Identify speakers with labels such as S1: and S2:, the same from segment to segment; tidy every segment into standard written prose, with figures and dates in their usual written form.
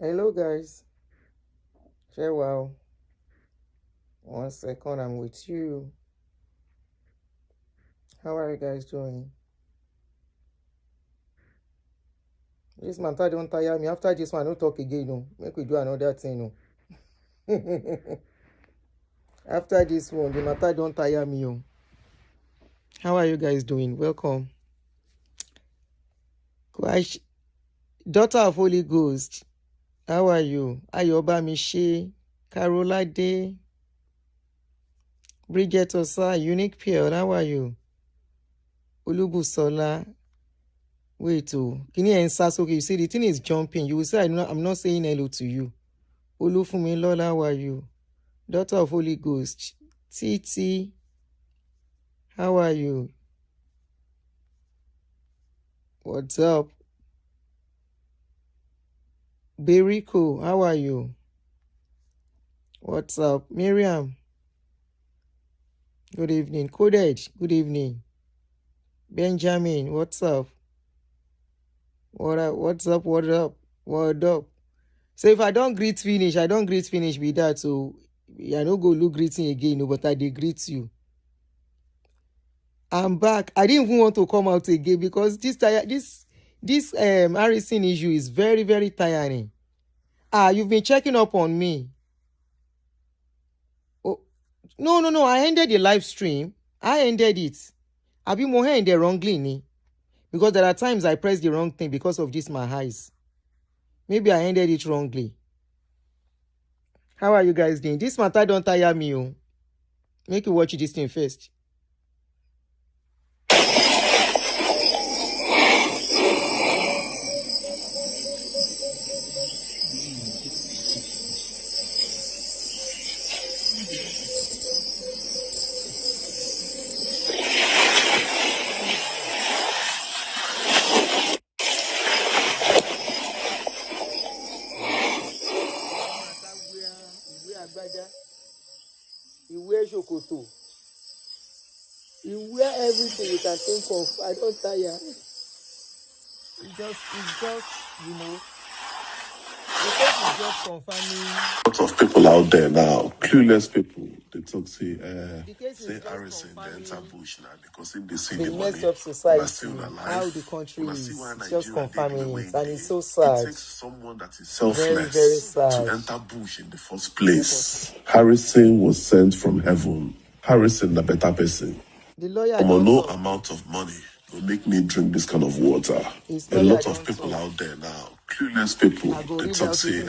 S1: Hello, guys. Share wow. 1 second, I'm with you. How are you guys doing? This matter don't tire me. After this one, don't talk again. No, make we do another thing. No. After this one, the matter don't tire me. Oh. How are you guys doing? Welcome. Kwash, daughter of Holy Ghost. How are you? Ayoba Mishi, Carola Day, Bridget Osa, Unique Pearl. How are you? Olubusola. Wait, can you answer? Okay, you see the thing is jumping. You will say I'm not saying hello to you. Olufunmilola, how are you? Daughter of Holy Ghost. Titi, how are you? What's up? Beriko, how are you? What's up? Miriam, good evening. Coded, good evening. Benjamin, what's up? What up? What's up? What up? What up? So if I don't greet finish be that. So I don't go look greeting again, no, but I did greet you. I'm back. I didn't even want to come out again because this Harrison issue is very, very tiring. You've been checking up on me. Oh, no. I ended the live stream. I ended it. I've been more in the wrongly, because there are times I press the wrong thing because of this my eyes. Maybe I ended it wrongly. How are you guys doing? This matter don't tire me. Oh. Make you watch this thing first. You wear shokoto. You wear everything you can think of. I don't tire. It's just, you know. It's just confirming.
S2: Lots of people out there now, clueless people. They talk say Harrison, they enter bush now because if they see the
S1: mess
S2: money,
S1: up society,
S2: still alive,
S1: how the country is. It's just
S2: Nigeria
S1: confirming it, and it's so sad.
S2: It takes someone that is selfless
S1: very, very sad
S2: to enter bush in the first place. Harrison was sent from heaven. Harrison, a better person.
S1: The lawyer
S2: No amount of money will make me drink this kind of water. A lot of people out there now, clueless people, they talk say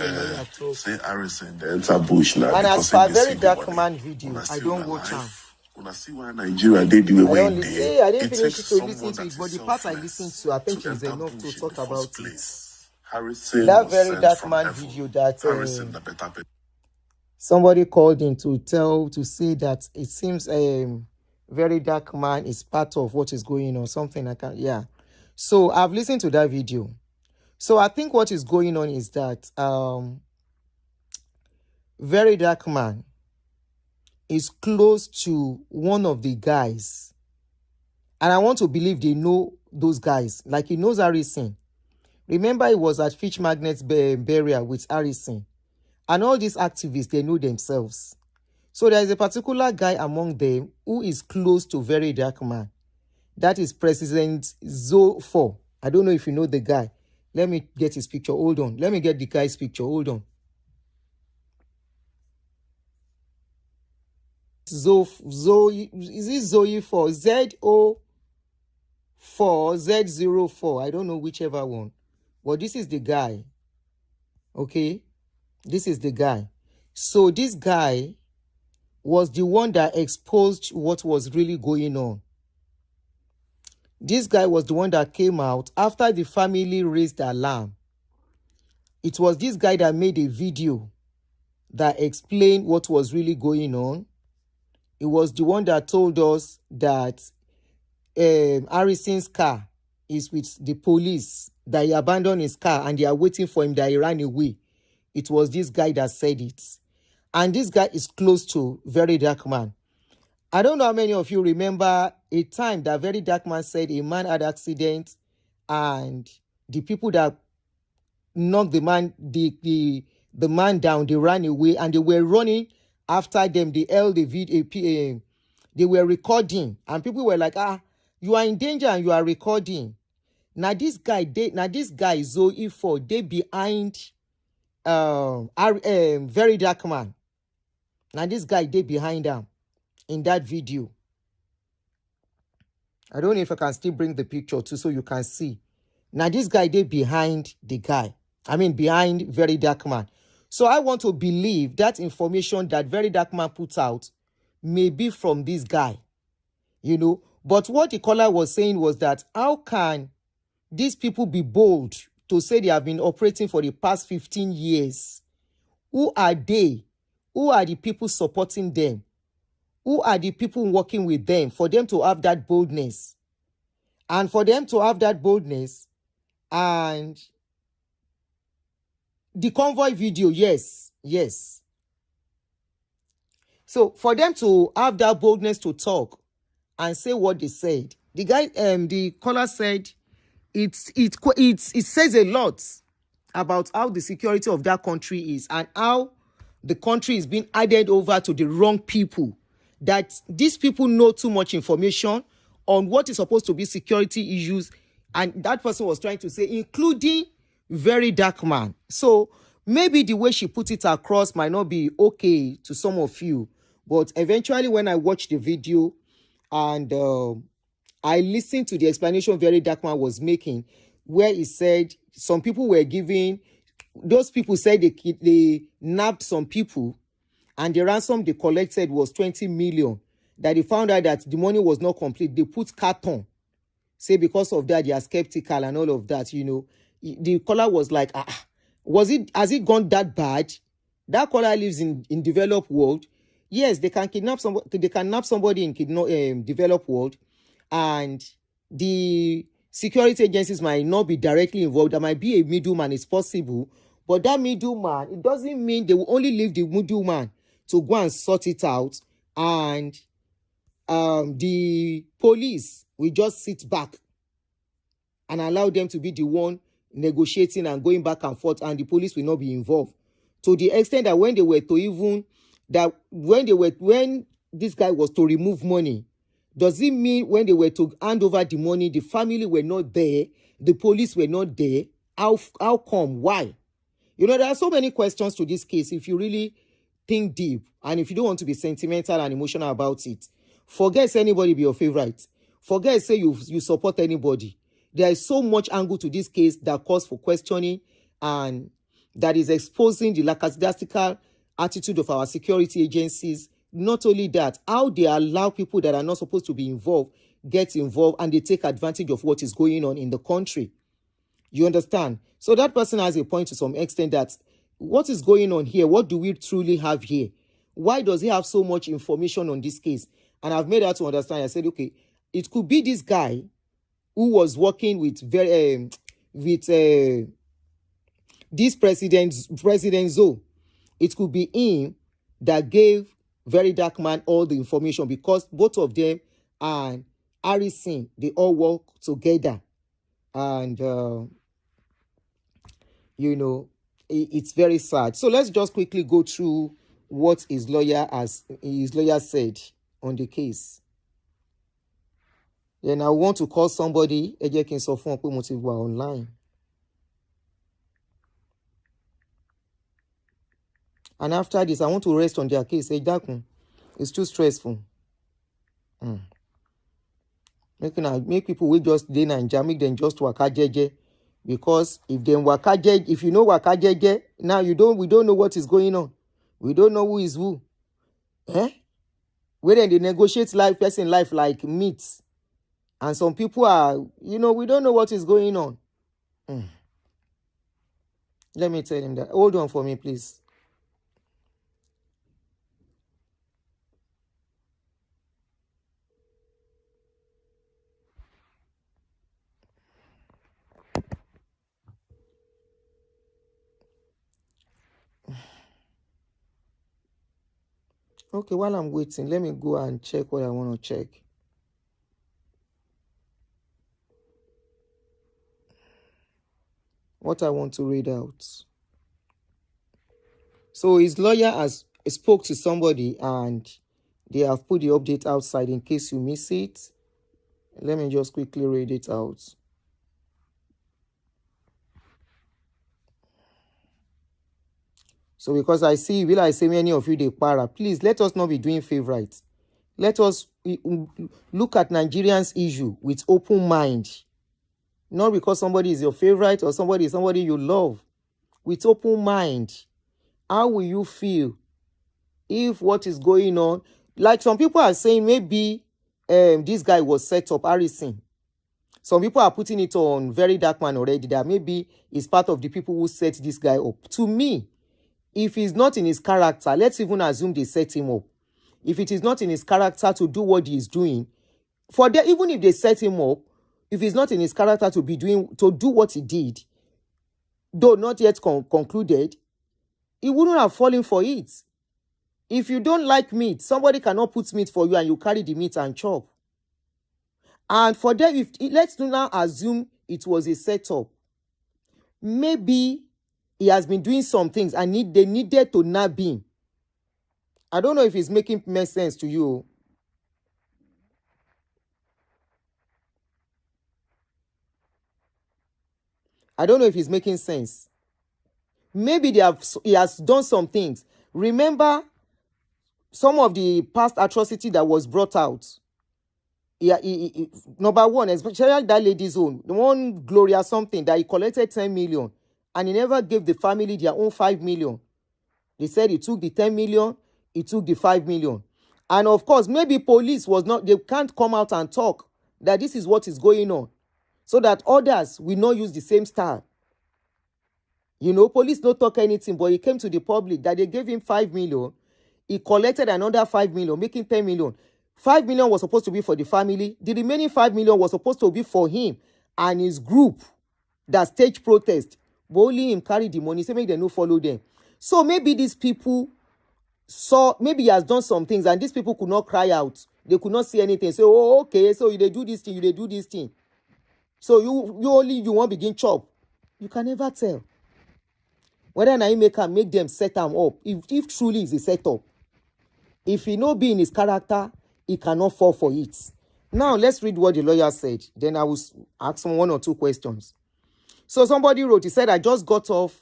S2: Harrison, they enter bush now.
S1: And as for a very dark man video, I don't watch him.
S2: When I see why Nigeria they do away with
S1: it. I didn't finish to listen to it, but the part I listened to, I think is enough to talk about it.
S2: Harrison,
S1: that very dark man video that somebody called in to say that it seems very dark man is part of what is going on, something like that. Yeah. So I've listened to that video. So I think what is going on is that very dark man is close to one of the guys. And I want to believe they know those guys. Like he knows Harrison. Remember, he was at Fitch Magnet's burial with Harrison. And all these activists, they know themselves. So there is a particular guy among them who is close to very dark man. That is President Zo4. I don't know if you know the guy. Let me get his picture. Hold on. Let me get the guy's picture. Hold on. Zoe, is it Zoe 4? ZO4, Z04. I don't know whichever one. But this is the guy. Okay? This is the guy. So this guy was the one that exposed what was really going on. This guy was the one that came out after the family raised the alarm. It was this guy that made a video that explained what was really going on. It was the one that told us that Harrison's car is with the police, that he abandoned his car and they are waiting for him, that he ran away. It was this guy that said it. And this guy is close to very dark man. I don't know how many of you remember a time that very dark man said a man had an accident and the people that knocked the man down. They ran away and they were running after them. They held the video. They were recording and people were like, you are in danger and you are recording. Now this guy Zoe 4, they behind Very Dark Man. Now this guy they behind them in that video. I don't know if I can still bring the picture too so you can see. Now this guy they behind the guy. Behind Very Dark Man. So I want to believe that information that Very Dark Man put out may be from this guy. You know, but what the caller was saying was that how can these people be bold to say they have been operating for the past 15 years? Who are they? Who are the people supporting them? Who are the people working with them for them to have that boldness? And for them to have that boldness and the convoy video, yes. So for them to have that boldness to talk and say what they said, the caller said, it says a lot about how the security of that country is and how the country is being added over to the wrong people. That these people know too much information on what is supposed to be security issues, and that person was trying to say, including Very Dark Man. So maybe the way she put it across might not be okay to some of you, but eventually when I watched the video and I listened to the explanation Very Dark Man was making, where he said some people were giving, those people said they nabbed some people and the ransom they collected was 20 million. That they found out that the money was not complete. They put carton. Say because of that, they are skeptical and all of that, you know. The caller was like, has it gone that bad? That caller lives in developed world. Yes, they can kidnap somebody. They can nab somebody in developed world, and the security agencies might not be directly involved. There might be a middleman. It's possible, but that middleman, it doesn't mean they will only leave the middleman to go and sort it out, and the police will just sit back and allow them to be the one negotiating and going back and forth, and the police will not be involved. To the extent that when this guy was to remove money, does it mean when they were to hand over the money, the family were not there, the police were not there? How come? Why? You know, there are so many questions to this case. If you really think deep, and if you don't want to be sentimental and emotional about it, forget anybody be your favorite. Forget say you support anybody. There is so much angle to this case that calls for questioning, and that is exposing the lackadaisical attitude of our security agencies. Not only that, how they allow people that are not supposed to be involved get involved, and they take advantage of what is going on in the country. You understand? So that person has a point to some extent that what is going on here? What do we truly have here? Why does he have so much information on this case? And I've made that to understand. I said, okay, it could be this guy who was working with this President Zoe. It could be him that gave Very Dark Man all the information, because both of them and Harrison, they all work together. And, you know, it's very sad. So let's just quickly go through what his lawyer said on the case. Then I want to call somebody. Online. And after this, I want to rest on their case. It's too stressful. Make people will just dey Naija, make them just waka jeje. Because if them waka jeje, if you know waka jeje, now we don't know what is going on. We don't know who is who. Where then they negotiate person life like meat. And some people are, we don't know what is going on. Let me tell him that. Hold on for me, please. Okay, while I'm waiting, let me go and check what I want to check. what I want to read out. So his lawyer has spoke to somebody and they have put the update outside in case you miss it. Let me just quickly read it out. So because I see, will I say many of you they para, please let us not be doing favorites. Let us look at Nigerians' issue with open mind. Not because somebody is your favorite or somebody is somebody you love. With open mind. How will you feel if what is going on, like some people are saying maybe this guy was set up, Harrison. Some people are putting it on Very Dark Man already that maybe he's part of the people who set this guy up. To me, if he's not in his character, let's even assume they set him up. If it is not in his character to do what he is doing, even if they set him up, if he's not in his character to do what he did, though not yet concluded, he wouldn't have fallen for it. If you don't like meat, somebody cannot put meat for you and you carry the meat and chop. And for them, let's now assume it was a setup. Maybe he has been doing some things and they needed to nab him. I don't know if it's making sense to you. I don't know if it's making sense. Maybe he has done some things. Remember some of the past atrocity that was brought out. Number one, especially that lady's own, the one Gloria something that he collected 10 million and he never gave the family their own 5 million. They said he took the 10 million, he took the 5 million. And of course, maybe police they can't come out and talk that this is what is going on so that others will not use the same style. Police don't talk anything, but he came to the public that they gave him 5 million. He collected another 5 million, making 10 million. 5 million was supposed to be for the family. The remaining 5 million was supposed to be for him and his group that staged protest. But only him carried the money, so maybe they no follow them. So maybe these people maybe he has done some things and these people could not cry out. They could not see anything. Say, oh, okay, so they do this thing, they do this thing. So you won't begin chop. You can never tell. Whether I make them set them up, if truly is a setup. If he no be in his character, he cannot fall for it. Now, let's read what the lawyer said. Then I will ask him 1 or 2 questions. So somebody wrote, he said, I just got off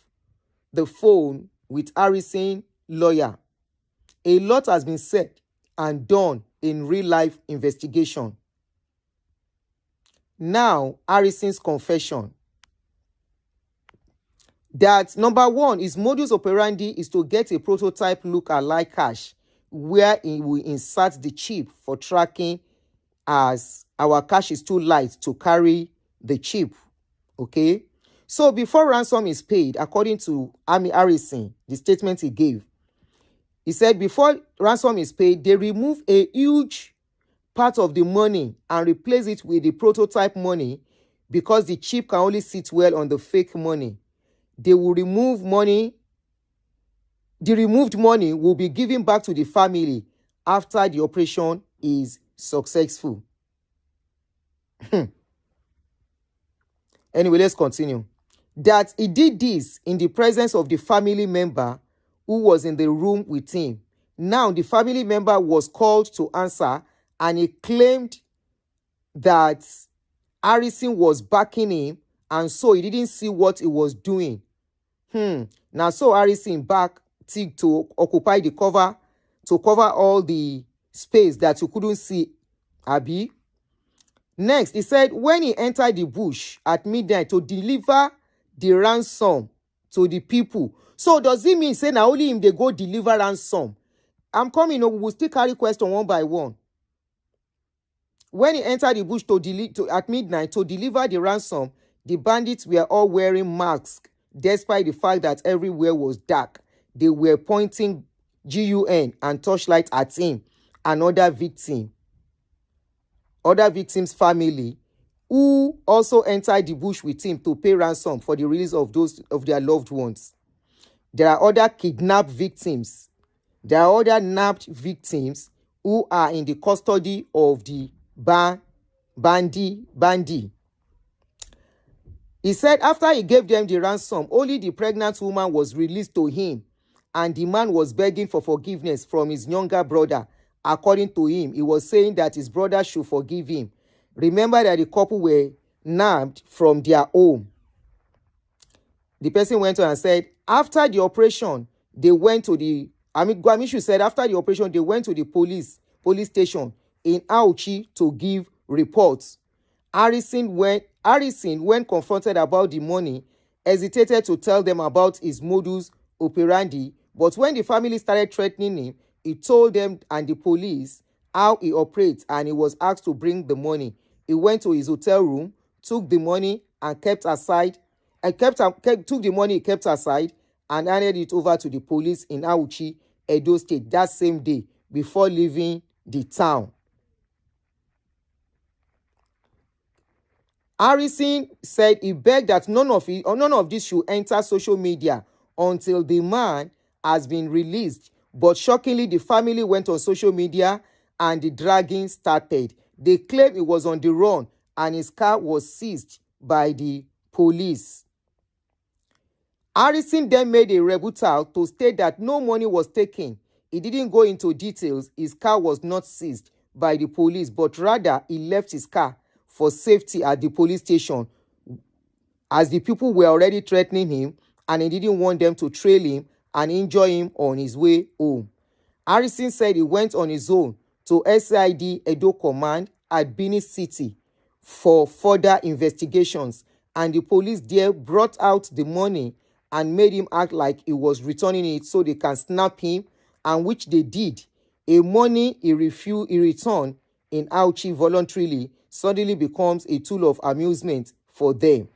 S1: the phone with Harrison lawyer. A lot has been said and done in real-life investigation. Now, Harrison's confession. That number one, his modus operandi is to get a prototype look-alike cache where he will insert the chip for tracking as our cache is too light to carry the chip. Okay? So before ransom is paid, according to Amy Harrison, the statement he gave, he said before ransom is paid, they remove a huge part of the money and replace it with the prototype money because the chip can only sit well on the fake money. They will remove money. The removed money will be given back to the family after the operation is successful. Anyway, let's continue. That he did this in the presence of the family member who was in the room with him. Now, the family member was called to answer and he claimed that Harrison was backing him and so he didn't see what he was doing. Now, so Harrison back to occupy the cover, to cover all the space that you couldn't see, Abi. Next, he said when he entered the bush at midnight to deliver the ransom to the people. So does it mean say now only him they go deliver ransom? I'm coming, we will still carry question one by one. When he entered the bush at midnight to deliver the ransom, the bandits were all wearing masks, despite the fact that everywhere was dark. They were pointing gun and torchlight at him and other victims' family, who also entered the bush with him to pay ransom for the release of those of their loved ones. There are other kidnapped victims. There are other nabbed victims who are in the custody of the Bandi. He said after he gave them the ransom, only the pregnant woman was released to him, and the man was begging for forgiveness from his younger brother. According to him, he was saying that his brother should forgive him. Remember that the couple were nabbed from their home. The person went on and said, after the operation, they went to the, Gwamishu said, after the operation, they went to the police station in Auchi to give reports. Harrison, when confronted about the money, hesitated to tell them about his modus operandi, but when the family started threatening him, he told them and the police how he operates, and he was asked to bring the money. He went to his hotel room, took the money and took the money he kept aside and handed it over to the police in Auchi, Edo State, that same day before leaving the town. Harrison said he begged that none of this should enter social media until the man has been released. But shockingly, the family went on social media and the dragging started. They claimed he was on the run and his car was seized by the police. Harrison then made a rebuttal to state that no money was taken. He didn't go into details. His car was not seized by the police, but rather he left his car for safety at the police station, as the people were already threatening him and he didn't want them to trail him and injure him on his way home. Harrison said he went on his own to SID Edo Command at Benin City for further investigations, and the police there brought out the money and made him act like he was returning it so they can snap him, and which they did. A money he returned in Auchi voluntarily suddenly becomes a tool of amusement for them.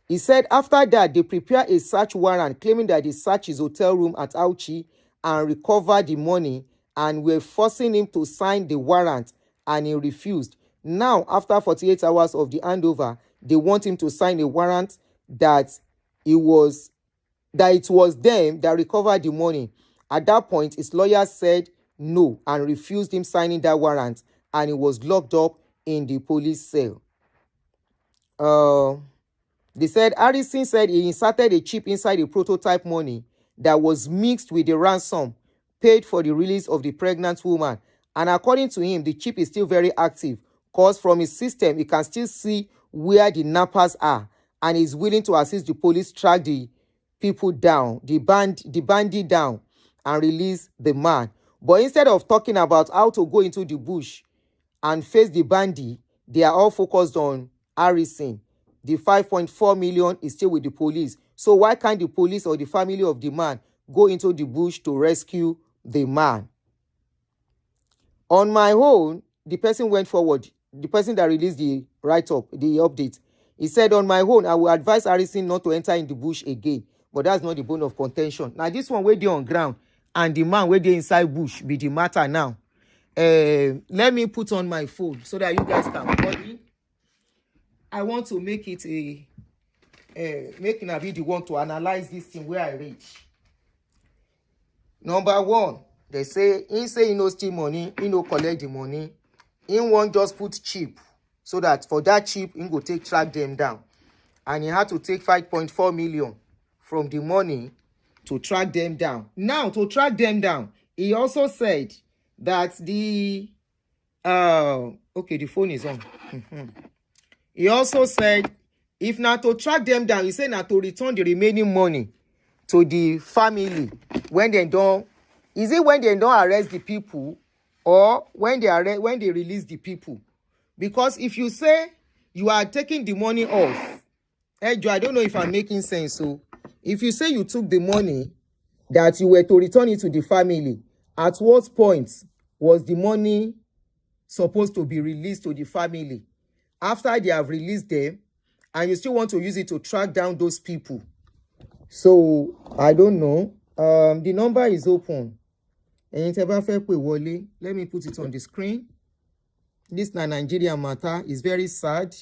S1: He said after that, they prepared a search warrant claiming that they searched his hotel room at Auchi and recovered the money, and were forcing him to sign the warrant, and he refused. Now, after 48 hours of the handover, they want him to sign a warrant that it was them that recovered the money. At that point, his lawyer said no and refused him signing that warrant, and he was locked up in the police cell. They said Harrison said he inserted a chip inside the prototype money that was mixed with the ransom paid for the release of the pregnant woman. And according to him, the chip is still very active, because from his system, he can still see where the nappers are, and is willing to assist the police track the people down, the bandit down, and release the man. But instead of talking about how to go into the bush and face the bandit, they are all focused on Harrison. The 5.4 million is still with the police. So why can't the police or the family of the man go into the bush to rescue the man? On my own, the person went forward, the person that released the write-up, the update. He said, on my own, I will advise Harrison not to enter in the bush again. But that's not the bone of contention. Now, this one where they on ground and the man where they inside bush be the matter now. Let me put on my phone so that you guys can call me. I want to make it make Nabi the one to analyze this thing where I reach. Number one, they say he no steal money, he no collect the money. He won't just put chip, so that for that chip, he go track them down. And he had to take 5.4 million from the money to track them down. Now, to track them down, he also said that the the phone is on. He also said, if not to track them down, he said not to return the remaining money to the family when they don't. Is it when they don't arrest the people, or when they release the people? Because if you say you are taking the money off, Joe, I don't know if I'm making sense. So if you say you took the money that you were to return it to the family, at what point was the money supposed to be released to the family? After they have released them, and you still want to use it to track down those people. So I don't know. The number is open. Let me put it on the screen. This Nigerian matter is very sad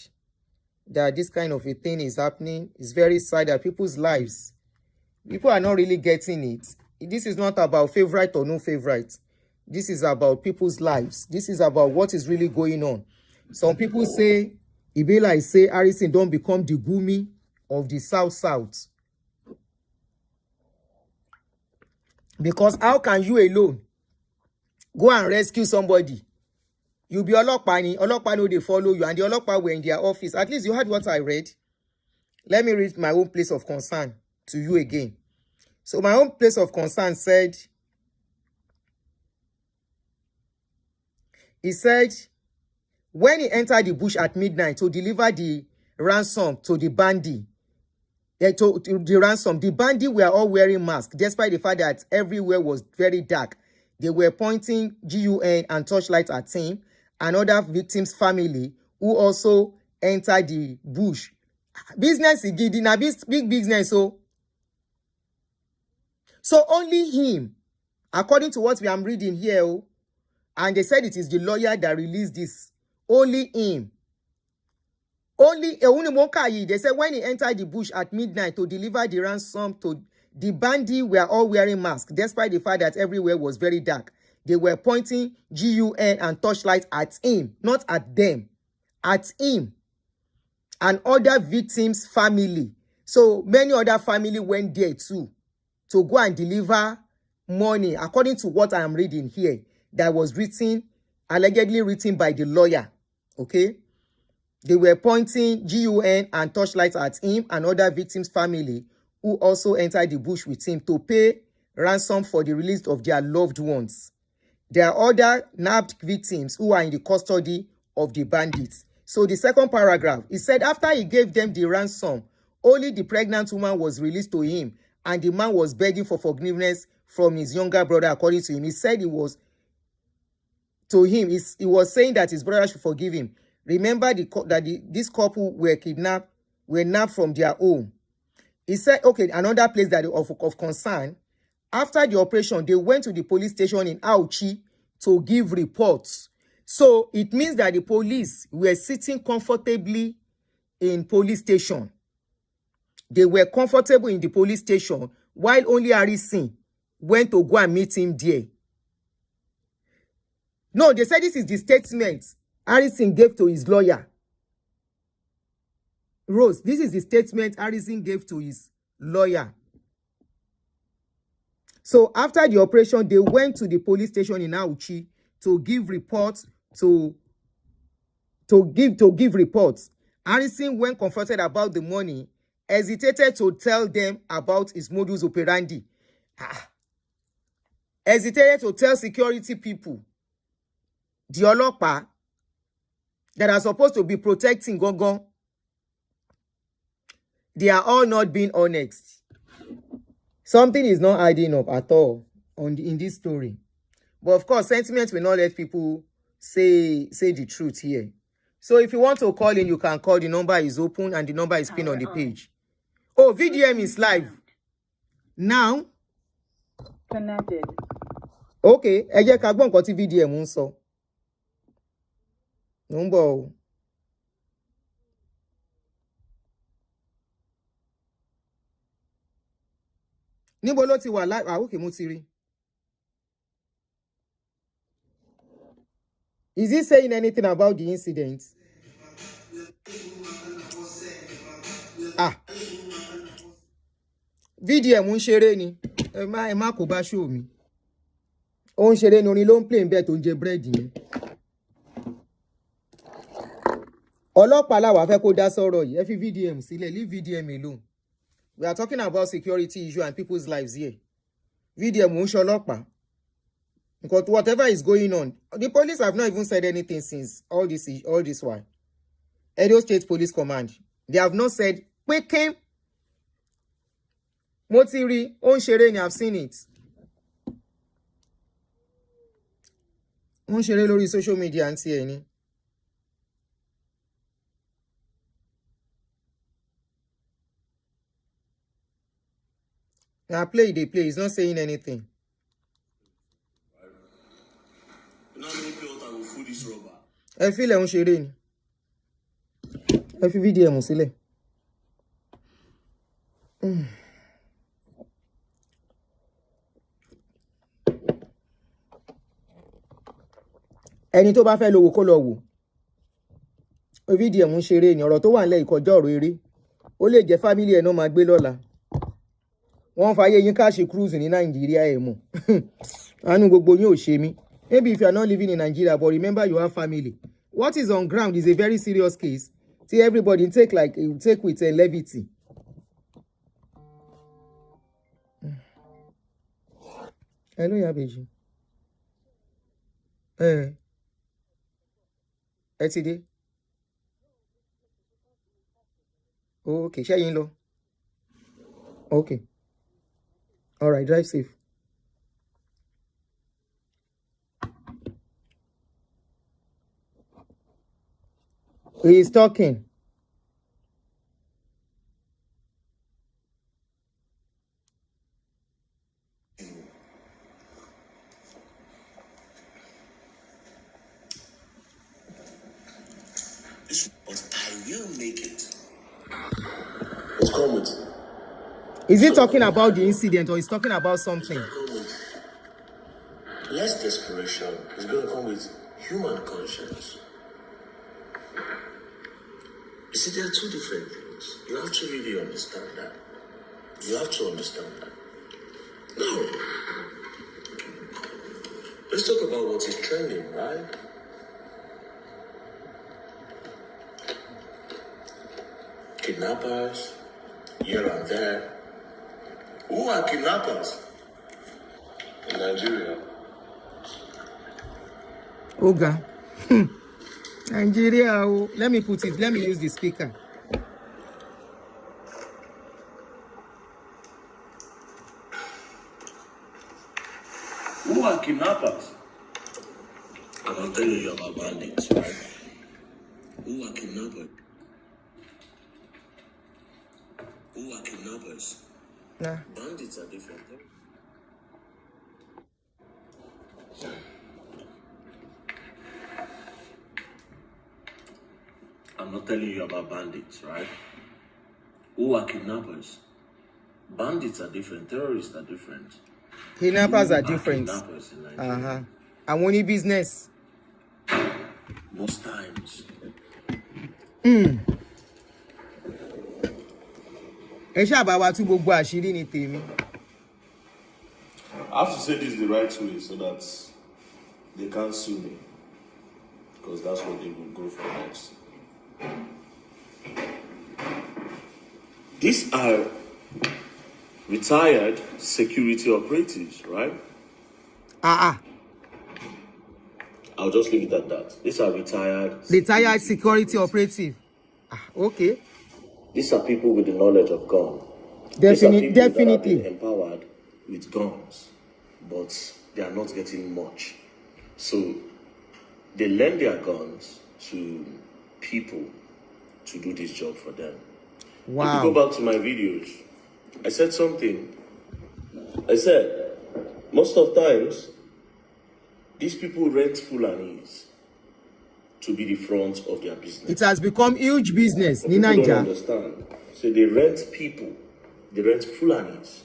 S1: that this kind of a thing is happening. It's very sad that people's lives, people are not really getting it. This is not about favorite or no favorite. This is about people's lives. This is about what is really going on. Some people say e be like say Harrison don't become the Gumi of the South. Because how can you alone go and rescue somebody? You be Olokpa no dey follow you, and the Olokpa were in their office. At least you heard what I read. Let me read my own place of concern to you again. So my own place of concern said, he said, when he entered the bush at midnight to deliver the ransom to the bandit, to the ransom, the bandits were all wearing masks, despite the fact that everywhere was very dark. They were pointing GUN and torchlight at him and other victims' family who also entered the bush. Business is getting a big business, so only him, according to what we are reading here, and they said it is the lawyer that released this. Only him. Only they said when he entered the bush at midnight to deliver the ransom to the bandits were all wearing masks, despite the fact that everywhere was very dark. They were pointing GUN and torchlight at him, not at them, at him and other victims' family. So many other family went there too to go and deliver money, according to what I am reading here, that was written, allegedly written by the lawyer. Okay? They were pointing GUN and torchlights at him and other victims' family who also entered the bush with him to pay ransom for the release of their loved ones. There are other nabbed victims who are in the custody of the bandits. So the second paragraph, he said after he gave them the ransom, only the pregnant woman was released to him, and the man was begging for forgiveness from his younger brother, according to him. He said he was saying that his brother should forgive him. Remember this couple were nabbed from their home. He said, okay, another place that of concern, after the operation, they went to the police station in Auchi to give reports. So it means that the police were sitting comfortably in police station. They were comfortable in the police station while only Harrison went to go and meet him there. No, they said this is the statement Harrison gave to his lawyer. Rose, this is the statement Harrison gave to his lawyer. So after the operation, they went to the police station in Auchi to give reports, to give reports. Harrison, when confronted about the money, hesitated to tell them about his modus operandi. Hesitated to tell security people, the Olokpa, that are supposed to be protecting Gongon. They are all not being honest. Something is not adding up at all in this story. But of course, sentiment will not let people say the truth here. So if you want to call in, you can call. The number is open and the number is pinned on the page. Oh, VDM is live. Now.
S3: Connected.
S1: Okay, ẹ jẹ́ ká gbọ́ nǹkan tí VDM ń sọ. Ó ń bọ̀ o. Níbo ló ti wà live? Okay, mo ti rí. Is he saying anything about the incident? VDM ń ṣeré ni. Ẹ má kó bá show mi. Ó ń ṣeré ni, orin ló ń play bẹ́ẹ̀ tó ń jẹ búrẹ́dì ni. Ọlọ́pàá làwa fẹ́ kó dá sọ̀rọ̀ yìí. Ẹ fi VDM sílẹ̀, leave VDM alone. We are talking about security issue and people's lives here. VDM ń ṣe ọlọ́pàá. Because whatever is going on, the police have not even said anything since all this while. Edo State Police Command, they have not said, Pekem, Motiri, Onshere, I've seen it. Onshere lórí social media and see any. Now they play, he's not saying anything. Ẹ fi lẹ̀ ń ṣeré ni. Ẹ fi VDM sílẹ̀. Ẹni tó bá fẹ́ lówó kó lọ wò. Fídíò mú ṣeré ni ọ̀rọ̀ tó wà nílẹ̀ ìkọjá ọ̀rọ̀ eré. Ó lè jẹ́ family ẹ̀ náà máa gbé lọ́la. Wọ́n fàyè yín káàṣì cruise ní Nàìjíríà ẹ̀ mọ̀. Àánú gbogbo yín ò ṣe mí. Maybe if you are not living in Nigeria, but remember you have family. What is on ground is a very serious case. See, everybody take with a levity. Hello, Yabeji. Today. Okay, ṣẹ́yìn lọ. Okay. All right, drive safe. He is talking.
S2: But I will make it. What's wrong with it?
S1: Is he talking about the incident or is talking about something?
S2: Less desperation is going to come with human conscience. You see, there are two different things. You have to really understand that. You have to understand that. Now, let's talk about what is trending, right? Kidnappers, here and there. Who are kidnappers in Nigeria?
S1: Oga. Nigeria. Let me use the speaker.
S2: Who are kidnappers? I'm telling you about bandits, right? Who are kidnappers? Who are kidnappers?
S1: Nah.
S2: Bandits are different. I'm not telling you about bandits, right? Who are kidnappers? Bandits are different. Terrorists are different.
S1: Kidnappers are different.
S2: Kidnappers in Nigeria.
S1: And only business.
S2: Most times.
S1: Ẹ ṣáàbà wa tú gbogbo àṣírí ní tèmi.
S2: I have to say this the right way so that they can't sue me. Because that's what they will go for next. These are retired security operatives, right? I'll just leave it at that. These are retired
S1: security operative. Okay.
S2: These are people with the knowledge of gun.
S1: Definitely.
S2: That have been empowered with guns, but they are not getting much. So they lend their guns to people to do this job for them.
S1: Wow.
S2: If you go back to my videos, I said something. I said, most of times, these people rent Fulanis to be the front of their business.
S1: It has become huge business in
S2: Nigeria. People don't
S1: Nigeria.
S2: understand. So they rent people. They rent Fulanis.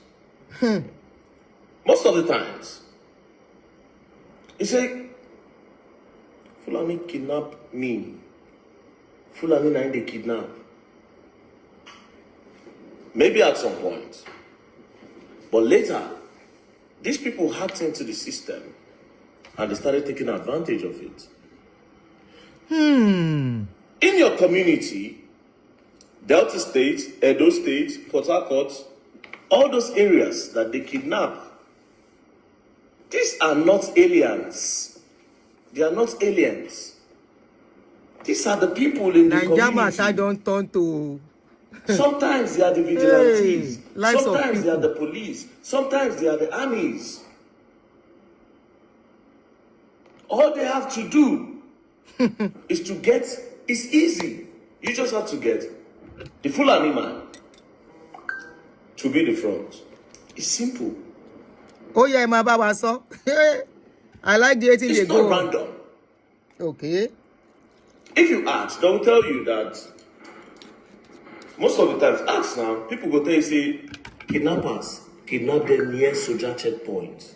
S2: Most of the times, you say, Fulani kidnap me. Fulani nine they kidnap. Maybe at some point. But later, these people hacked into the system and they started taking advantage of it. In your community, Delta State, Edo State, Port Harcourt, all those areas that they kidnap, these are not aliens. They are not aliens. These are the people in the community.
S1: I don't turn to...
S2: Sometimes they are the vigilantes.
S1: Hey,
S2: sometimes they are the police. Sometimes they are the armies. All they have to do is to get, it's easy. You just have to get the Fulani man to be the front. It's simple.
S1: Oh yeah, my Baba saw. I like the 18
S2: It's not random.
S1: Okay.
S2: If you ask, they'll tell you that most of the times, ask now, people go tell you, say, kidnappers kidnap them near soldier checkpoints.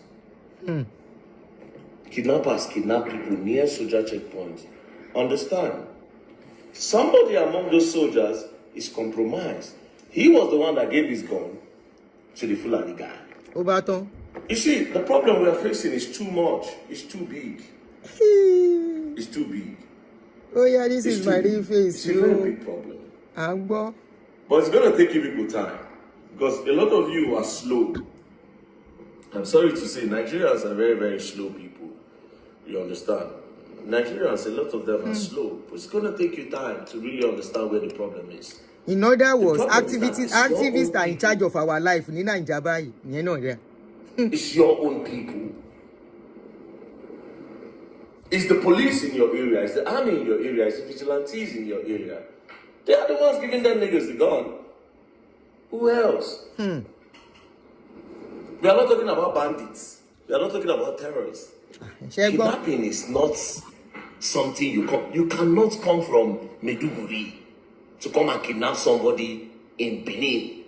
S2: Kidnappers kidnap people near soldier checkpoints. Understand? Somebody among those soldiers is compromised. He was the one that gave his gun to the Fulani guy.
S1: Ó bá tán.
S2: You see, the problem we are facing is too much. It's too big. It's too big.
S1: Oh yeah, this
S2: It's
S1: is my
S2: too
S1: real
S2: big.
S1: face.
S2: It's a very big problem.
S1: À ń gbọ́.
S2: But it's going to take you people time. Because a lot of you are slow. I'm sorry to say, Nigerians are very, very slow people. You understand? Nigerians, a lot of them are slow. But it's going to take you time to really understand where the problem is.
S1: In other words,
S2: problem is that
S1: activists are in charge of our life ní Naija báyìí. Ìyẹn náà rẹ̀.
S2: It's your own people. It's the police in your area, it's the army in your area, it's the vigilantes in your area. They are the ones giving them niggas the gun. Who else? We are not talking about bandits. We are not talking about terrorists.
S1: Ṣé gbọ́?
S2: Kidnapping is not something you cannot come from Maiduguri to come and kidnap somebody in Benin.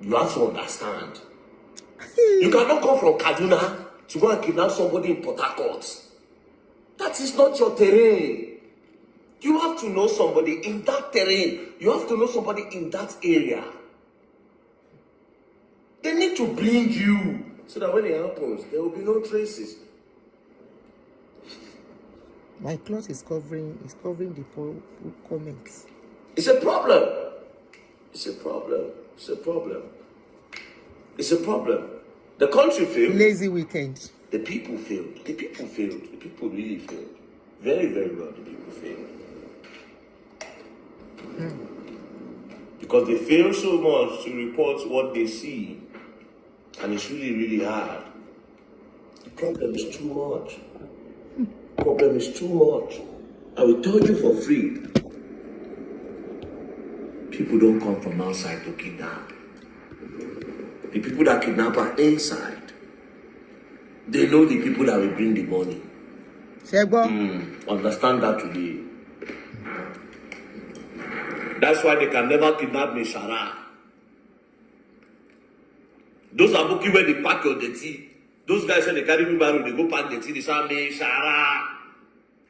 S2: You have to understand. You cannot come from Kaduna to go and kidnap somebody in Port Harcourt. That is not your terrain. You have to know somebody in that terrain. You have to know somebody in that area. They need to bring you so that when it happens, there will be no traces.
S1: My cloth is covering the comments.
S2: It's a problem. It's a problem. It's a problem. It's a problem. The country failed.
S1: Lazy weekend.
S2: The people failed. The people failed. The people really failed. Very, very well, the people failed. Because they fail so much to report what they see. And it's really, really hard. The problem is too much. The problem is too much. I will tell you for free. People don't come from outside to kidnap. The people that kidnap are inside. They know the people that will bring the money.
S1: Ṣé gbọ́?
S2: Understand that today. That's why they can never kidnap me, Shara. Those are booking where they pack your dirty. Those guys when they carry me barrel, they go pack dirty, they say me, Shara.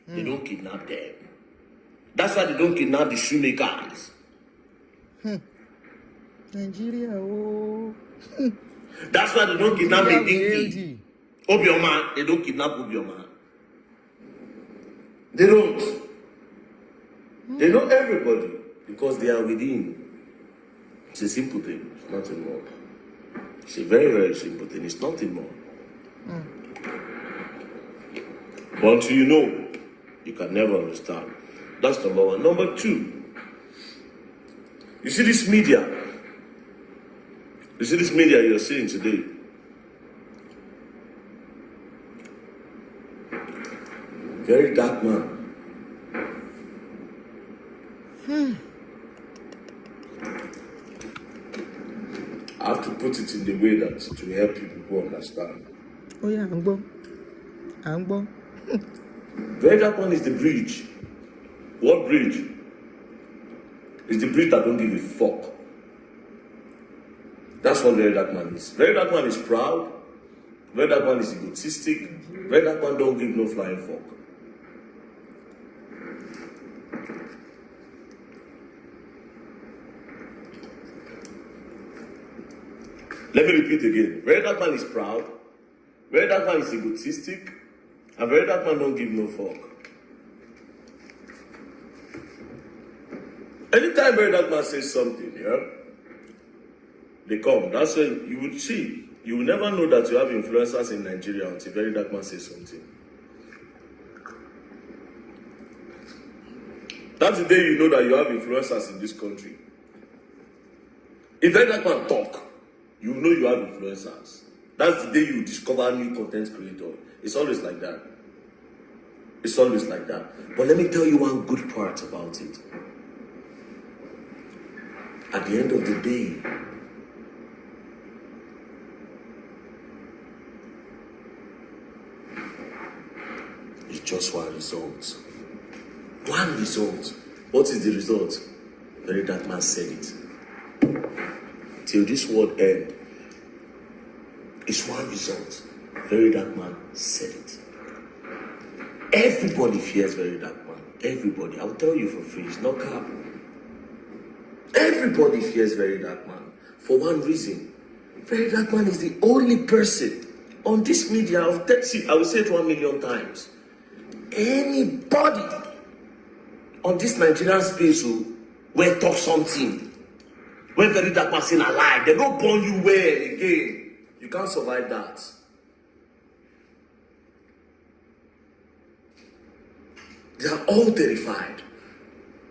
S2: They don't kidnap them. That's why they don't kidnap the shoemakers.
S1: Nigeria, oh.
S2: That's why they don't kidnap the
S1: Nigeria,
S2: dinky. Obioma, they don't kidnap Obioma. They don't. They know everybody because they are within. It's a simple thing. It's nothing more. It's a very, very simple thing. It's nothing more. But until you know, you can never understand. That's number one. Number two, you see this media. You see this media you're seeing today. Very dark man. I have to put it in the way that it will help people to understand.
S1: Oh yeah, à ń gbọ́. À ń gbọ́.
S2: Very dark one is the bridge. What bridge? It's the bridge that don't give a fuck. That's what very dark man is. Very dark man is proud. Very dark man is egotistic. Very dark man don't give no flying fuck. Let me repeat again. Very dark man is proud. Very dark man is egotistic. And very dark man don't give no fuck. Anytime very dark man says something, yeah, they come. That's when you would see. You will never know that you have influencers in Nigeria until very dark man says something. That's the day you know that you have influencers in this country. If very dark man talk, you know you have influencers. That's the day you discover new content creator. It's always like that. It's always like that. But let me tell you one good part about it. At the end of the day, it's just one result. One result. What is the result? Very dark man said it. Till this world end, it's one result. Very dark man said it. Everybody fears very dark man. Everybody, I'll tell you for free, it's not cap. Everybody fears Very Dark Man for one reason. Very Dark Man is the only person on this media of see, I will say it 1 million times. Anybody on this Nigerian space who will talk something, when Very Dark Man saying alive, they don't burn you well again. You can't survive that. They are all terrified.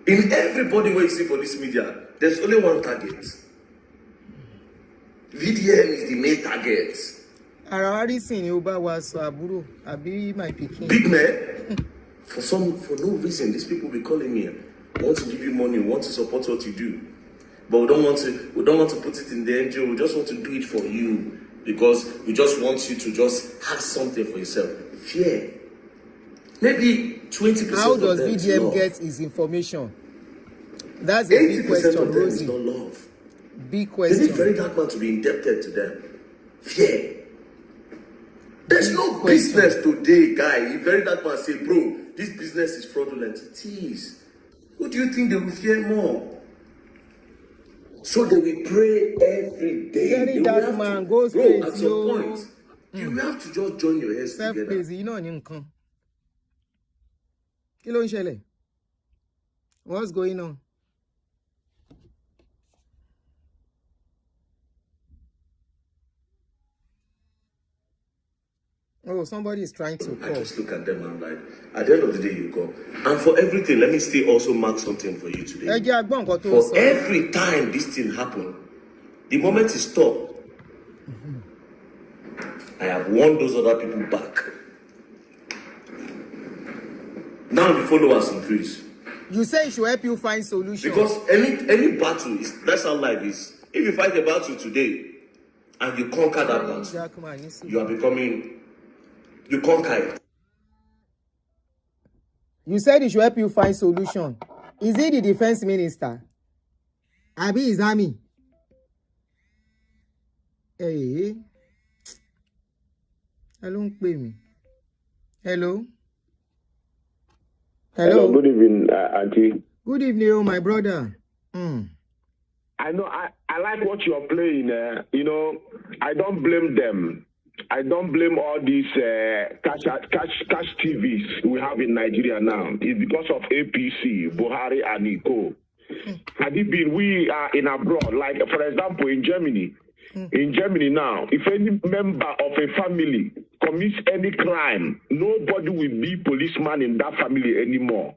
S2: In everybody where you see for this media, there's only one target. VDM is the main target.
S1: My picking.
S2: Big man, for no reason, these people be calling me. Want to give you money, want to support what you do, but we don't want to put it in the NGO. We just want to do it for you because we just want you to just have something for yourself. Fear. Maybe 20%.
S1: How does
S2: of them
S1: VDM get his information? That's a big question,
S2: of them is
S1: Rosie.
S2: not love.
S1: Big
S2: They
S1: question.
S2: need Very Dark Man to be indebted to them. Fear. There's no business today, guy. If Very Dark Man say, bro, this business is fraudulent, it is. Who do you think they will fear more? So they will pray every day.
S1: Very Dark Man, go straight,
S2: at some point, you have to just join your heads together.
S1: Self-praise, you know, nǹkan. Kí ló ń ṣẹlẹ̀? What's going on? Oh, somebody is trying to
S2: I
S1: call.
S2: just look at them and like, at the end of the day, you go. And for everything, let me still also mark something for you today.
S1: Ẹ jẹ́ a gbọ́ nǹkan tó
S2: For
S1: sọ.
S2: every time this thing happen, the moment it stop, I have warned those other people back. Now the followers increase.
S1: You say it should help you find solution.
S2: Because any battle is, that's how life is. If you fight a battle today and you conquer that battle, you are becoming, you conquer it.
S1: You said it should help you find solution. Is he the defense minister? Abi is army? Hey. Hello, pay me. Hello. Hello.
S4: Good evening, Auntie.
S1: Good evening, oh, my brother.
S4: I know I like what you're playing. You know, I don't blame them. I don't blame all these cash TVs we have in Nigeria now. It's because of APC, Buhari, and Iko. Had it been we are in abroad, like for example in Germany. In Germany now, if any member of a family commits any crime, nobody will be policeman in that family anymore.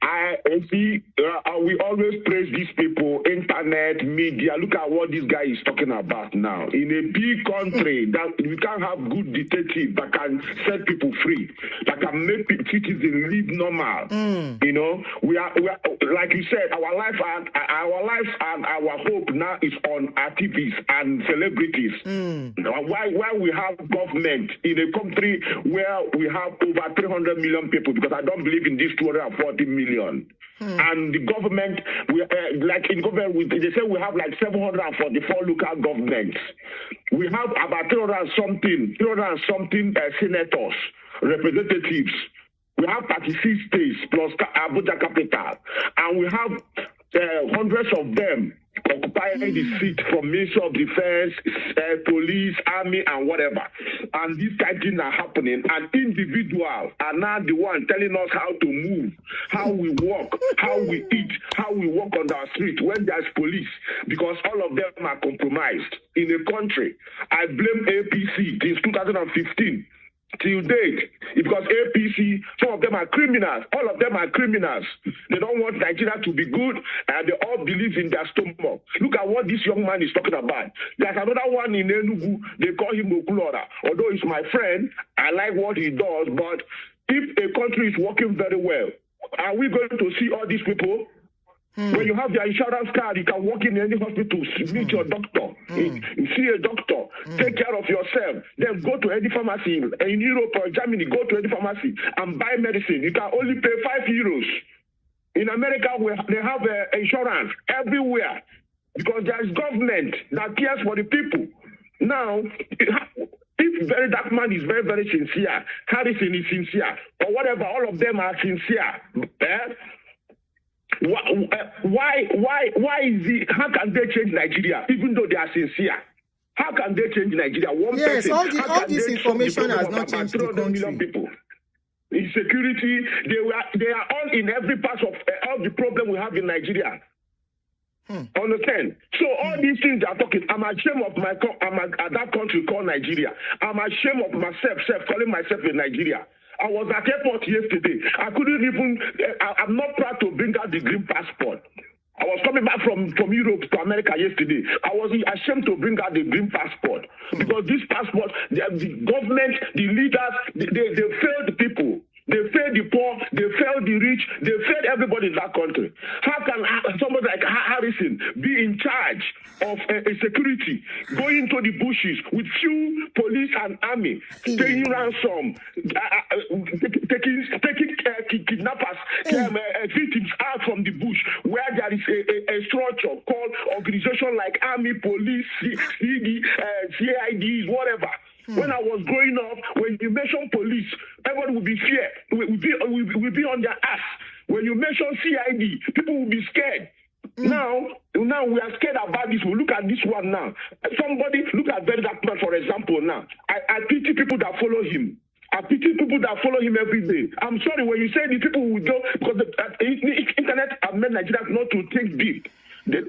S4: I see. We always praise these people, internet, media. Look at what this guy is talking about now. In a big country, that we can't have good detectives that can set people free, that can make citizens live normal. You know, we are like you said, our life and our hope now is on activists and celebrities. Why we have government in a country where we have over 300 million people? Because I don't believe in this 240 million. And the government, like in government, they say we have like 744 local governments. We have about 300 something senators, representatives. We have 36 states plus Abuja capital, and we have hundreds of them occupying the seat from Ministry of Defense, police, army, and whatever. And these kind of things are happening. And individuals are now the one telling us how to move, how we walk, how we eat, how we walk on our street when there's police, because all of them are compromised in a country. I blame APC since 2015. Till date, because APC, some of them are criminals. All of them are criminals. They don't want Nigeria to be good, and they all believe in their stomach. Look at what this young man is talking about. There's another one in Enugu. They call him Okulora. Although he's my friend, I like what he does. But if a country is working very well, are we going to see all these people? When you have your insurance card, you can walk in any hospital, meet your doctor, see a doctor, take care of yourself, then go to any pharmacy in Europe or Germany, go to any pharmacy and buy medicine. You can only pay 5 euros. In America, they have insurance everywhere because there is government that cares for the people. Now, If Very Dark Man is very, very sincere, Harrison is sincere, or whatever, all of them are sincere. Why is it? How can they change Nigeria even though they are sincere? How can they change Nigeria? One
S1: Yes,
S4: person.
S1: all this information has not changed the
S4: 300 million
S1: country.
S4: people. Insecurity, they are all in every part of all the problem we have in Nigeria. Understand? So all these things they are talking, I'm ashamed of that country called Nigeria. I'm ashamed of myself, calling myself in Nigeria. I was at airport yesterday. I couldn't even. I'm not proud to bring out the green passport. I was coming back from Europe to America yesterday. I was ashamed to bring out the green passport because this passport, the government, the leaders, they failed the people. They failed the poor, they failed the rich, they failed everybody in that country. How can somebody like Harrison be in charge of a security, going into the bushes with few police and army, paying ransom, taking kidnappers, victims out from the bush, where there is a structure called organization like army, police, CIDs, whatever. When I was growing up, when you mention police, everyone would be feared. Will be on their ass. When you mention CID, people will be scared. Now we are scared about this. We look at this one now. Somebody look at Very Dark Man, for example. Now, I pity people that follow him. I pity people that follow him every day. I'm sorry when you say the people will go because the internet have made Nigeria not to think deep.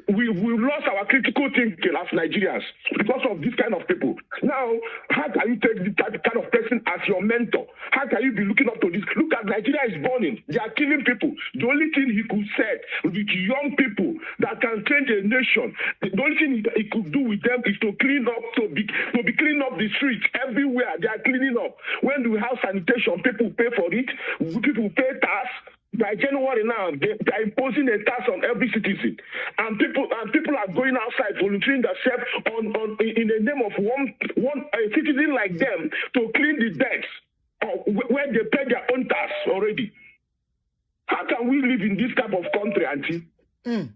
S4: We lost our critical thinking as Nigerians because of this kind of people. Now, how can you take this kind of person as your mentor? How can you be looking up to this? Look at Nigeria is burning. They are killing people. The only thing he could say with young people that can change a nation, the only thing he could do with them is to clean up, to be cleaning up the streets everywhere. They are cleaning up. When we have sanitation, people pay for it. People pay tax. By January now, they are imposing a tax on every citizen, and people are going outside volunteering themselves in the name of one citizen like them to clean the decks where they pay their own tax already. How can we live in this type of country, Auntie? And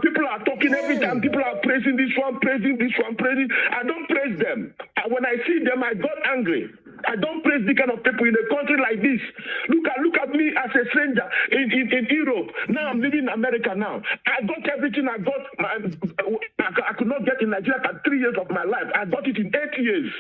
S4: people are talking every time. People are praising this one, praising this one, praising. I don't praise them. When I see them, I got angry. I don't praise the kind of people in a country like this. Look at me as a stranger in Europe. Now I'm living in America now. I got everything I got. I could not get in Nigeria for 3 years of my life. I got it in 8 years.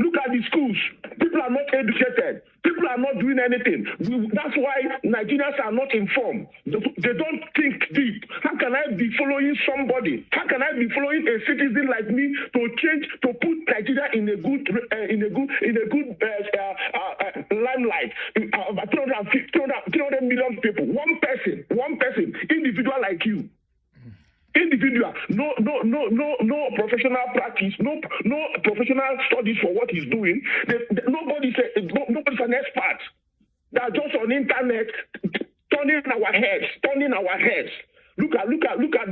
S4: Look at the schools. People are not educated. People are not doing anything. That's why Nigerians are not informed. They don't think deep. How can I be following somebody? How can I be following a citizen like me to change, to put Nigeria in a good limelight? 300 million people. One person, individual like you. Individual, no professional practice, no professional studies for what he's doing. Nobody's an expert. They're just on internet turning our heads. Look at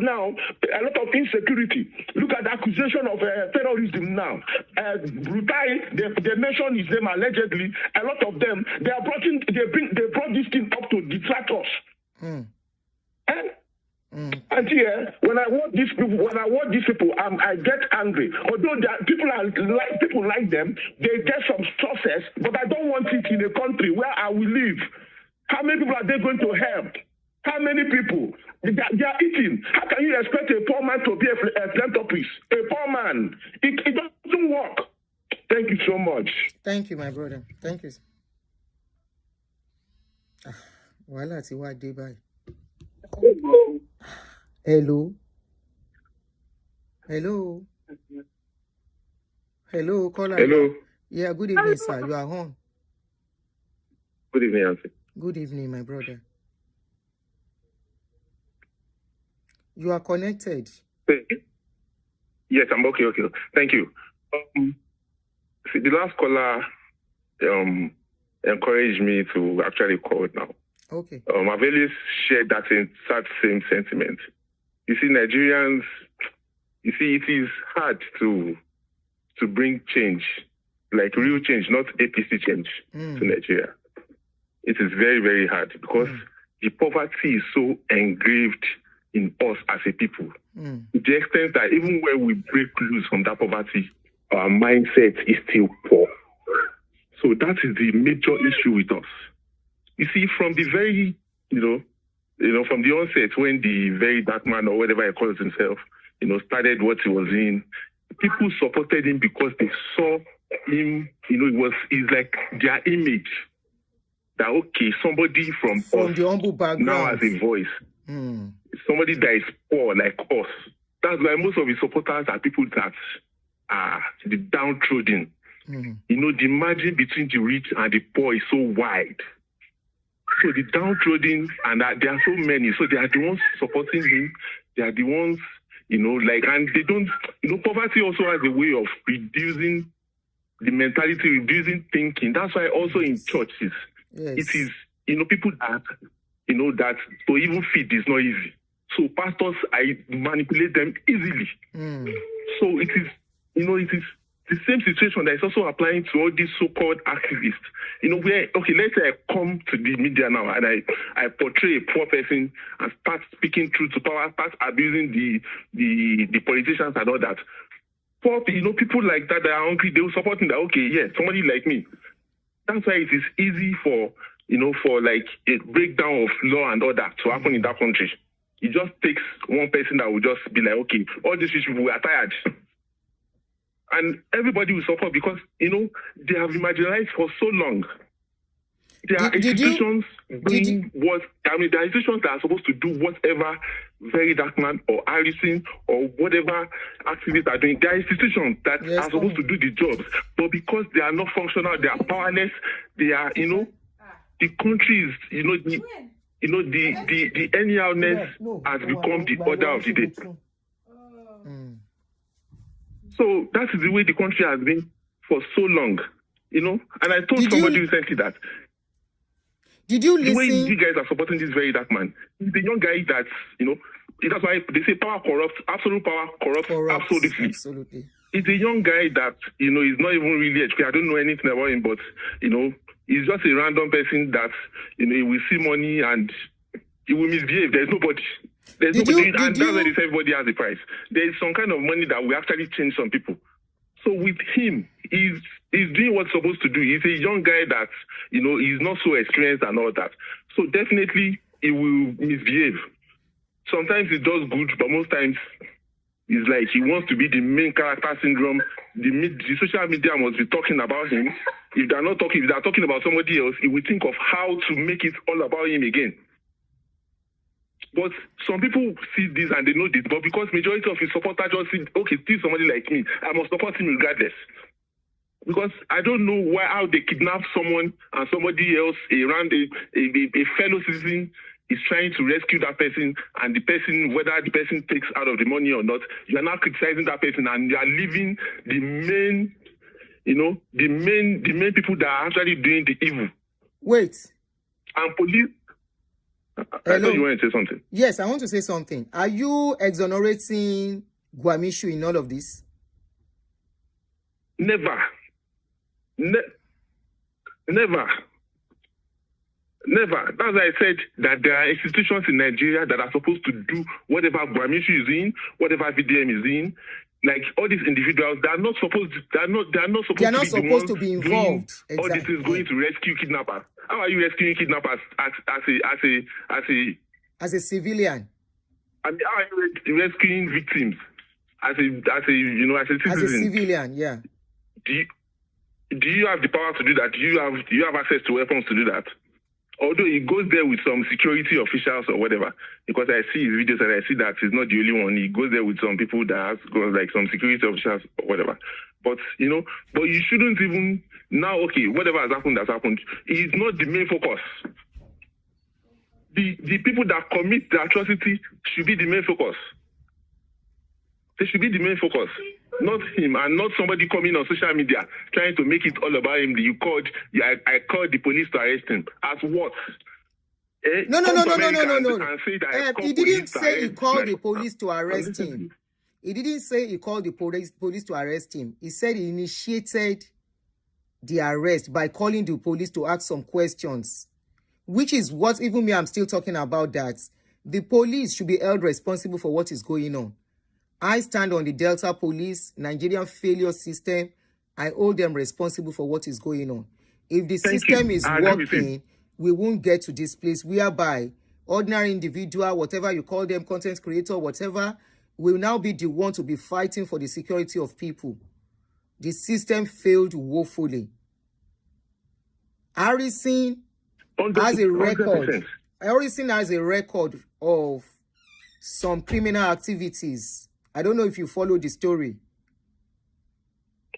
S4: now a lot of insecurity. Look at the accusation of terrorism now. Brutai, they mention his name allegedly. A lot of them they brought this thing up to distract us. And here, when I watch these people, I get angry. Although people like them, they get some success, but I don't want it in a country where I will live. How many people are they going to help? How many people? They are eating. How can you expect a poor man to be a philanthropist? A poor man. It doesn't work. Thank you so much.
S1: Thank you, my brother. Thank you. Wàhálà ti wá dé báyìí. Hello. Caller.
S5: Hello.
S1: Yeah, good evening, sir. You are on.
S5: Good evening, Auntie.
S1: Good evening, my brother. You are connected.
S5: Yes, I'm okay. Thank you. See, the last caller encouraged me to actually call it now.
S1: Okay.
S5: I've always shared that same sentiment. You see, Nigerians, it is hard to bring change, like real change, not APC change to Nigeria. It is very, very hard because the poverty is so engraved in us as a people. To the extent that even when we break loose from that poverty, our mindset is still poor. So that is the major issue with us. You see, from the very, from the onset, when the very dark man or whatever he calls himself, started what he was in, people supported him because they saw him, it's like their image. That, okay, somebody from us
S1: the humble background
S5: now has a voice. Somebody that is poor like us. That's why most of his supporters are people that are the downtrodden. The margin between the rich and the poor is so wide. So the downtrodden, and there are so many. So they are the ones supporting him. They are the ones, and they don't, poverty also has a way of reducing the mentality, reducing thinking. That's why also in churches, it is, people that, that to even feed is not easy. So pastors, I manipulate them easily. So it is, it is the same situation that is also applying to all these so-called activists. Where, okay, let's say I come to the media now and I portray a poor person and start speaking truth to power, start abusing the politicians and all that. Poor, people like that are hungry, they will support me that, okay, yeah, somebody like me. That's why it is easy for, for like a breakdown of law and order to happen in that country. It just takes one person that will just be like, okay, all these people, we are tired. And everybody will support because, they have been marginalized for so long. There are institutions doing what, there are institutions that are supposed to do whatever Very Dark Man or Harrison or whatever activists are doing. There are institutions that are supposed to do the jobs, but because they are not functional, they are powerless, they are, the country is, the anyhowness has become the order of the day. So that is the way the country has been for so long, And I told somebody recently that.
S1: Did you listen?
S5: The way you guys are supporting this Very Dark Man, he's the young guy that, that's why they say power corrupts, absolute power corrupts absolutely.
S1: Absolutely.
S5: He's a young guy that, he's not even really educated. I don't know anything about him, but, he's just a random person that, he will see money and he will misbehave. There's nobody. And that's why they say everybody has a price. There is some kind of money that will actually change some people. So with him, he's doing what's supposed to do. He's a young guy that, he's not so experienced and all that. So definitely he will misbehave. Sometimes he does good, but most times it's like he wants to be the main character syndrome. The social media must be talking about him. If they're talking about somebody else, he will think of how to make it all about him again. But some people see this and they know this, but because majority of his supporters just see, okay, still somebody like me, I must support him regardless. Because I don't know how they kidnap someone and somebody else around a fellow citizen is trying to rescue that person, and the person, whether the person takes out of the money or not, you are now criticizing that person and you are leaving the main, the main people that are actually doing the evil.
S1: Wait.
S5: And police. I know you want to say something.
S1: Yes, I want to say something. Are you exonerating Gwamishu in all of this?
S5: Never. Never. That's why I said that there are institutions in Nigeria that are supposed to do whatever Gwamishu is in, whatever VDM is in. Like all these individuals, they are not supposed to be involved. Exactly. All this is going to rescue kidnappers. How are you rescuing kidnappers as a
S1: civilian?
S5: I mean, how are you rescuing victims as a citizen?
S1: As a civilian, yeah.
S5: Do you have the power to do that? Do you have access to weapons to do that? Although he goes there with some security officials or whatever, because I see his videos and I see that he's not the only one. He goes there with some people that have like some security officials or whatever. But but you shouldn't even now. Okay, whatever has happened has happened. It's not the main focus. The people that commit the atrocity should be the main focus. They should be the main focus, not him, and not somebody coming on social media trying to make it all about him. I called the police to arrest him. As what?
S1: No. He didn't say he called the police to arrest him. He didn't say he called the police to arrest him. He said he initiated the arrest by calling the police to ask some questions, which is what even me, I'm still talking about that. The police should be held responsible for what is going on. I stand on the Delta Police, Nigerian failure system. I hold them responsible for what is going on. If the
S5: Thank
S1: system
S5: you.
S1: is
S5: I agree with you.
S1: working, we won't get to this place whereby ordinary individual, whatever you call them, content creator, whatever, will now be the one to be fighting for the security of people. The system failed woefully. Harrison has a record.
S5: 100%.
S1: Harrison has a record of some criminal activities. I don't know if you follow the story.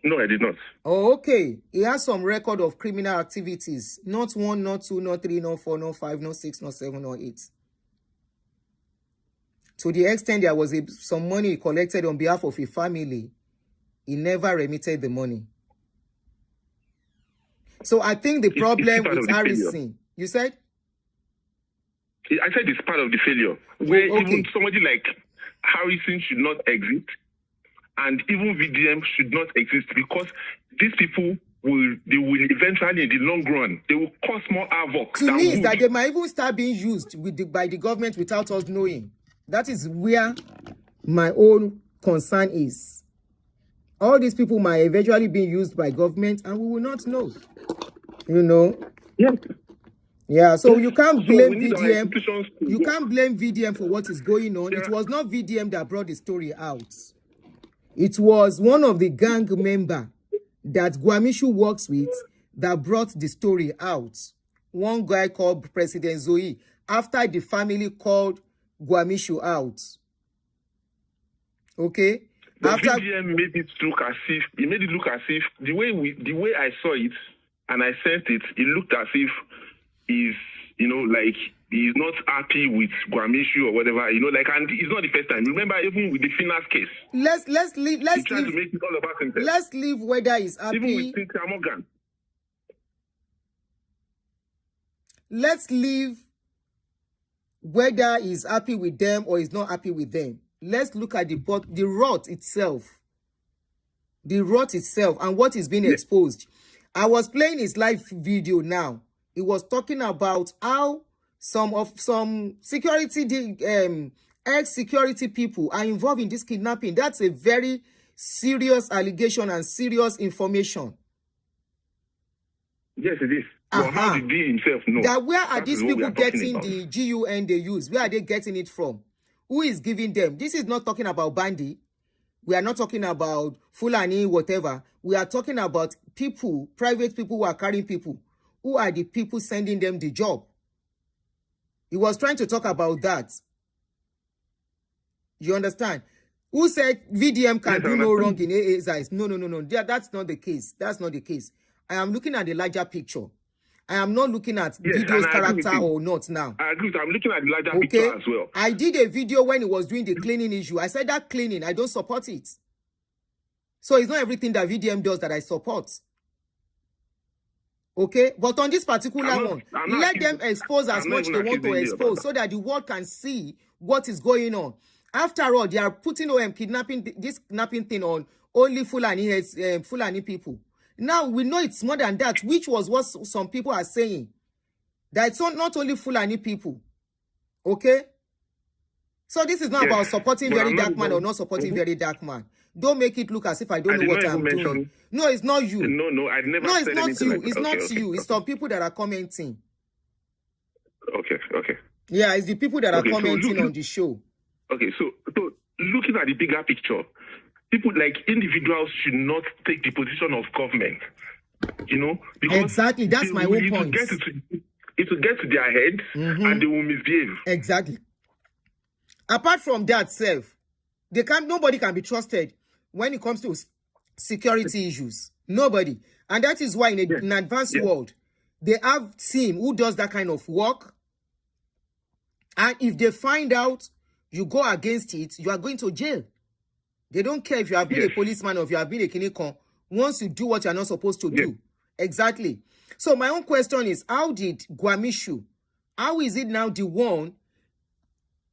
S5: No, I did not.
S1: Oh, okay. He has some record of criminal activities. Not 1, not 2, not 3, not 4, not 5, not 6, not 7, not 8. To the extent there was some money he collected on behalf of a family, he never remitted the money. So I think the problem
S5: part of
S1: with
S5: the failure.
S1: Harrison, you said?
S5: I said it's part of the failure. Where
S1: okay.
S5: even somebody like Harrison should not exist, and even VDM should not exist, because these people will eventually, in the long run, they will cause more havoc.
S1: To me, is that they might even start being used by the government without us knowing. That is where my own concern is. All these people might eventually be used by government and we will not know. You know?
S5: Yes.
S1: Yeah, so you can't blame VDM.
S5: You
S1: can't blame VDM for what is going on. It was not VDM that brought the story out. It was one of the gang member that Gwamishu works with that brought the story out. One guy called President Zoe, after the family called Gwamishu out. Okay?
S5: The
S1: After
S5: VDM made it look as if the way I saw it and I sensed it, it looked as if he's not happy with Gwamishu or whatever, and it's not the first time. Remember, even with the Finas case.
S1: Let's leave
S5: to make it all about himself.
S1: Let's leave whether he's happy.
S5: Even with Cynthia Morgan.
S1: Let's leave whether he's happy with them or he's not happy with them. Let's look at the rot itself. The rot itself and what is being exposed. I was playing his live video now. He was talking about how some security ex-security people are involved in this kidnapping. That's a very serious allegation and serious information.
S5: Yes, it is. Well, how did he himself know?
S1: That where are these people getting the GUN they use? Where are they getting it from? Who is giving them? This is not talking about Bandi. We are not talking about Fulani, whatever. We are talking about people, private people who are carrying people. Who are the people sending them the job? He was trying to talk about that. You understand? Who said VDM can do no wrong in AA's eyes? No. That's not the case. That's not the case. I am looking at the larger picture. I am not looking at video's character or not now.
S5: I agree. I'm looking at the larger picture as well.
S1: I did a video when he was doing the cleaning issue. I said that cleaning, I don't support it. So it's not everything that VDM does that I support. Okay? But on this particular one, let them expose as much they want to expose so that the world can see what is going on. After all, they are putting this kidnapping thing on only Fulani people. Now, we know it's more than that, which was what some people are saying. That it's not only Fulani people. Okay? So this is not about supporting Very Dark Man or not supporting Very Dark Man. Don't make it look as if I don't know what I'm doing. No, it's not you.
S5: No, I never said anything.
S1: No, it's not you.
S5: Like
S1: It's not you. It's some people that are commenting.
S5: Okay.
S1: Yeah, it's the people that are commenting on the show.
S5: Okay, so looking at the bigger picture, people like individuals should not take the position of government, because
S1: exactly, that's my own point.
S5: It will get to their head and they will misbehave.
S1: Exactly. Apart from that, nobody can be trusted when it comes to security issues. Nobody. And that is why in an advanced world, they have team who does that kind of work. And if they find out you go against it, you are going to jail. They don't care if you have been a policeman or if you have been a kinikon. Once you do what you're not supposed to do. Exactly. So my own question is, how did Gwamishu, how is it now the one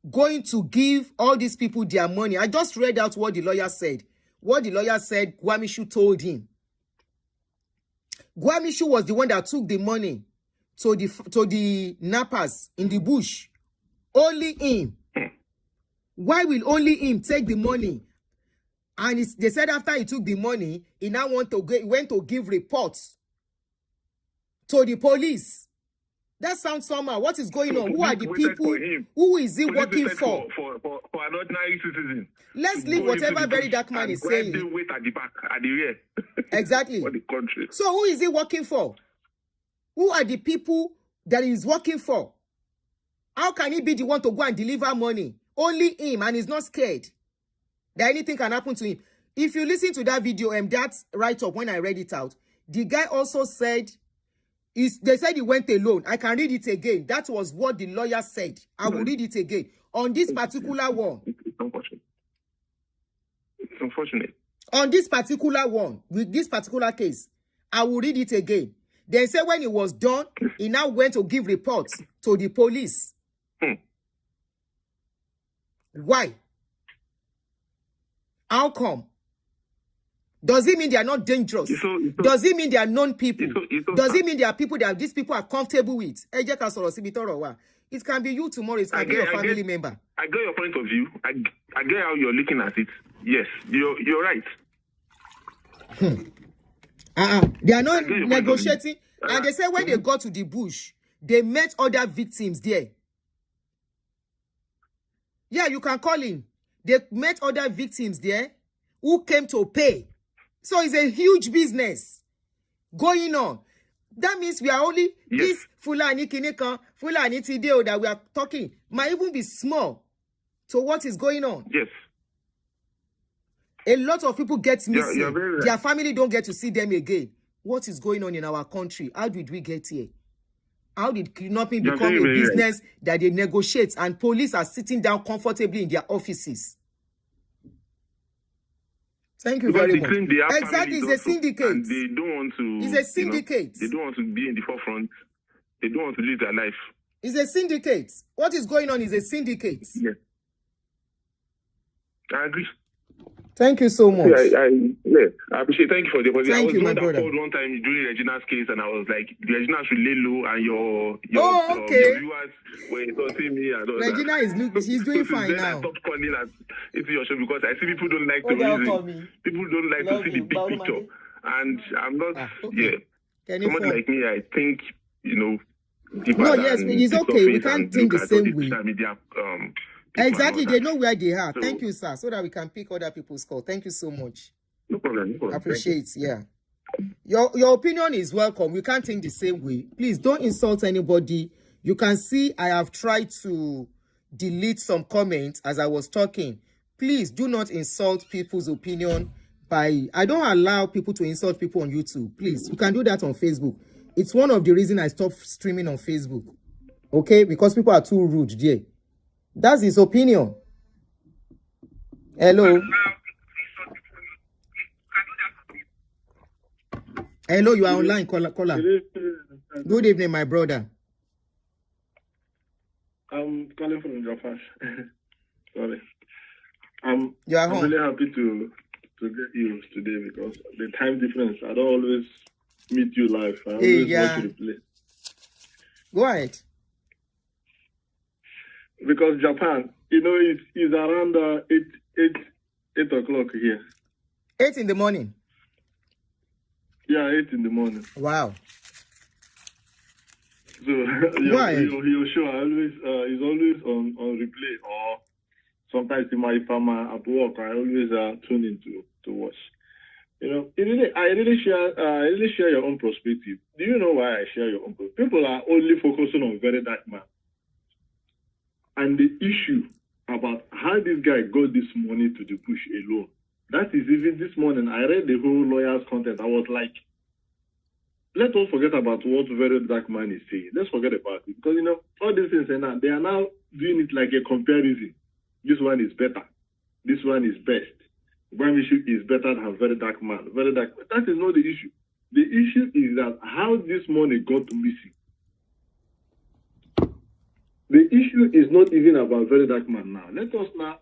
S1: going to give all these people their money? I just read out what the lawyer said. What the lawyer said, Gwamishu told him. Gwamishu was the one that took the money to the nappers in the bush. Only him. Why will only him take the money And they said after he took the money, he now went to give reports to the police. That sounds somehow. What is going on? Who are the people? Who is he working for?
S5: For an ordinary citizen.
S1: Let's leave whatever very dark man is saying.
S5: Wait at the back, at the rear.
S1: Exactly.
S5: For the country.
S1: So who is he working for? Who are the people that he's working for? How can he be the one to go and deliver money? Only him, and he's not scared that anything can happen to him. If you listen to that video, that write-up when I read it out, the guy also said, they said he went alone. I can read it again. That was what the lawyer said. I will read it again. On this particular one.
S5: It's unfortunate. It's unfortunate.
S1: On this particular one, with this particular case, I will read it again. They say when he was done, he now went to give reports to the police. Why? How come? Does it mean they are not dangerous? Does it mean they are known people? Does it mean they are people that these people are comfortable with? It can be you tomorrow. It can be your family member.
S5: I get your point of view. I get how you're looking at it. Yes, you're right.
S1: They are not negotiating. And they say when they got to the bush, they met other victims there. Yeah, you can call in. They met other victims there who came to pay. So it's a huge business going on. That means we are only this Fulani Kineka, Fulani Tideo that we are talking might even be small to what is going on.
S5: Yes.
S1: A lot of people get missing.
S5: You're very right.
S1: Their family don't get to see them again. What is going on in our country? How did we get here? How did kidnapping become a business that they negotiate and police are sitting down comfortably in their offices? Thank you very much. Exactly, it's a syndicate.
S5: And they don't want to.
S1: It's a syndicate.
S5: They don't want to be in the forefront. They don't want to live their life.
S1: It's a syndicate. What is going on is a syndicate.
S5: Yes. I agree.
S1: Thank you so much.
S5: I appreciate. Thank you for the opportunity.
S1: Thank you, my
S5: I
S1: brother.
S5: called one time during Regina's case, and I was like, Regina should lay low, and your viewers were insulting me. And
S1: Regina she's doing fine now.
S5: I stopped calling into your show because I see people don't like to reason. People don't like to see the big picture, and I'm not. Someone like me, I think
S1: it's okay. We can't think the same way.
S5: Media,
S1: exactly, they know where they are. So, thank you, sir, so that we can pick other people's call. Thank you so much.
S5: No problem.
S1: Appreciate, yeah. Your opinion is welcome. We can't think the same way. Please don't insult anybody. You can see I have tried to delete some comments as I was talking. Please do not insult people's opinion by... I don't allow people to insult people on YouTube. Please, you can do that on Facebook. It's one of the reasons I stopped streaming on Facebook. Okay? Because people are too rude there. That's his opinion. Hello. Hello, you are online, caller. Good evening, my brother.
S6: I'm calling from Japan. Sorry.
S1: You are
S6: I'm
S1: home.
S6: really happy to get you today because the time difference. I don't always meet you live. I always watch you play.
S1: Go ahead.
S6: Because Japan, it's around 8 o'clock here.
S1: 8 in the morning.
S6: Yeah, 8 in the morning.
S1: Wow.
S6: So your show is always on replay, or sometimes if I'm at work, I always tune in to watch. I really share your own perspective. Do you know why I share your own perspective? People are only focusing on very dark man. And the issue about how this guy got this money to the bush alone, that is even this morning, I read the whole lawyer's content. I was like, let us forget about what very dark man is saying. Let's forget about it. Because, all these things, they are now doing it like a comparison. This one is better. This one is best. Gwamishu is better than very dark man. Very dark. That is not the issue. The issue is that how this money got missing. The issue is not even about very dark man now. Let us now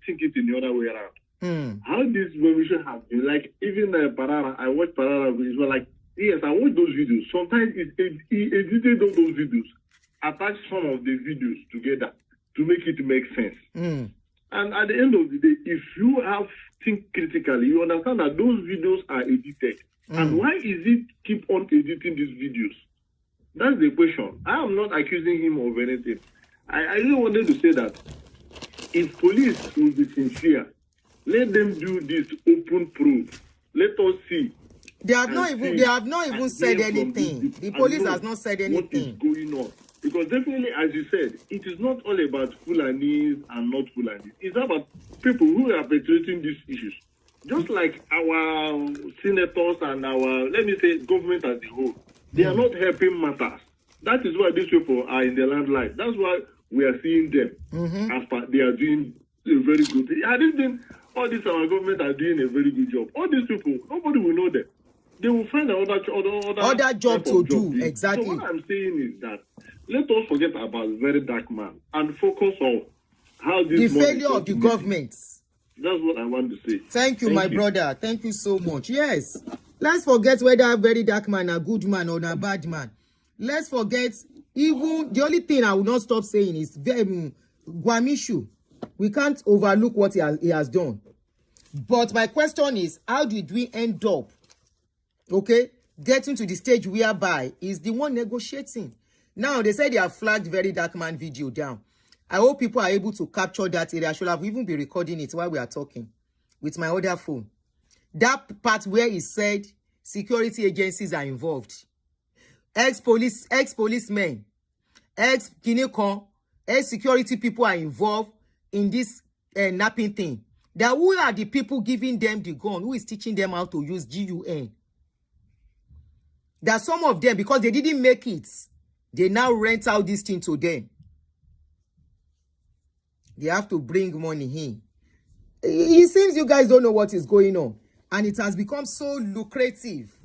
S6: think it in the other way around. How this mission has been, like, even Parara, I watched Parara, it was like, yes, I watch those videos. Sometimes he edited all those videos, attached some of the videos together to make it make sense. And at the end of the day, if you have think critically, you understand that those videos are edited. And why is it keep on editing these videos? That's the question. I am not accusing him of anything. I really wanted to say that if police will be sincere, let them do this open proof. Let us see.
S1: They have not even said anything. The police has not said anything.
S6: What is going on? Because definitely, as you said, it is not all about Fulanis and not Fulanis. It's about people who are perpetrating these issues. Just like our senators and our, let me say, government as a whole. They are not helping matters. That is why these people are in the limelight. That's why we are seeing them. As far they are doing a very good thing. I didn't think all these our government are doing a very good job. All these people, nobody will know them. They will find another
S1: job to do. Exactly.
S6: So what I'm saying is that let us forget about Very Dark Man and focus on how this
S1: the failure of the government.
S6: That's what I want to say.
S1: Thank you, my brother. Thank you so much. Yes. Let's forget whether Very Dark Man a good man or a bad man. Let's forget, even the only thing I will not stop saying is Gwamishu. We can't overlook what he has done. But my question is, how did we end up, okay, getting to the stage whereby is the one negotiating? Now, they say they have flagged Very Dark Man video down. I hope people are able to capture that area. I should have even been recording it while we are talking with my other phone. That part where he said security agencies are involved. Ex-policemen, ex-Kinekon, ex-security people are involved in this napping thing. That who are the people giving them the gun? Who is teaching them how to use GUN? That some of them, because they didn't make it, they now rent out this thing to them. They have to bring money in. It seems you guys don't know what is going on. And it has become so lucrative.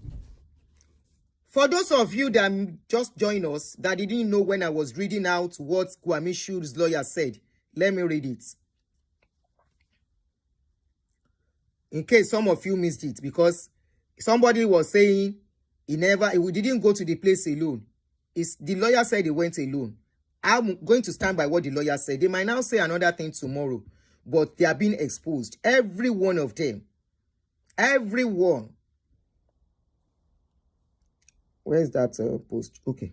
S1: For those of you that just joined us, that didn't know when I was reading out what Gwamishu's lawyer said, let me read it. In case some of you missed it, because somebody was saying he didn't go to the place alone. The lawyer said he went alone. I'm going to stand by what the lawyer said. They might now say another thing tomorrow, but they are being exposed. Every one of them. Everyone. Where's that post? Okay.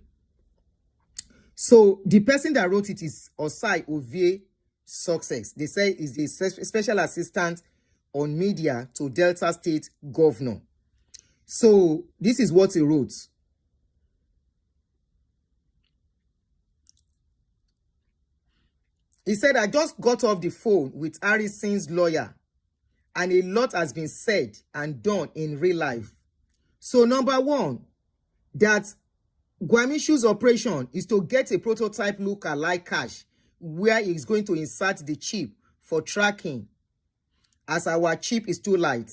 S1: So the person that wrote it is Osai Ovie Success. They say is the special assistant on media to Delta State Governor. So this is what he wrote. He said, I just got off the phone with Harrison's lawyer and a lot has been said and done in real life. So number one, that Gwamishu's operation is to get a prototype look-alike cache where he's going to insert the chip for tracking as our chip is too light.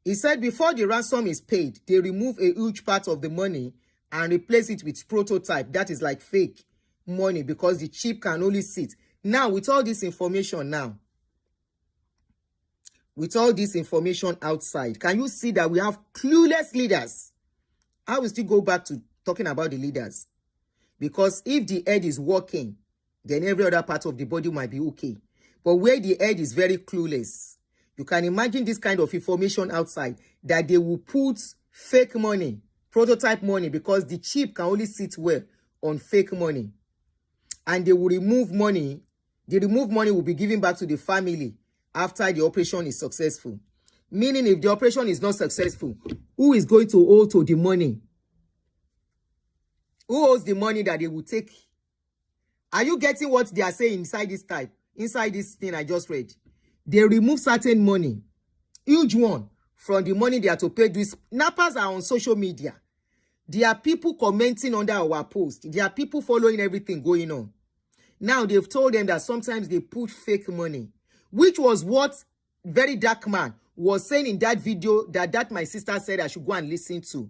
S1: He said before the ransom is paid, they remove a huge part of the money and replace it with prototype. That is like fake money because the chip can only sit. Now, with all this information with all this information outside, can you see that we have clueless leaders? I will still go back to talking about the leaders. Because if the head is working, then every other part of the body might be okay. But where the head is very clueless, you can imagine this kind of information outside, that they will put fake money, prototype money, because the chip can only sit well on fake money. And they will remove money. The removed money will be given back to the family after the operation is successful. Meaning if the operation is not successful, who is going to owe to the money? Who owes the money that they will take? Are you getting what they are saying inside this type? Inside this thing I just read? They remove certain money, huge one, from the money they are to pay. These nappers are on social media. There are people commenting under our post. There are people following everything going on. Now, they've told them that sometimes they put fake money, which was what Very Dark Man was saying in that video that my sister said I should go and listen to.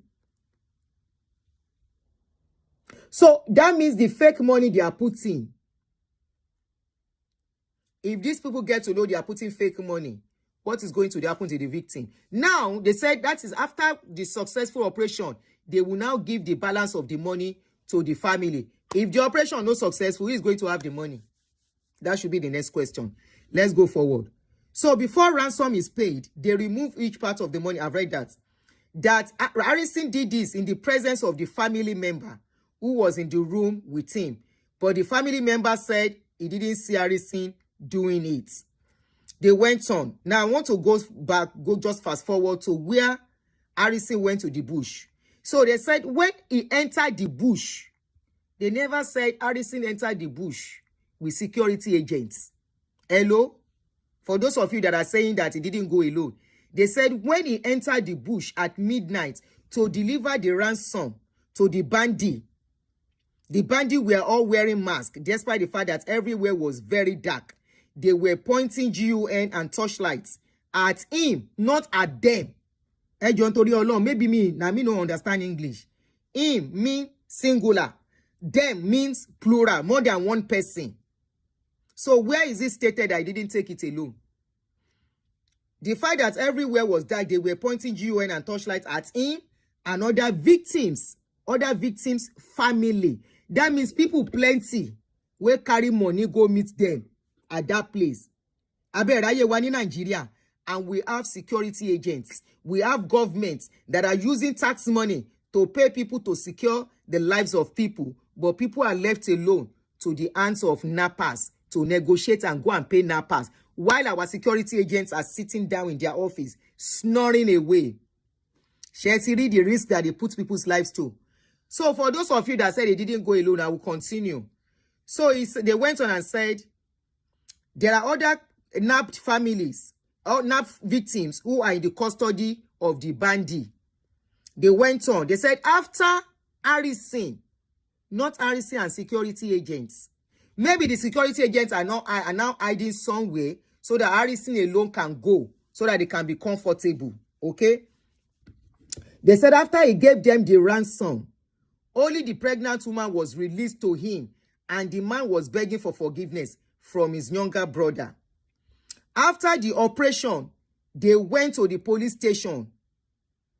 S1: So that means the fake money they are putting. If these people get to know they are putting fake money, what is going to happen to the victim? Now, they said that is after the successful operation, they will now give the balance of the money to the family. If the operation is not successful, who is going to have the money? That should be the next question. Let's go forward. So before ransom is paid, they remove each part of the money. I've read that. That Harrison did this in the presence of the family member who was in the room with him. But the family member said he didn't see Harrison doing it. They went on. Now I want to go just fast forward to where Harrison went to the bush. So they said when he entered the bush, they never said Harrison entered the bush with security agents. Hello? For those of you that are saying that he didn't go alone, they said when he entered the bush at midnight to deliver the ransom to the bandit were all wearing masks, despite the fact that everywhere was very dark. They were pointing GUN and torchlights at him, not at them. Maybe me no understand English. Him mean singular. Them means plural, more than one person. So where is it stated that I didn't take it alone? The fact that everywhere was dark, they were pointing GUN and torchlights at him and other victims' family. That means people plenty will carry money go meet them at that place. In Nigeria, and we have security agents. We have governments that are using tax money to pay people to secure the lives of people, but people are left alone to the hands of nappers to negotiate and go and pay nappers, while our security agents are sitting down in their office, snoring away. Read the risk that they put people's lives to. So for those of you that said they didn't go alone, I will continue. So they went on and said, there are other napped families, or napped victims who are in the custody of the bandit. They went on. They said after Harrison, not Harrison and security agents. Maybe the security agents are now hiding somewhere so that Harrison alone can go, so that they can be comfortable. Okay? They said after he gave them the ransom, only the pregnant woman was released to him, and the man was begging for forgiveness from his younger brother. After the operation, they went to the police station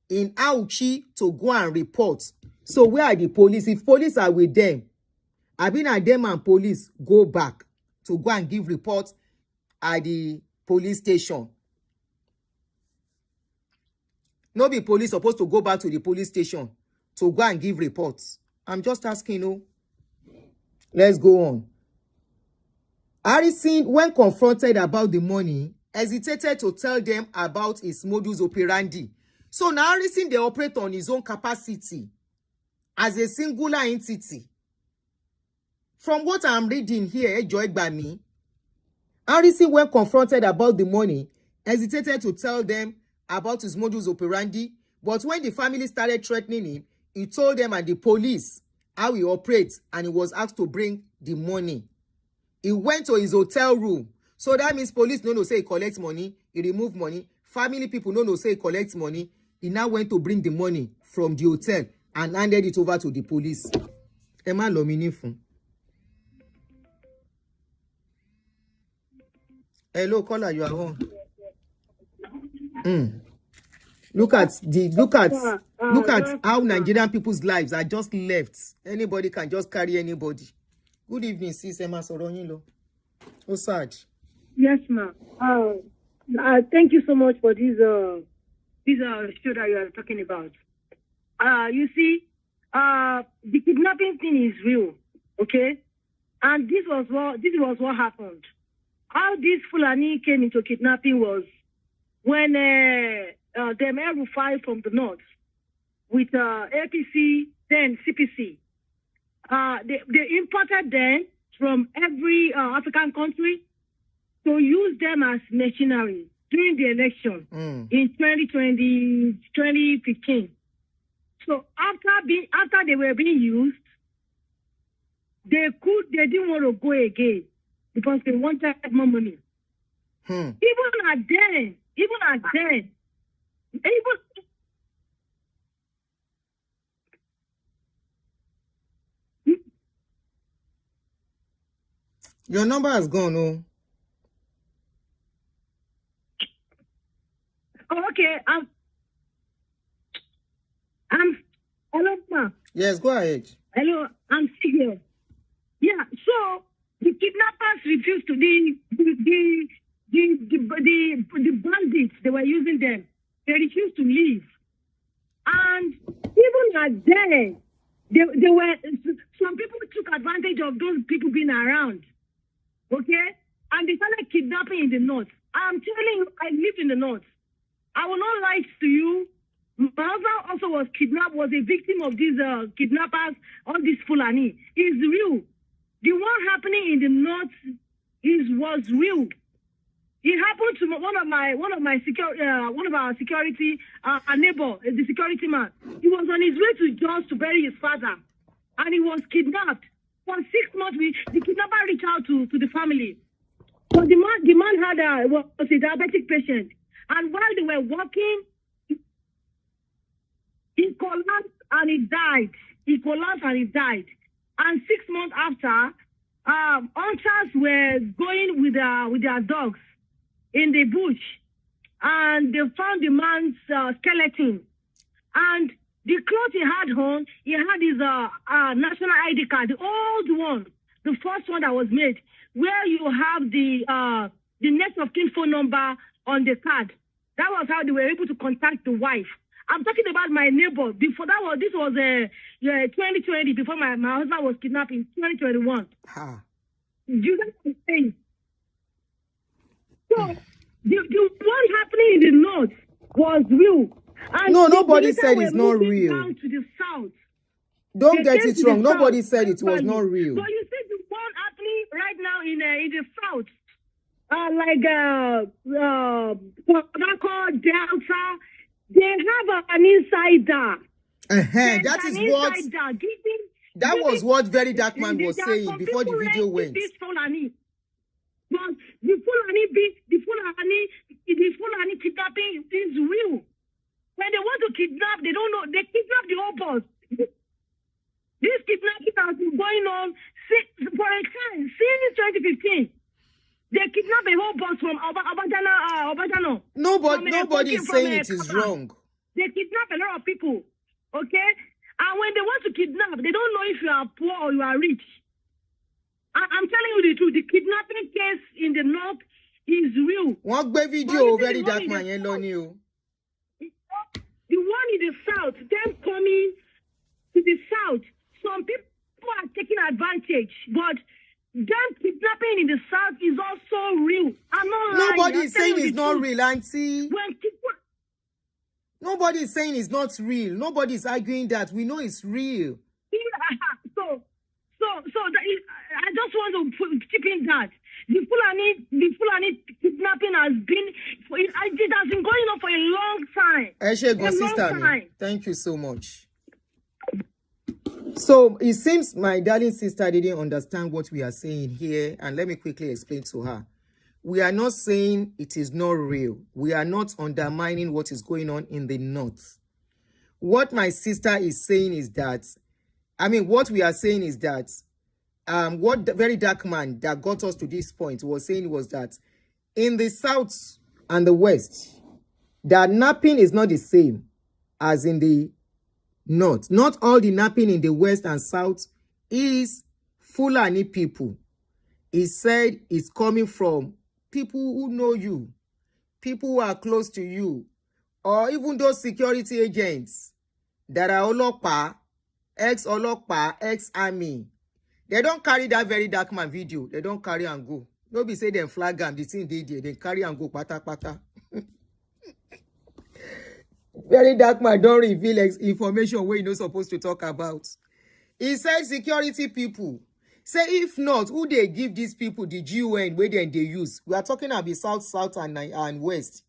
S1: in Auchi to go and report. So where are the police? If police are with them, I mean, at them and police go back to go and give reports at the police station. No be police supposed to go back to the police station to go and give reports. I'm just asking you. Let's go on. Harrison, when confronted about the money, hesitated to tell them about his modus operandi. So now Harrison, they operate on his own capacity as a singular entity. From what I'm reading here, enjoyed by me, Harrison, when confronted about the money, hesitated to tell them about his modus operandi. But when the family started threatening him, he told them and the police how he operates, and he was asked to bring the money. He went to his hotel room. So that means police no say he collects money, he remove money. Family people no say he collects money. He now went to bring the money from the hotel and handed it over to the police. Emma Lominifun. Hello, caller, you are on. Look at how Nigerian people's lives are just left. Anybody can just carry anybody. Good evening, sis Emma Soronilo. Osage.
S7: Yes, ma'am. Thank you so much for this show that you are talking about. You see, the kidnapping thing is real, okay? And this was what happened. How this Fulani came into kidnapping was when the El-Rufai from the north with APC, then CPC, they imported them from every African country to use them as mercenaries during the election in 2015. So after they were being used, they didn't want to go again because they wanted more money. Even then,
S1: your number has gone, oh.
S7: Oh, okay. Hello, ma'am.
S1: Yes, go ahead.
S7: Hello, I'm still here. Yeah, so The kidnappers refused to the bandits, they were using them. They refused to leave. And even at then, they were, some people took advantage of those people being around. Okay? And they started kidnapping in the north. I'm telling you, I lived in the north. I will not lie to you. My husband also was kidnapped, was a victim of these kidnappers, all this Fulani. It's real. The one happening in the north was real. It happened to one of our security, a neighbor, the security man. He was on his way to Jos to bury his father, and he was kidnapped. For 6 months, the kidnapper reached out to the family. So the man was a diabetic patient, and while they were walking, he collapsed and he died. And 6 months after, hunters were going with their dogs in the bush, and they found the man's skeleton. And the clothes he had on, he had his national ID card, the old one, the first one that was made, where you have the next of kin phone number on the card. That was how they were able to contact the wife. I'm talking about my neighbor. This was 2020, before my husband was kidnapped in 2021.
S1: Ha.
S7: Do you know what I'm saying? So, the one happening in the north was real. And
S1: No, nobody said
S7: were
S1: it's not
S7: moving
S1: real.
S7: down to the south.
S1: Don't
S7: They
S1: get
S7: came
S1: it
S7: to
S1: wrong.
S7: the
S1: Nobody
S7: south,
S1: said it was
S7: actually.
S1: not real.
S7: So you see the one happening right now in the south, like Delta, they have an insider.
S1: That is what. That was what Very Dark Man was saying before the video went.
S7: This Fulani. But the Fulani kidnapping is real. When they want to kidnap, they don't know. They kidnap the whole boss. This kidnapping has been going on since 2015. They kidnap a whole boss from Obajano.
S1: Nobody is saying it is wrong.
S7: They kidnap a lot of people. Okay? And when they want to kidnap, they don't know if you are poor or you are rich. I'm telling you the truth. The kidnapping case in the north is real.
S1: One big video Very Dark Man yẹn lọ ni o.
S7: The one in the south, them coming to the south, some people are taking advantage, but them kidnapping in the south is also real. I'm not lying.
S1: Nobody is saying it's not real, auntie.
S7: When people,
S1: Nobody is saying it's not real. Nobody is arguing that. We know it's real.
S7: so I just want to chip in that the Fulani kidnapping has been it has been going on for a long time.
S1: Sister, thank you so much. So it seems my darling sister didn't understand what we are saying here, and let me quickly explain to her. We are not saying it is not real. We are not undermining what is going on in the north. What my sister is saying is that, what we are saying is that, what the Very Dark Man that got us to this point was saying was that in the south and the west, the napping is not the same as in the north. Not all the napping in the west and south is Fulani people. He said it's coming from people who know you, people who are close to you, or even those security agents that are Olopa, ex-army. They don't carry that Very Dark Man video. They don't carry and go. Nobody say them flag them. The thing they carry and go pata. Very Dark Man don't reveal information where you're not supposed to talk about. He said security people. Say if not, who they give these people the GUN where they use? We are talking about south and west.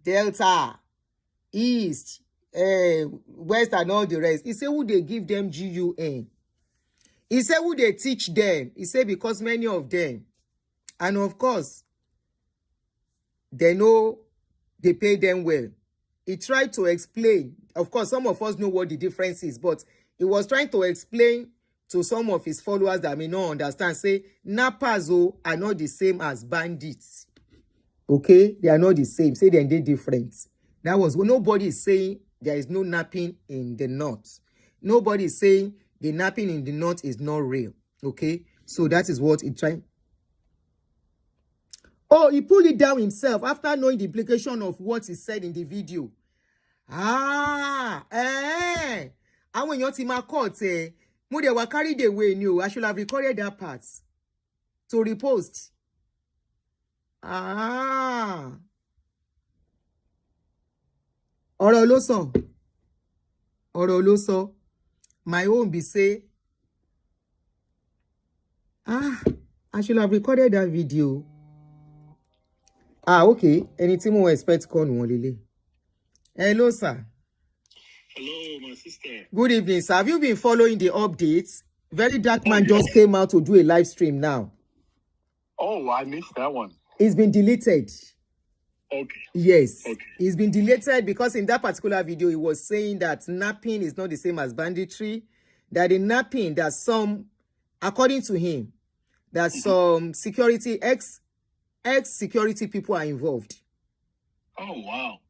S1: Delta, east, west and all the rest. He said who they give them GUN. He said who they teach them. He said because many of them, and of course, they know they pay them well. He tried to explain. Of course, some of us know what the difference is, but he was trying to explain to some of his followers that may not understand. Say, Napazo are not the same as bandits. Okay? They are not the same. Say they're different. That was when nobody is saying there is no napping in the north. Nobody is saying the napping in the north is not real. Okay? So that is what he tried. Oh, he pulled it down himself after knowing the implication of what he said in the video. Àwọn èèyàn ti máa court ẹ̀. Mo dẹ̀ wá carried away ni o. I should have recorded that part to repost. Ọ̀rọ̀ ló sọ. My own be say, I should have recorded that video. Okay. Ẹni tí mo expect call wọn lélẹ̀. Hello, sir.
S8: Hello, my sister.
S1: Good evening, sir. Have you been following the updates? Very Dark Man just came out to do a live stream now.
S8: Oh, I missed that one.
S1: It's been deleted.
S8: Okay.
S1: Yes.
S8: Okay.
S1: It's been deleted because in that particular video, he was saying that napping is not the same as banditry. That in napping, that some, according to him, that some security, ex-security people are involved.
S8: Oh, wow.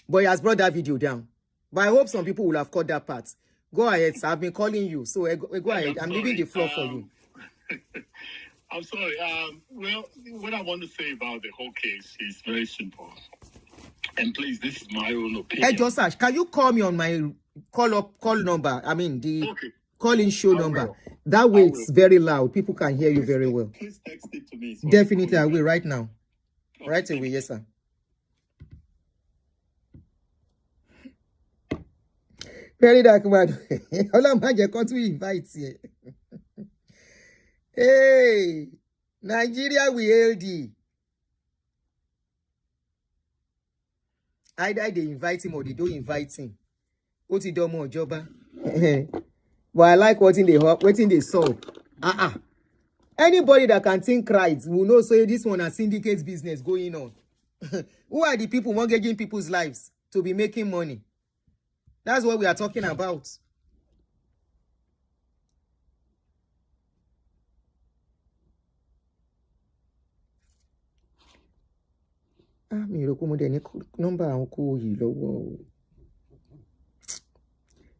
S1: But he has brought that video down. But I hope some people will have caught that part. Go ahead, sir. I've been calling you. So go ahead. I'm leaving the floor for you.
S8: I'm sorry. Well, what I want to say about the whole case is very simple. And please, this is my own opinion.
S1: Hey, Josh, can you call me on my call number? I mean, the call-in show number. That way it's very loud. People can hear you very well.
S8: Please text it to me.
S1: Definitely, I will right now.
S8: Okay.
S1: Right away, yes, sir. Very Dark Man. Olamaje come to invite you. Hey, Nigeria, we hail thee. Either they invite him or they don't invite him. What he do more job? But I like waiting they saw. Anybody that can think right will know say this one has syndicate business going on. Who are the people mortgaging people's lives to be making money? That's what we are talking about.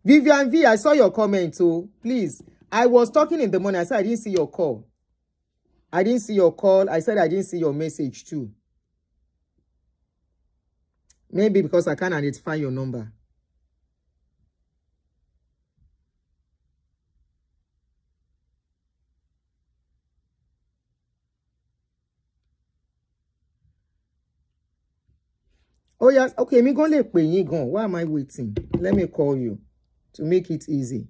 S1: Vivian V, I saw your comment, so please. I was talking in the morning. I said I didn't see your call. I didn't see your call. I said I didn't see your message too. Maybe because I can't identify your number. Oh, yes. Okay, me go let pay you go. Why am I waiting? Let me call you to make it easy.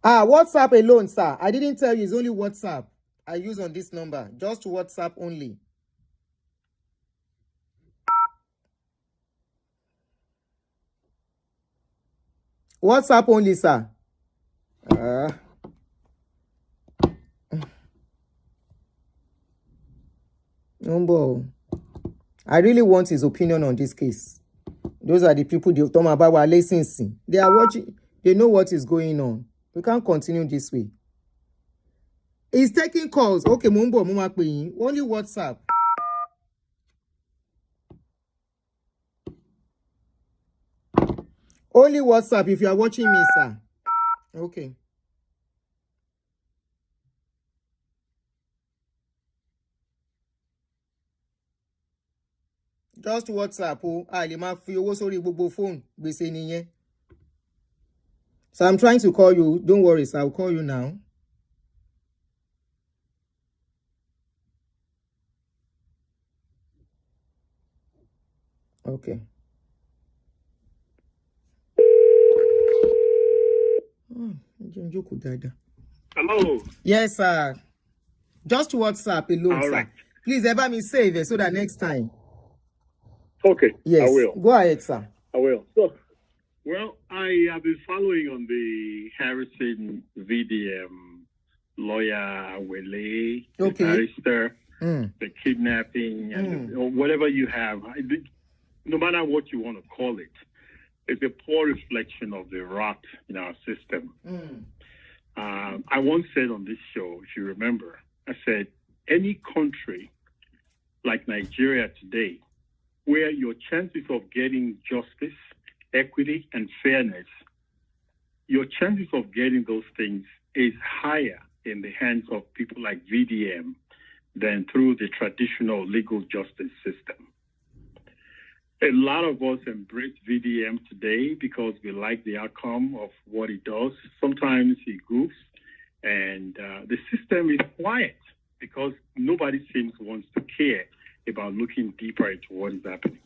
S1: WhatsApp alone, sir. I didn't tell you it's only WhatsApp I use on this number. Just WhatsApp only. WhatsApp only, sir. I really want his opinion on this case. Those are the people they talk about our licensing. They are watching. They know what is going on. We can't continue this way. He's taking calls. Okay, Mumbo, only WhatsApp. Only WhatsApp if you are watching me, sir. Okay. Just WhatsApp. Phone. So I'm trying to call you. Don't worry, sir. I'll call you now. Okay.
S8: Hello.
S1: Yes, sir. Just WhatsApp alone, sir.
S8: Right.
S1: Please ever me save it so that next time.
S8: Okay.
S1: Yes.
S8: I will.
S1: Go ahead, sir.
S8: I will. So, well, I have been following on the Harrison VDM lawyer Wele, the barrister, the kidnapping, and whatever you have. No matter what you want to call it, it's a poor reflection of the rot in our system. I once said on this show, if you remember, I said, any country like Nigeria today, where your chances of getting justice, equity, and fairness, your chances of getting those things is higher in the hands of people like VDM than through the traditional legal justice system. A lot of us embrace VDM today because we like the outcome of what it does. Sometimes it goofs, and the system is quiet because nobody seems wants to care about looking deeper into what is happening.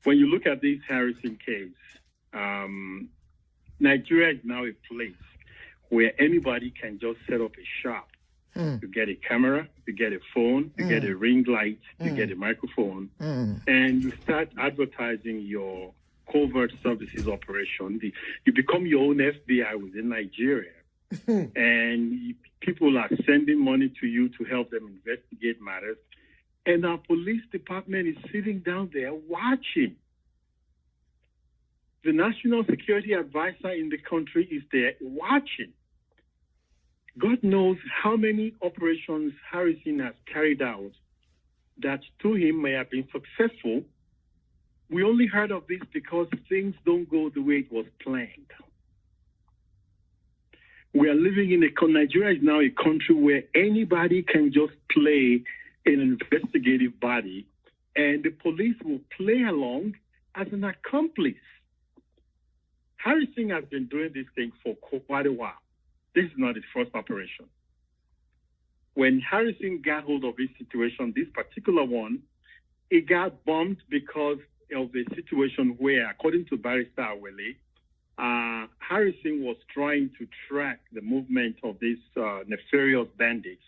S8: When you look at this Harrison case, Nigeria is now a place where anybody can just set up a shop. You get a camera, you get a phone, you get a ring light, you get a microphone, and you start advertising your covert services operation. You become your own FBI within Nigeria. And people are sending money to you to help them investigate matters. And our police department is sitting down there watching. The national security advisor in the country is there watching. God knows how many operations Harrison has carried out that to him may have been successful. We only heard of this because things don't go the way it was planned. We are living in Nigeria is now a country where anybody can just play an investigative body, and the police will play along as an accomplice. Harrison has been doing this thing for quite a while. This is not his first operation. When Harrison got hold of this situation, this particular one, it got bumped because of the situation where, according to Barrister Awele, Harrison was trying to track the movement of these nefarious bandits.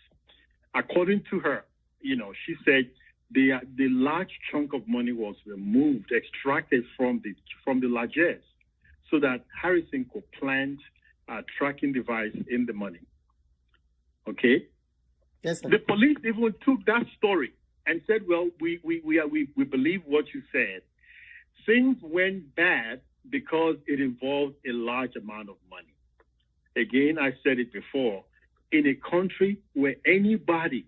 S8: According to her, she said the large chunk of money was removed, extracted from the largesse, so that Harrison could plant a tracking device in the money. Okay?
S1: Yes, sir.
S8: The police even took that story and said, well, we believe what you said. Things went bad because it involved a large amount of money. Again, I said it before, in a country where anybody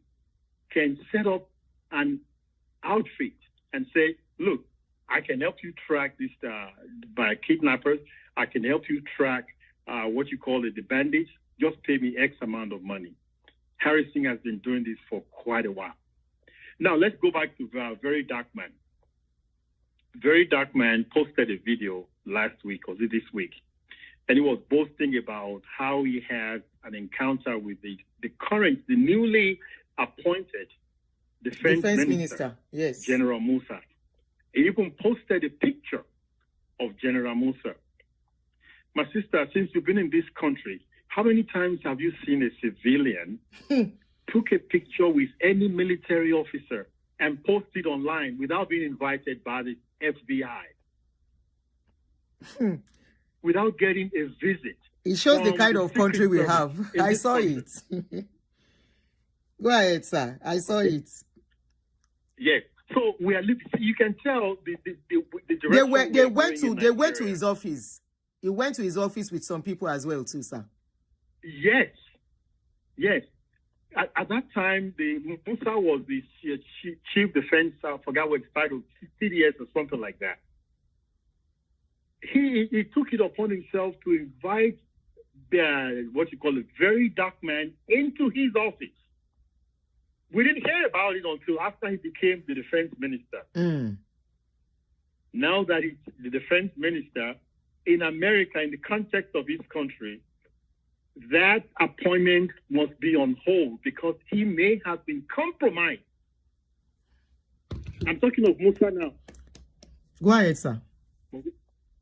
S8: can set up an outfit and say, look, I can help you track this by kidnappers. I can help you track the bandits. Just pay me X amount of money. Harrison has been doing this for quite a while. Now, let's go back to Very Dark Man. Very Dark Man posted a video last week, or this week, and he was boasting about how he had an encounter with the newly appointed defense minister,
S1: yes,
S8: General Musa. He even posted a picture of General Musa. My sister, since you've been in this country, how many times have you seen a civilian took a picture with any military officer and posted online without being invited by the FBI? Without getting a visit.
S1: It shows the kind of country we have. I saw it. Go ahead, sir. I saw it.
S8: Yes. So we are living. You can tell the direction.
S1: They went to his office. He went to his office with some people as well, too, sir.
S8: Yes. At that time, the Musa was the chief defense. I forgot what his title, CDS or something like that. He took it upon himself to invite Very Dark Man into his office. We didn't hear about it until after he became the defense minister. Now that he's the defense minister in America, in the context of his country, that appointment must be on hold because he may have been compromised. I'm talking of Musa now.
S1: Go ahead, sir.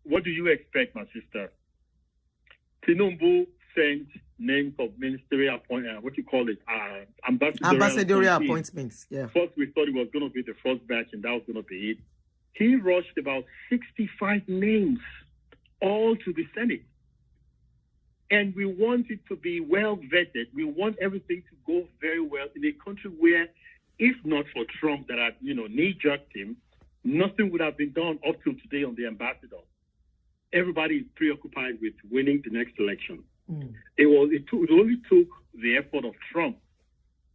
S8: What do you expect, my sister? Tinubu sent names of ministerial
S1: ambassadorial appointments. Yeah.
S8: First, we thought it was going to be the first batch, and that was going to be it. He rushed about 65 names, all to the Senate. And we want it to be well vetted. We want everything to go very well in a country where, if not for Trump that had, knee-jerked him, nothing would have been done up till today on the ambassador. Everybody is preoccupied with winning the next election. It only took the effort of Trump,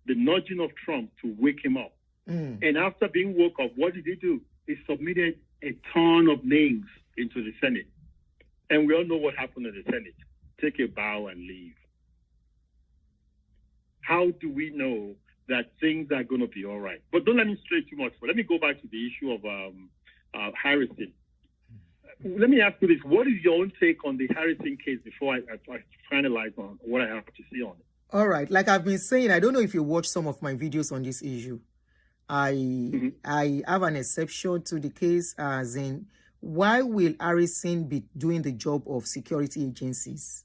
S8: the nudging of Trump, to wake him up. And after being woke up, what did he do? He submitted a ton of names into the Senate. And we all know what happened in the Senate. Take a bow and leave. how do we know that things are going to be all right? But don't let me stray too much. But let me go back to the issue of Harrison. Let me ask you this. What is your own take on the Harrison case before I finalize on what I have to say on it?
S1: All right. Like I've been saying, I don't know if you watch some of my videos on this issue. I have an exception to the case, as in, why will Harrison be doing the job of security agencies?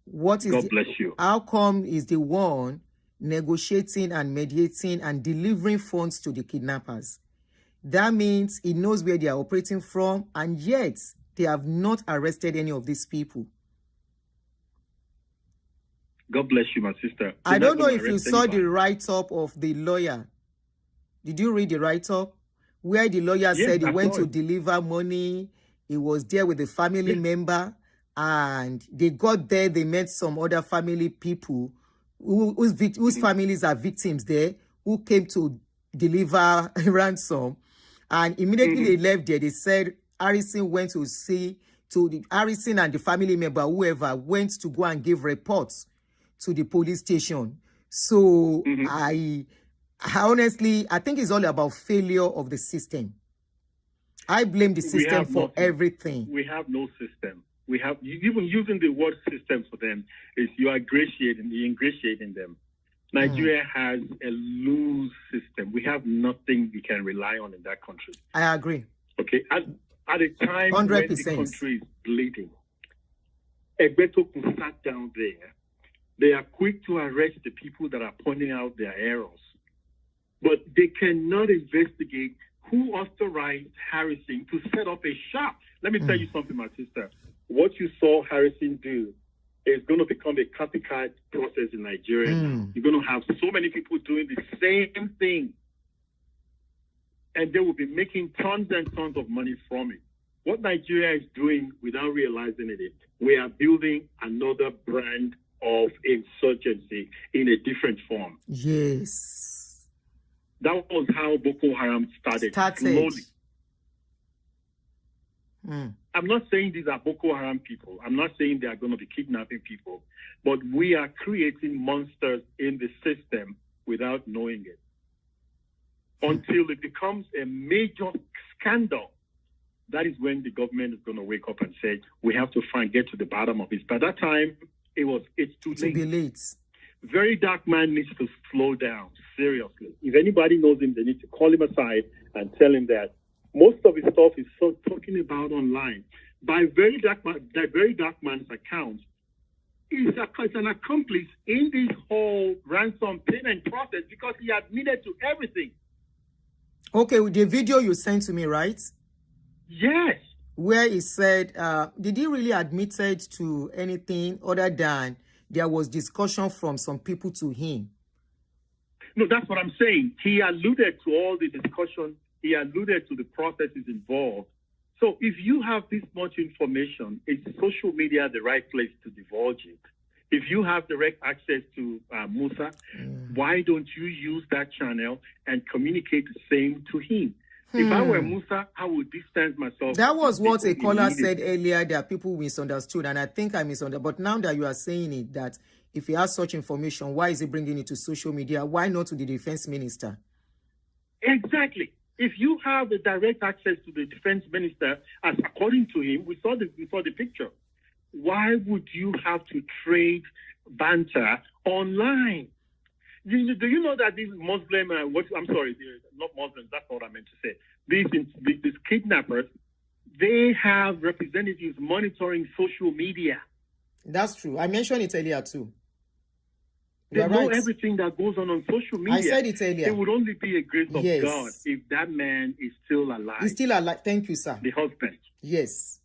S1: What is
S8: God bless you.
S1: How come is the one negotiating and mediating and delivering funds to the kidnappers? That means he knows where they are operating from, and yet they have not arrested any of these people.
S8: God bless you, my sister.
S1: I don't know if you saw the write-up of the lawyer. Did you read the write-up? Where the lawyer said he went to deliver money. He was there with a family member, and they got there. They met some other family people whose families are victims there, who came to deliver ransom. And immediately they left there. They said Harrison went to see, Harrison and the family member, whoever, went to go and give reports to the police station. So I honestly, I think it's all about failure of the system. I blame the system for everything.
S8: We have no system. We have, even using the word system for them is you're ingratiating them. Nigeria has a loose system. We have nothing we can rely on in that country.
S1: I agree.
S8: Okay, at a time
S1: 100%.
S8: when the country is bleeding, Egbetokun sat down there. They are quick to arrest the people that are pointing out their errors, but they cannot investigate who authorized Harrison to set up a shop. Let me tell you something, my sister. What you saw Harrison do is going to become a copycat process in Nigeria. You're going to have so many people doing the same thing, and they will be making tons and tons of money from it. What Nigeria is doing without realizing it, we are building another brand of insurgency in a different form.
S1: Yes.
S8: That was how Boko Haram started. Slowly. I'm not saying these are Boko Haram people. I'm not saying they are going to be kidnapping people. But we are creating monsters in the system without knowing it. Until it becomes a major scandal, that is when the government is going to wake up and say, we have to get to the bottom of it. By that time, it's too late.
S1: To be late.
S8: Very Dark Man needs to slow down, seriously. If anybody knows him, they need to call him aside and tell him that most of his stuff is talking about online. By Very Dark Man's account, he's an accomplice in this whole ransom payment process because he admitted to everything.
S1: Okay, with the video you sent to me, right?
S8: Yes.
S1: Where he said, did he really admitted to anything other than there was discussion from some people to him?
S8: No, that's what I'm saying. He alluded to all the discussion. He alluded to the processes involved. So if you have this much information, is social media the right place to divulge it? If you have direct access to Musa, why don't you use that channel and communicate the same to him? If I were Musa, I would distance myself.
S1: That was what a caller said earlier, that people misunderstood, and I think I misunderstood. But now that you are saying it, that if he has such information, why is he bringing it to social media? Why not to the defense minister?
S8: Exactly. If you have the direct access to the defense minister, as according to him, we saw the picture. Why would you have to trade banter online? Do you know that these Muslim, not Muslims, that's not what I meant to say. These kidnappers, they have representatives monitoring social media.
S1: That's true. I mentioned it earlier too.
S8: They know everything that goes on social media.
S1: I said it earlier.
S8: It would only be a grace of God if that man is still alive.
S1: He's still alive. Thank you, sir.
S8: The husband.
S1: Yes.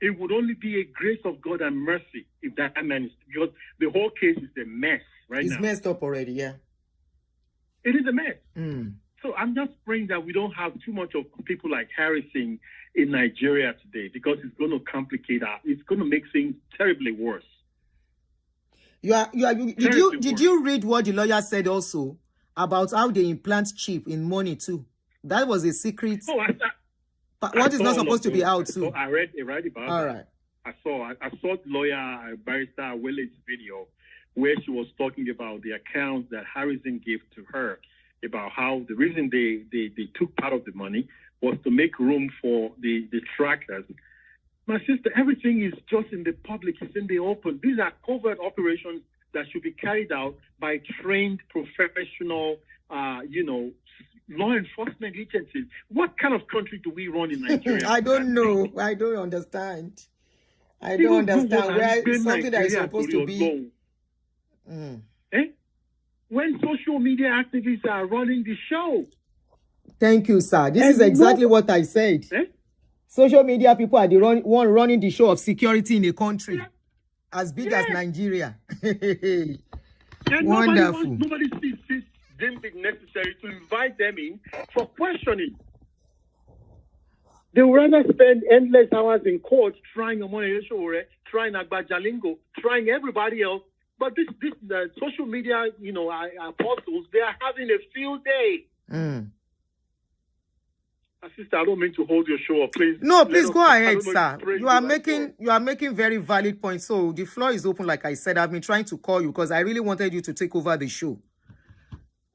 S8: It would only be a grace of God and mercy if that man is, because the whole case is a mess right now.
S1: It's messed up already, yeah.
S8: It is a mess. So I'm just praying that we don't have too much of people like Harrison in Nigeria today, because it's going to complicate it's going to make things terribly worse.
S1: Did you read what the lawyer said also about how they implant chip in money too? That was a secret. What is not supposed to be out too?
S8: I read about
S1: all
S8: that.
S1: Right.
S8: I saw lawyer Barrister Willis video where she was talking about the account that Harrison gave to her about how the reason they took part of the money was to make room for the trackers. My sister, everything is just in the public, it's in the open. These are covert operations that should be carried out by trained professional, law enforcement agencies. What kind of country do we run in Nigeria?
S1: I don't know. I don't understand. I don't understand where something that is supposed to be.
S8: When social media activists are running the show.
S1: Thank you, sir. This is exactly what I said. Social media people are the one running the show of security in a country as big as Nigeria. Wonderful.
S8: Nobody sees deemed it necessary to invite them in for questioning. They would rather spend endless hours in court trying Omoyele, trying Agbajalingo, trying everybody else. But this social media, apostles, they are having a field day. Sister, I don't mean to hold your show up, please.
S1: No, please go ahead, sir. You are making very valid points. So the floor is open, like I said. I've been trying to call you because I really wanted you to take over the show.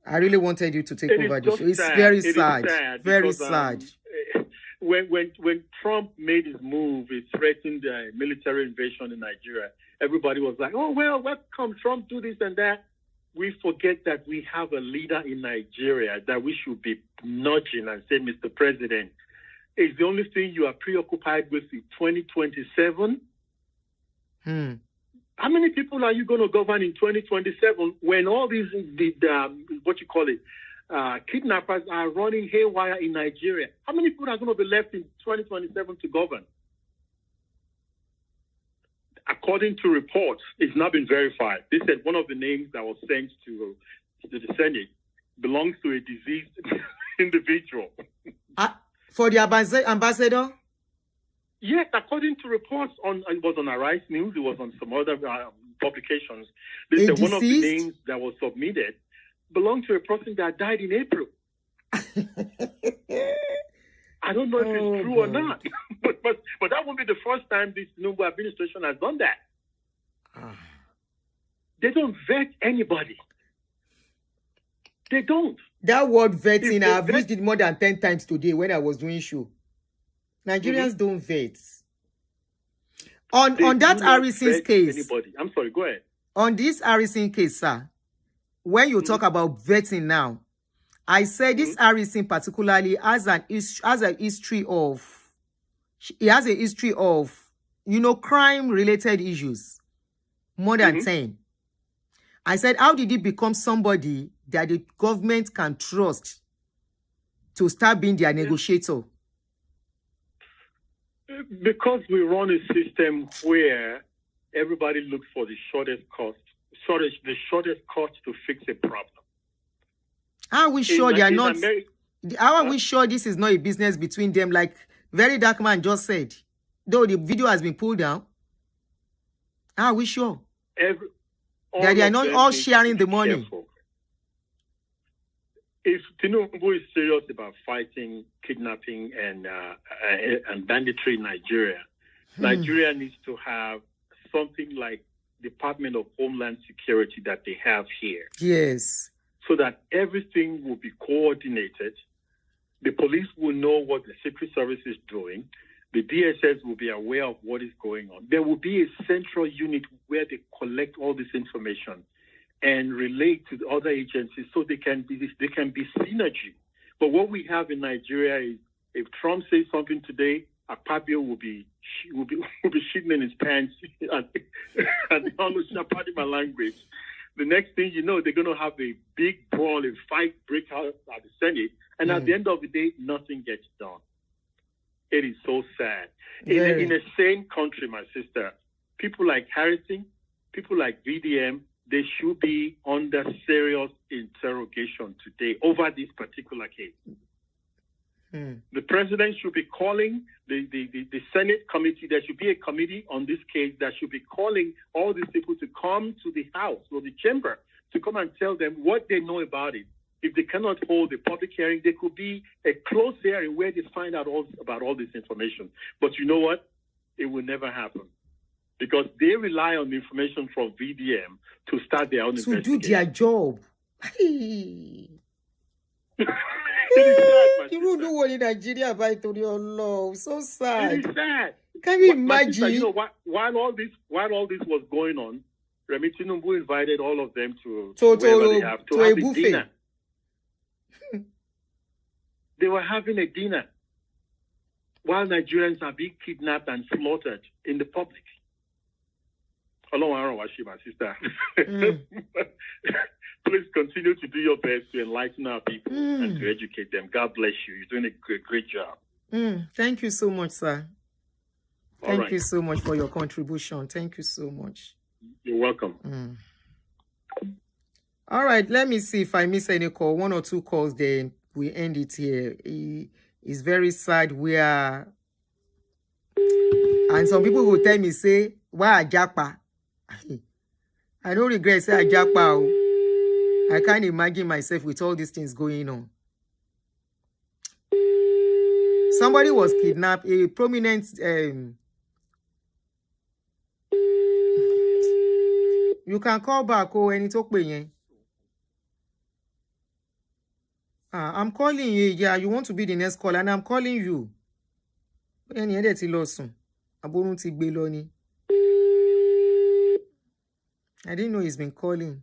S1: It's very sad. Very sad.
S8: When Trump made his move, he threatened a military invasion in Nigeria. Everybody was like, "Oh well, welcome Trump, do this and that." We forget that we have a leader in Nigeria that we should be nudging and say, "Mr. President, is the only thing you are preoccupied with in 2027? How many people are you going to govern in 2027 when all these, kidnappers are running haywire in Nigeria? How many people are going to be left in 2027 to govern?" According to reports, it's not been verified. They said one of the names that was sent to the Senate belongs to a deceased individual.
S1: For the ambassador?
S8: Yes, according to reports, it was on Arise News, it was on some other publications. They said one of the names that was submitted belonged to a person that died in April. I don't know if it's true or not, but that won't be the first time this Tinubu administration has done that. They don't vet anybody. They don't.
S1: That word vetting, I've used it more than 10 times today when I was doing show. Nigerians don't vet. On that Harrison's case.
S8: Anybody. I'm sorry, go ahead.
S1: On this Harrison case, sir, when you talk about vetting now, I said this Harrison particularly has a history of crime-related issues, more than 10. I said, how did he become somebody that the government can trust to start being their negotiator?
S8: Because we run a system where everybody looks for the shortest cut to fix a problem.
S1: How are we sure they are not? How are we sure this is not a business between them? Like Very Dark Man just said, though the video has been pulled down. How are we sure? That they are not all sharing the money.
S8: Careful. If Tinubu is serious about fighting kidnapping and banditry in Nigeria, Nigeria needs to have something like Department of Homeland Security that they have here.
S1: Yes.
S8: So that everything will be coordinated. The police will know what the Secret Service is doing. The DSS will be aware of what is going on. There will be a central unit where they collect all this information and relate to the other agencies so they can be synergy. But what we have in Nigeria is if Trump says something today, Akpabio will be shitting in his pants and almost pardon my language. The next thing you know, they're going to have a big brawl and fight break out at the Senate. And at the end of the day, nothing gets done. It is so sad. In a sane country, my sister, people like Harrison, people like VDM, they should be under serious interrogation today over this particular case. The president should be calling the Senate committee. There should be a committee on this case that should be calling all these people to come to the House or the chamber to come and tell them what they know about it. If they cannot hold a public hearing, there could be a closed hearing where they find out about all this information. But you know what? It will never happen. because they rely on information from VDM to start their own investigation.
S1: To do their job. Hey. You don't know what in Nigeria by to your love. So sad.
S8: It is sad.
S1: Can you imagine?
S8: Sister, you know, while all this was going on, Remi Tinubu invited all of them to have a buffet. Dinner. They were having a dinner while Nigerians are being kidnapped and slaughtered in the public. Hello, my sister. Please continue to do your best to enlighten our people and to educate them. God bless you. You're doing a great job.
S1: Thank you so much, sir. Thank you so much for your contribution. Thank you so much.
S8: You're welcome.
S1: All right, let me see if I miss any call. 1 or 2 calls, then we end it here. It's very sad. We are... And some people will tell me, say, why Ajapa? I don't regret say Ajapa. I can't imagine myself with all these things going on. Somebody was kidnapped. A prominent... you can call back and it's okay. I'm calling you. Yeah, you want to be the next caller, and I'm calling you. I didn't know he's been calling.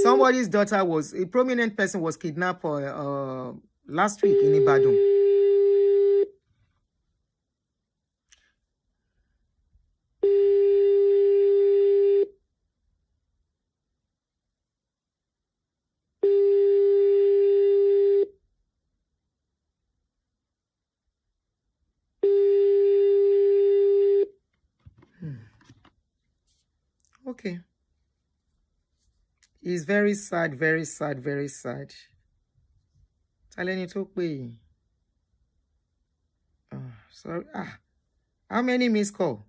S1: Somebody's daughter was, a prominent person was kidnapped last week in Ibadan. Okay. It's very sad, very sad, very sad. Taleni talk way. Sorry. How many missed call?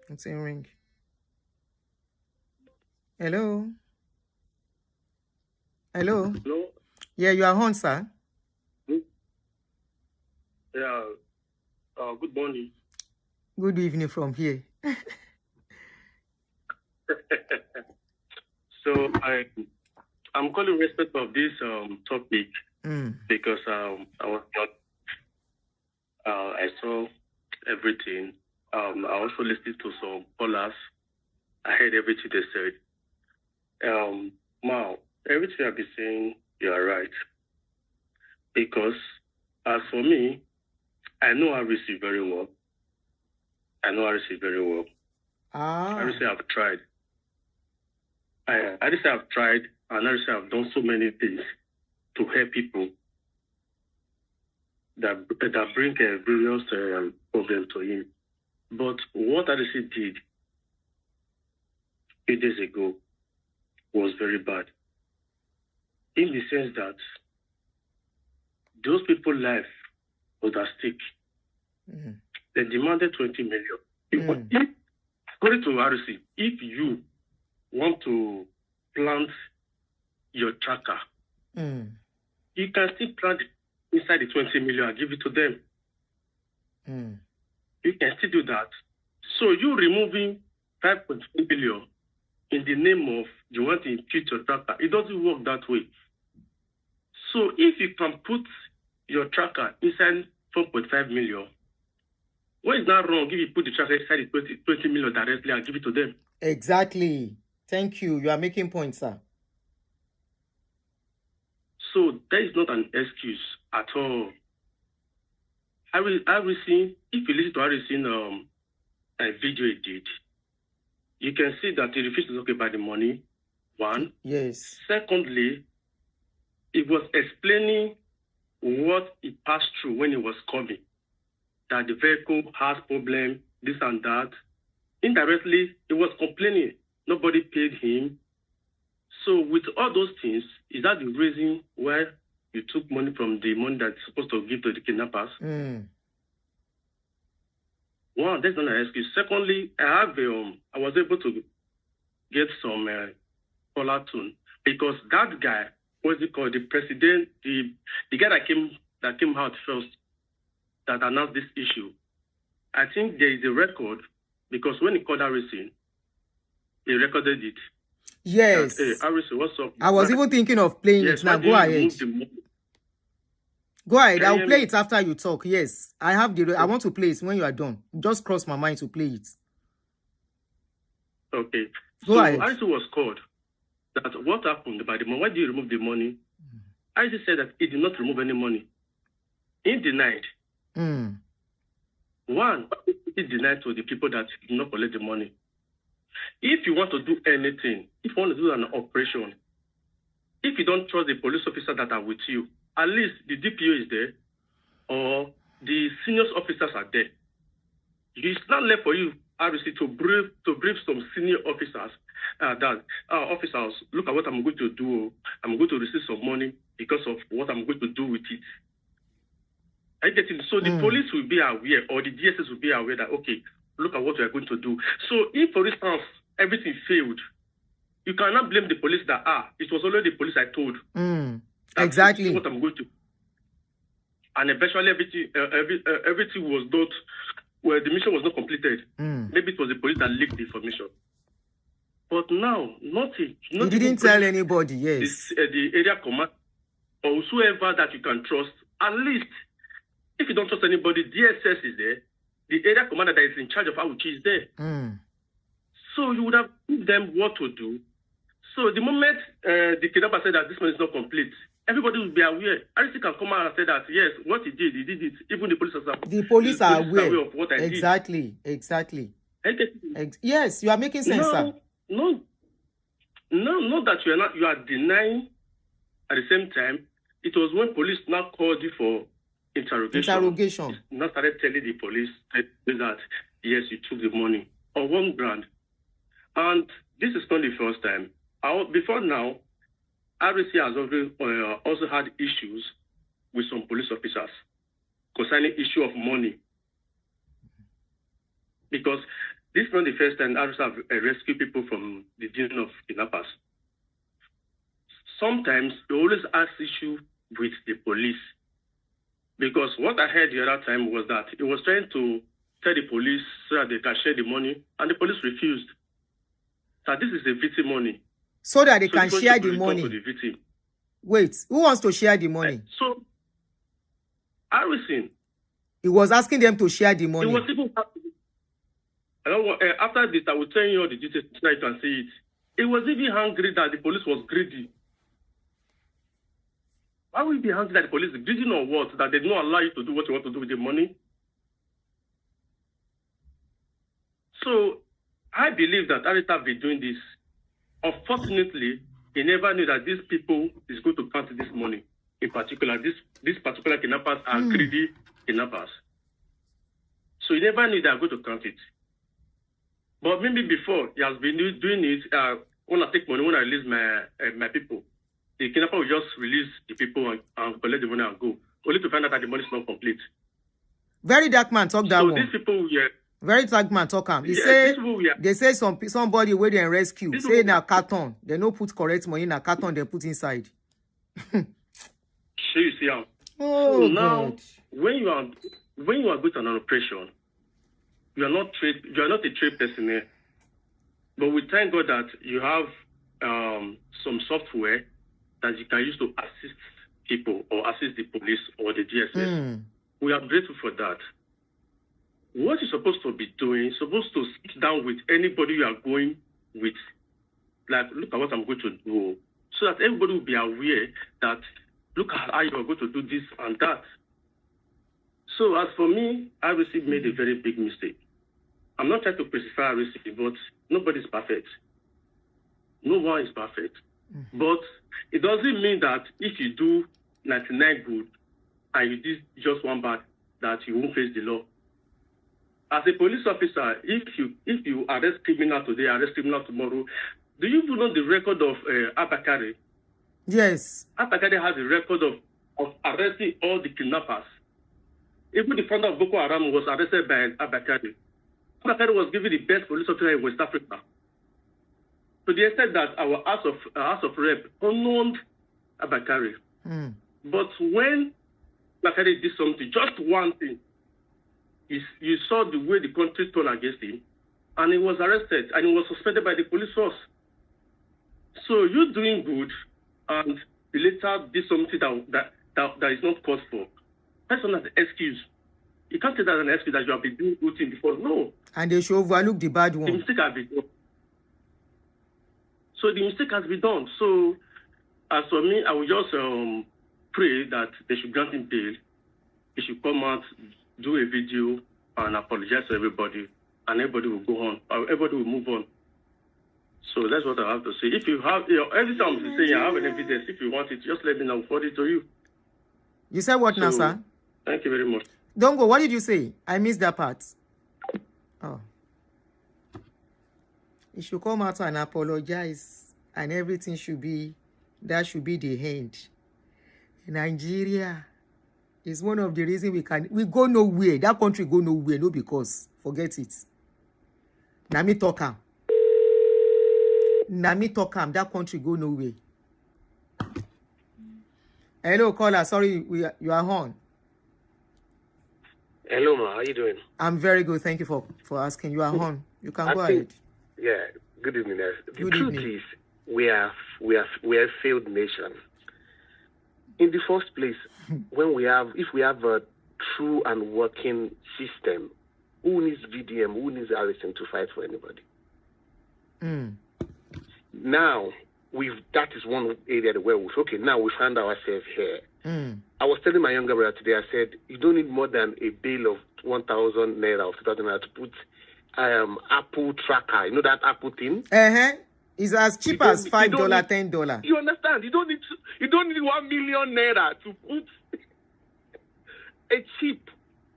S1: It's a ring. Hello? Hello?
S9: Hello?
S1: Yeah, you are on, sir.
S9: Yeah. Good morning.
S1: Good evening from here.
S9: So I'm calling respect of this topic because I saw everything. I also listened to some callers. I heard everything they said. Now, everything I've been saying, you are right. Because as for me, I know RC very well. RC I've tried. I've tried, and I've done so many things to help people that bring various problems to him. But what RC did 8 days ago was very bad, in the sense that those people's life was at stake. They demanded 20 million. According to RC, if you want to plant your tracker, you can still plant inside the 20 million and give it to them. You can still do that. So you removing 5.3 billion in the name of you want to impute your tracker, it doesn't work that way. So if you can put your tracker inside 4.5 million, what is not wrong if you put the tracker inside the 20 million directly and give it to them?
S1: Exactly. Thank you. You are making points, sir.
S9: So that is not an excuse at all. If you listen to Harrison a video he did, you can see that he refused to talk about the money. One.
S1: Yes.
S9: Secondly, he was explaining what he passed through when he was coming. That the vehicle has problem, this and that. Indirectly, he was complaining. Nobody paid him. So with all those things, is that the reason why you took money from the money that's supposed to give to the kidnappers? One, that's not an excuse. Secondly, I was able to get some Bola Tun, because that guy, what's it called, the president, the guy that came out first, that announced this issue. I think there is a record, because when he called Harrison, he recorded it.
S1: Yes.
S9: That, hey, Harrison, what's up?
S1: I was even thinking of playing it. Now go ahead. Go ahead. I'll play it after you talk. Yes. I want to play it when you are done. Just cross my mind to play it.
S9: Okay.
S1: Go ahead.
S9: Harrison was called. That what happened by the money? Why did you remove the money? Harrison said that he did not remove any money. He denied. One, he denied to the people that did not collect the money. If you want to do anything, if you want to do an operation, if you don't trust the police officer that are with you, at least the DPO is there or the senior officers are there. It's not left for you, obviously, to brief some senior officers officers, look at what I'm going to do. I'm going to receive some money because of what I'm going to do with it. I get it. So the police will be aware, or the DSS will be aware that, okay, look at what we are going to do. So if, for instance, everything failed, you cannot blame the police that, it was already the police I told.
S1: Exactly.
S9: This is what I'm going to. And eventually everything was not, well, the mission was not completed. Maybe it was the police that leaked the information. But now, nothing.
S1: You didn't tell anybody, yes.
S9: The area command, or whoever that you can trust, at least, if you don't trust anybody, DSS is there. The area commander that is in charge of Awuchi is there. So you would have told them what to do. So the moment the kidnapper said that this one is not complete, everybody will be aware. Harrison can come out and say that, yes, what he did it. Even the police
S1: are aware
S9: of what I did.
S1: Exactly. Yes, you are making sense, sir.
S9: No, that you are denying at the same time. It was when police now called you for interrogation. Now started telling the police that, yes, you took the money on one brand. And this is not the first time. Before now, RC has also had issues with some police officers concerning issue of money. Because this is not the first time RC have rescued people from the den of kidnappers. Sometimes they always ask issue with the police. Because what I heard the other time was that he was trying to tell the police so that they can share the money, and the police refused. That this is the victim money.
S1: So that they can share the money.
S9: The victim.
S1: Wait, who wants to share the money?
S9: So, Harrison.
S1: He was asking them to share the money.
S9: It was even after this, I will tell you all the details so you can see it. It was even hungry that the police was greedy. Why would you be hungry that the police is greedy or what? That they don't allow you to do what you want to do with the money? So, I believe that Harrison have been doing this. Unfortunately, he never knew that these people is going to count this money. In particular, these particular kidnappers are greedy kidnappers. So he never knew they are going to count it. But maybe before, he has been doing it, when I take money, when I release my people, the kidnapper will just release the people and collect the money and go. Only to find out that the money is not complete.
S1: Very dark man talk that one.
S9: So these people,
S1: very dark man talk am. He say they say somebody wey dem rescue say na carton. They no put correct money in a carton. They put inside.
S9: You see how?
S1: Oh,
S9: so now,
S1: God.
S9: when you are going to an operation, you are not a trained person here. But we thank God that you have some software that you can use to assist people or assist the police or the DSS. We are grateful for that. What you're supposed to be doing, supposed to sit down with anybody you are going with, like, look at what I'm going to do, so that everybody will be aware that, look at how you are going to do this and that. So as for me, RC made a very big mistake. I'm not trying to crucify RC, but nobody's perfect. No one is perfect. But it doesn't mean that if you do 99 good and you did just one bad, that you won't face the law. As a police officer, if you arrest criminal today, arrest criminal tomorrow, do you even know the record of Abakari?
S1: Yes.
S9: Abakari has a record of arresting all the kidnappers. Even the founder of Boko Haram was arrested by Abakari. Abakari was given the best police officer in West Africa. to the extent that our House of Rep honored Abakari. But when Abakari did something, just one thing, you saw the way the country turned against him, and he was arrested, and he was suspended by the police force. So you're doing good, and you later did something that is not called for. That's not an excuse. You can't say that as an excuse that you have been doing good thing before. No.
S1: And they should overlook the bad one.
S9: The mistake has been done. So the mistake has been done. So as for me, I will just pray that they should grant him bail. He should come out, do a video, and apologize to everybody, and everybody will go on. Everybody will move on. So that's what I have to say. If you have, everything I'm saying, I have an evidence. If you want it, just let me know. I'll forward it to you.
S1: You said what now, sir?
S9: Thank you very much.
S1: Don't go. What did you say? I missed that part. Oh. He should come out and apologize, and everything should be, that should be the end. Nigeria is one of the reasons we go nowhere. That country go nowhere, no, because forget it. Nami talk am, that country go nowhere. Hello, caller. Sorry, you are on.
S10: Hello, ma. How you doing?
S1: I'm very good. Thank you for asking. You are on. You can go ahead.
S10: Yeah. Good evening. The
S1: Good
S10: truth
S1: evening.
S10: is, we are a failed nation. In the first place, if we have a true and working system, who needs VDM? Who needs RSM to fight for anybody? Now, that is one area where now we find ourselves here. I was telling my younger brother today, I said, you don't need more than a bill of 1,000 naira or 2,000 naira to put Apple tracker. You know that Apple thing?
S1: It's as cheap as $5, $10.
S10: You understand? You don't need 1 million naira to put a chip.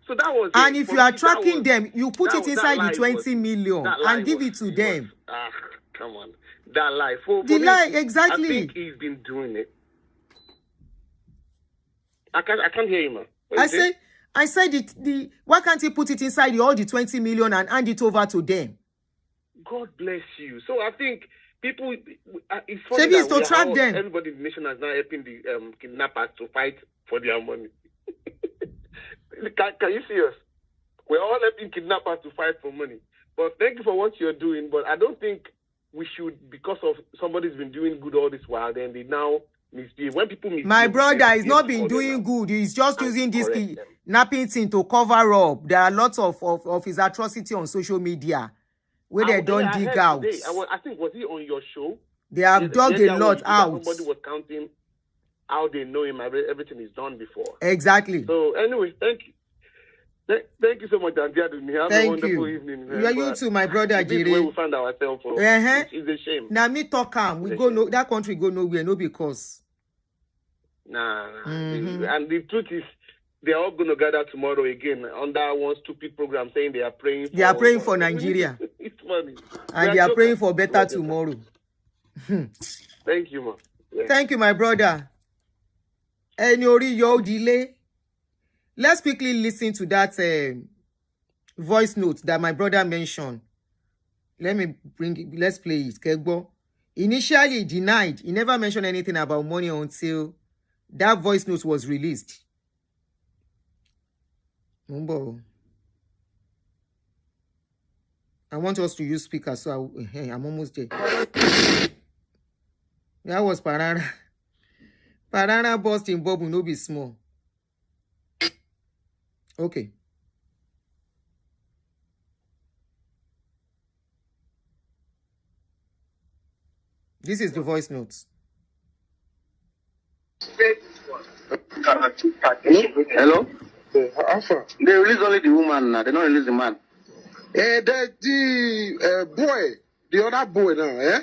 S10: So that was.
S1: And if you are tracking them, you put it inside the 20 million and give it to them.
S10: Come on, that lie. For
S1: The
S10: me,
S1: lie, exactly.
S10: I think he's been doing it. I can't hear you, man.
S1: I said why can't he put it inside all the 20 million and hand it over to them?
S10: God bless you. So I think people, it's
S1: funny that to track them.
S10: Everybody in the nation is now helping the kidnappers to fight for their money. Can you see us? We're all helping kidnappers to fight for money. But thank you for what you're doing. But I don't think we should, because of somebody's been doing good all this while, then they now misbehave. When people misbehave,
S1: my brother has not been doing good. He's just using this kidnapping thing to cover up. There are lots of his atrocity on social media where they don't dig out.
S10: I think, was he on your show?
S1: They have dug a lot out.
S10: Somebody was counting how they know him. Everything is done before.
S1: Exactly.
S10: So anyway, thank you. Thank you so much, Andy. Have a wonderful evening.
S1: You too, my brother.
S10: This is where we find ourselves. It's a shame.
S1: Now me talk we go that country go nowhere, no because.
S10: Nah. And the truth is, they're all going to gather tomorrow again under one stupid program saying they are praying.
S1: They are praying for Nigeria.
S10: It's funny.
S1: And they are praying for better tomorrow.
S10: Thank you, man. Yeah.
S1: Thank you, my brother. Enyori yo delay. Let's quickly listen to that voice note that my brother mentioned. Let's play it. Kegbo. Initially he denied. He never mentioned anything about money until that voice note was released. Mumbo. I want us to use speaker, so I'm almost there. That was Parana. Parana burst in bubble, no be small. Okay. This is the voice notes.
S11: Hello? Alpha. They release only the woman now. They don't release the man.
S12: The boy, the other boy now,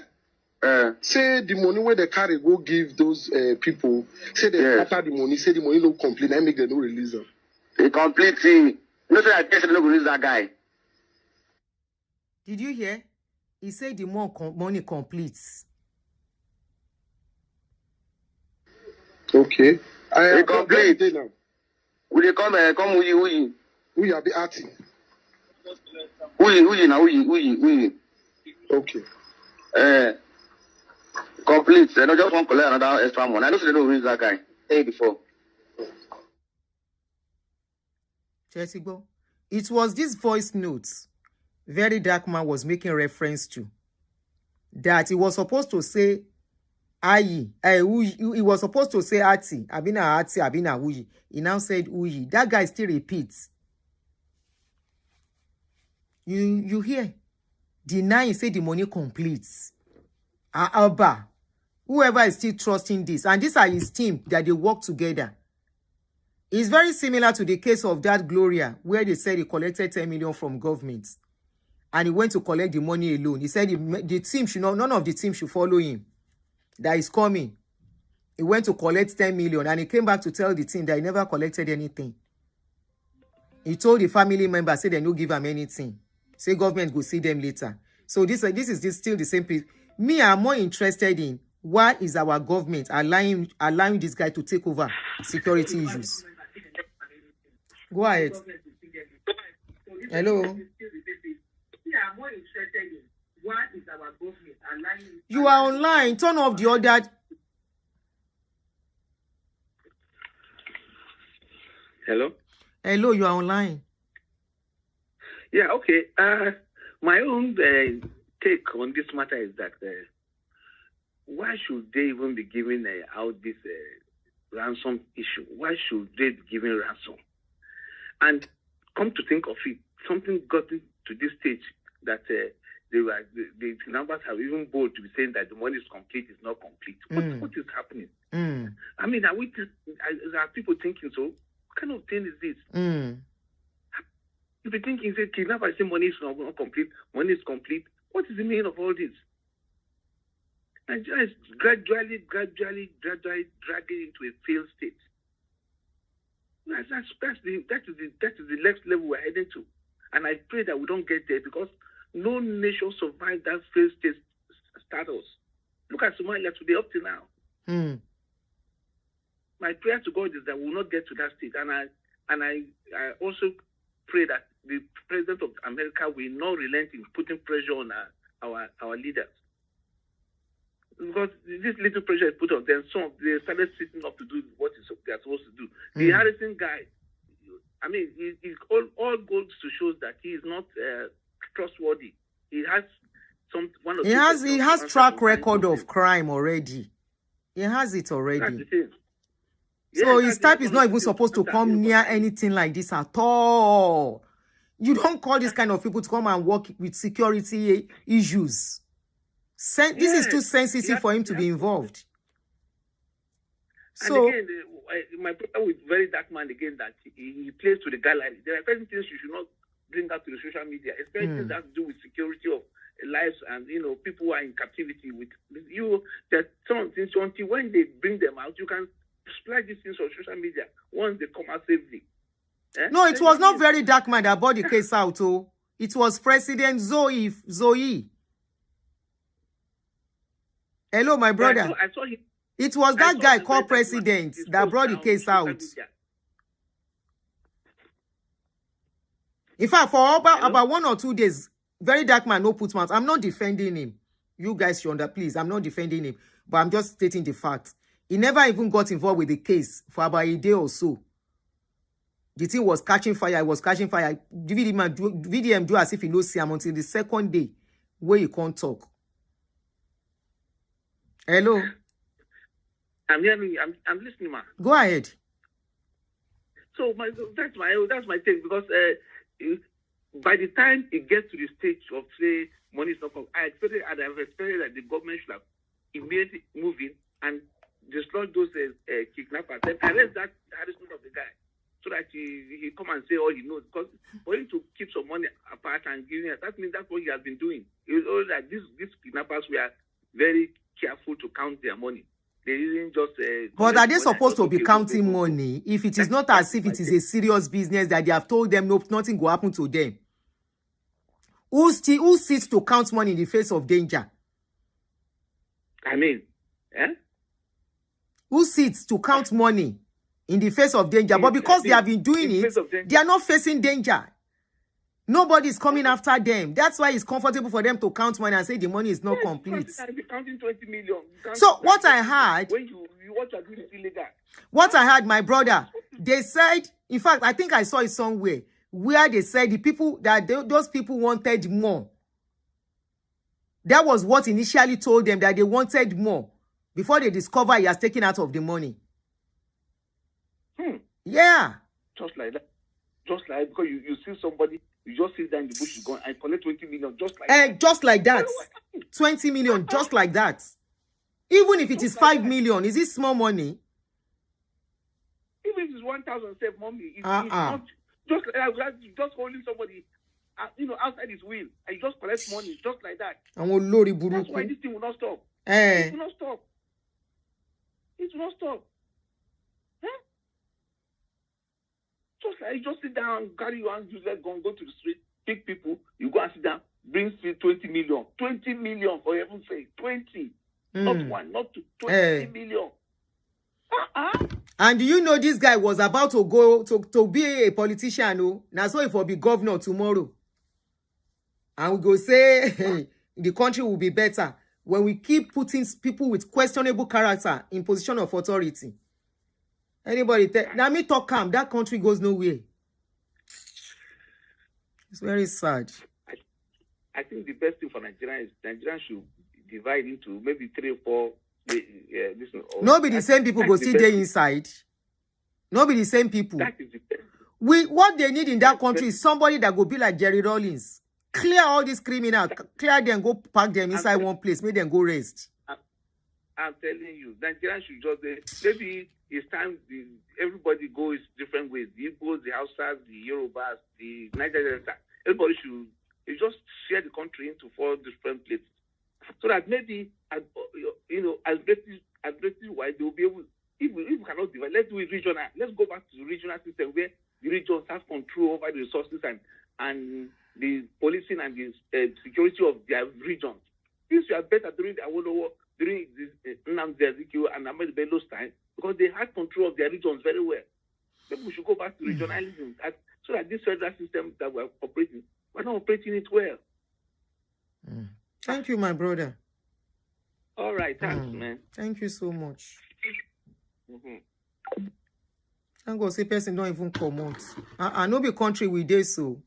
S12: say the money where they carry go give those people. Say they scatter the money. Say the money no complete. I make them no release them.
S11: They completely. No, say I guess they don't release that guy.
S1: Did you hear? He said the money completes.
S12: Okay.
S11: They complete. Will they come Uyi?
S12: Uyi are be acting.
S11: Uyi now.
S12: Okay.
S11: Complete. They don't just want to collect another extra money. I know they know who is that guy. Hey, before.
S1: Chesigo. It was this voice notes Very Dark Man was making reference to, that he was supposed to say Ayi, he was supposed to say Ati, Abina Uyi. He now said Uyi. That guy still repeats. You hear? Denying, say the money completes. Alba, whoever is still trusting this, and these are his team that they work together. It's very similar to the case of that Gloria, where they said he collected 10 million from government, and he went to collect the money alone. He said the team should not, none of the team should follow him. That is coming. He went to collect 10 million, and he came back to tell the team that he never collected anything. He told the family members, say they no give him anything. Say government will see them later. So this is still the same place. Me, I'm more interested in why is our government allowing this guy to take over security issues. Go ahead. Hello. You are online. Turn off the other.
S13: Hello.
S1: Hello, you are online.
S13: Yeah, okay. My own take on this matter is that why should they even be giving out this ransom issue? Why should they be giving ransom? And come to think of it, something got to this stage that the numbers have even bold to be saying that the money is complete, is not complete. What is happening? I mean, are people thinking so? What kind of thing is this? If you think say kidnappers say money is not complete, money is complete, what is the meaning of all this? Nigeria is gradually dragging into a failed state. That is the next level we're heading to. And I pray that we don't get there, because no nation survived that failed state status. Look at Somalia today up to now. My prayer to God is that we will not get to that state. And I also pray that the President of America will not relent in putting pressure on our leaders. Because this little pressure is put on them, they started sitting up to do what they are supposed to do. The Harrison guy, I mean, it all goes to show that he is not trustworthy. He has
S1: he has track record of crime already. He has it already.
S13: That's the thing.
S1: So his type is not even supposed to come near anything like this at all. You don't call this kind of people to come and work with security issues. This is too sensitive for him to be involved.
S13: So, and again, my problem with Very Dark Man again, that he plays to the gallery. There are certain things you should not bring out to the social media, especially things that have to do with security of lives and people who are in captivity with you. That some things until when they bring them out, you can splash these things on social media once they come out safely.
S1: No, it was not Very Dark Man that brought the case out. It was President Zoe. Hello, my brother.
S13: I saw him.
S1: It was that guy called President that brought the case out. In fact, for about 1 or 2 days, Very Dark Man no put mouth. I'm not defending him. You guys should please. I'm not defending him, but I'm just stating the fact. He never even got involved with the case for about a day or so. The thing was catching fire. It was catching fire. VDM do as if he knows him until the second day where he can't talk. Hello.
S13: I'm hearing. I'm listening, man.
S1: Go ahead.
S13: So that's my take, because by the time it gets to the stage of say money is not come, I have expected that the government should have immediately moved in and dislodge those kidnappers and arrest that harassment of the guy, so that he come and say all he knows. Because for him to keep some money apart and giving it, that means that's what he has been doing. It was all that these kidnappers were very careful to count their money. They didn't just.
S1: But are they supposed to be counting money if it is not as if it is a serious business that they have told them nothing will happen to them? Who sits to count money in the face of danger?
S13: I mean,
S1: who sits to count money in the face of danger? But because they have been doing it, they are not facing danger. Nobody's coming after them. That's why it's comfortable for them to count money and say the money is not complete.
S13: Be counting 20 million.
S1: So what I heard,
S13: when you want to do is illegal.
S1: What I heard, my brother, they said, in fact, I think I saw it somewhere where they said the people that those people wanted more. That was what initially told them, that they wanted more before they discover he has taken out of the money. Yeah.
S13: Just like that. Just like, because you see somebody, you just sit down in the bush, you go and collect 20 million, just like that.
S1: Just like that. 20 million, just like that. Even if it is 5 million, is it small money?
S13: Even if it's 1,000, save money. It's not just holding somebody, outside his will, and you just collect money, just like that. That's why this thing will not stop. It will not stop. It will not stop. Huh? Just like you just sit down, carry your hands, you let go to the street, pick people, you go and sit down, bring 20 million. 20 million, for heaven's sake. 20. Not one, not two. 20 million.
S1: And do you know this guy was about to go to be a politician? No? Now, so if he'll be governor tomorrow. And we go say the country will be better when we keep putting people with questionable character in position of authority. Anybody now me talk calm, that country goes nowhere. It's very sad.
S13: I think the best thing for Nigeria is Nigeria should divide into maybe 3 or 4.
S1: Nobody the same people go see there inside. Nobody the same people.
S13: That is the best.
S1: What they need in that country is somebody that go be like Jerry Rawlings. Clear all these criminals, clear them, go park them inside one place, make them go rest.
S13: I'm telling you, Nigeria should just maybe it's time everybody goes different ways. The Igbos, the Hausas, the Yorubas, the Nigerians. Everybody should just share the country into 4 different places, so that maybe as wise they will be able. If we cannot divide, let's do it regional. Let's go back to the regional system where the regions have control over the resources and the policing and the security of their regions. Things were better during the Awolowo War, during Nnamdi Azikiwe and Ahmed Bello's time, because they had control of their regions very well. Maybe we should go back to regionalism so that this federal system that we're operating, we're not operating it well.
S1: Thank you, my brother.
S13: All right, thanks, man.
S1: Thank you so much. Thank God, say person don't even come out. I know the country we dey so.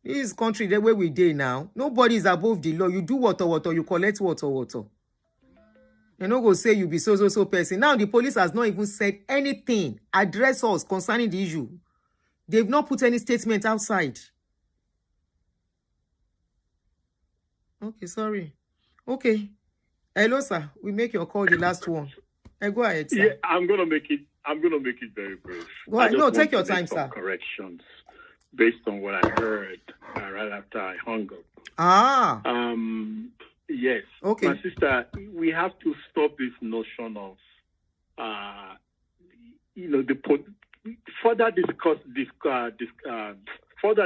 S1: This country the way we dey now. Nobody is above the law. You do water, you collect water. You no go say you be so person. Now the police has not even said anything. Address us concerning the issue. They've not put any statement outside. Okay, sorry. Okay. Hello, sir. We make your call the last one. Go ahead, sir.
S8: Yeah, I'm gonna make it very brief.
S1: Go ahead. No, take your time, sir.
S8: Corrections based on what I heard right after I hung up. Yes.
S1: Okay.
S8: My sister, we have to stop this notion of further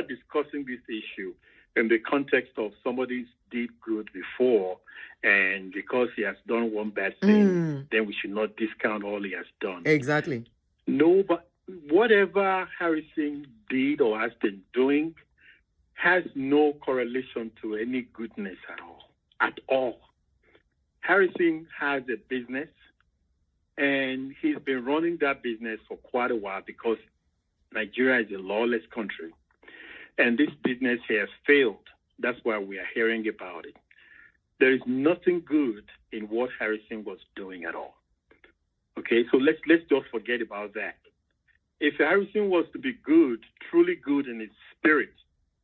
S8: discussing this issue in the context of somebody's did good before, and because he has done one bad thing, then we should not discount all he has done.
S1: Exactly.
S8: No, but whatever Harrison did or has been doing has no correlation to any goodness at all. Harrison has a business, and he's been running that business for quite a while because Nigeria is a lawless country, and this business has failed. That's why we are hearing about it. There is nothing good in what Harrison was doing at all. Okay, so let's just forget about that. If Harrison was to be good, truly good in his spirit,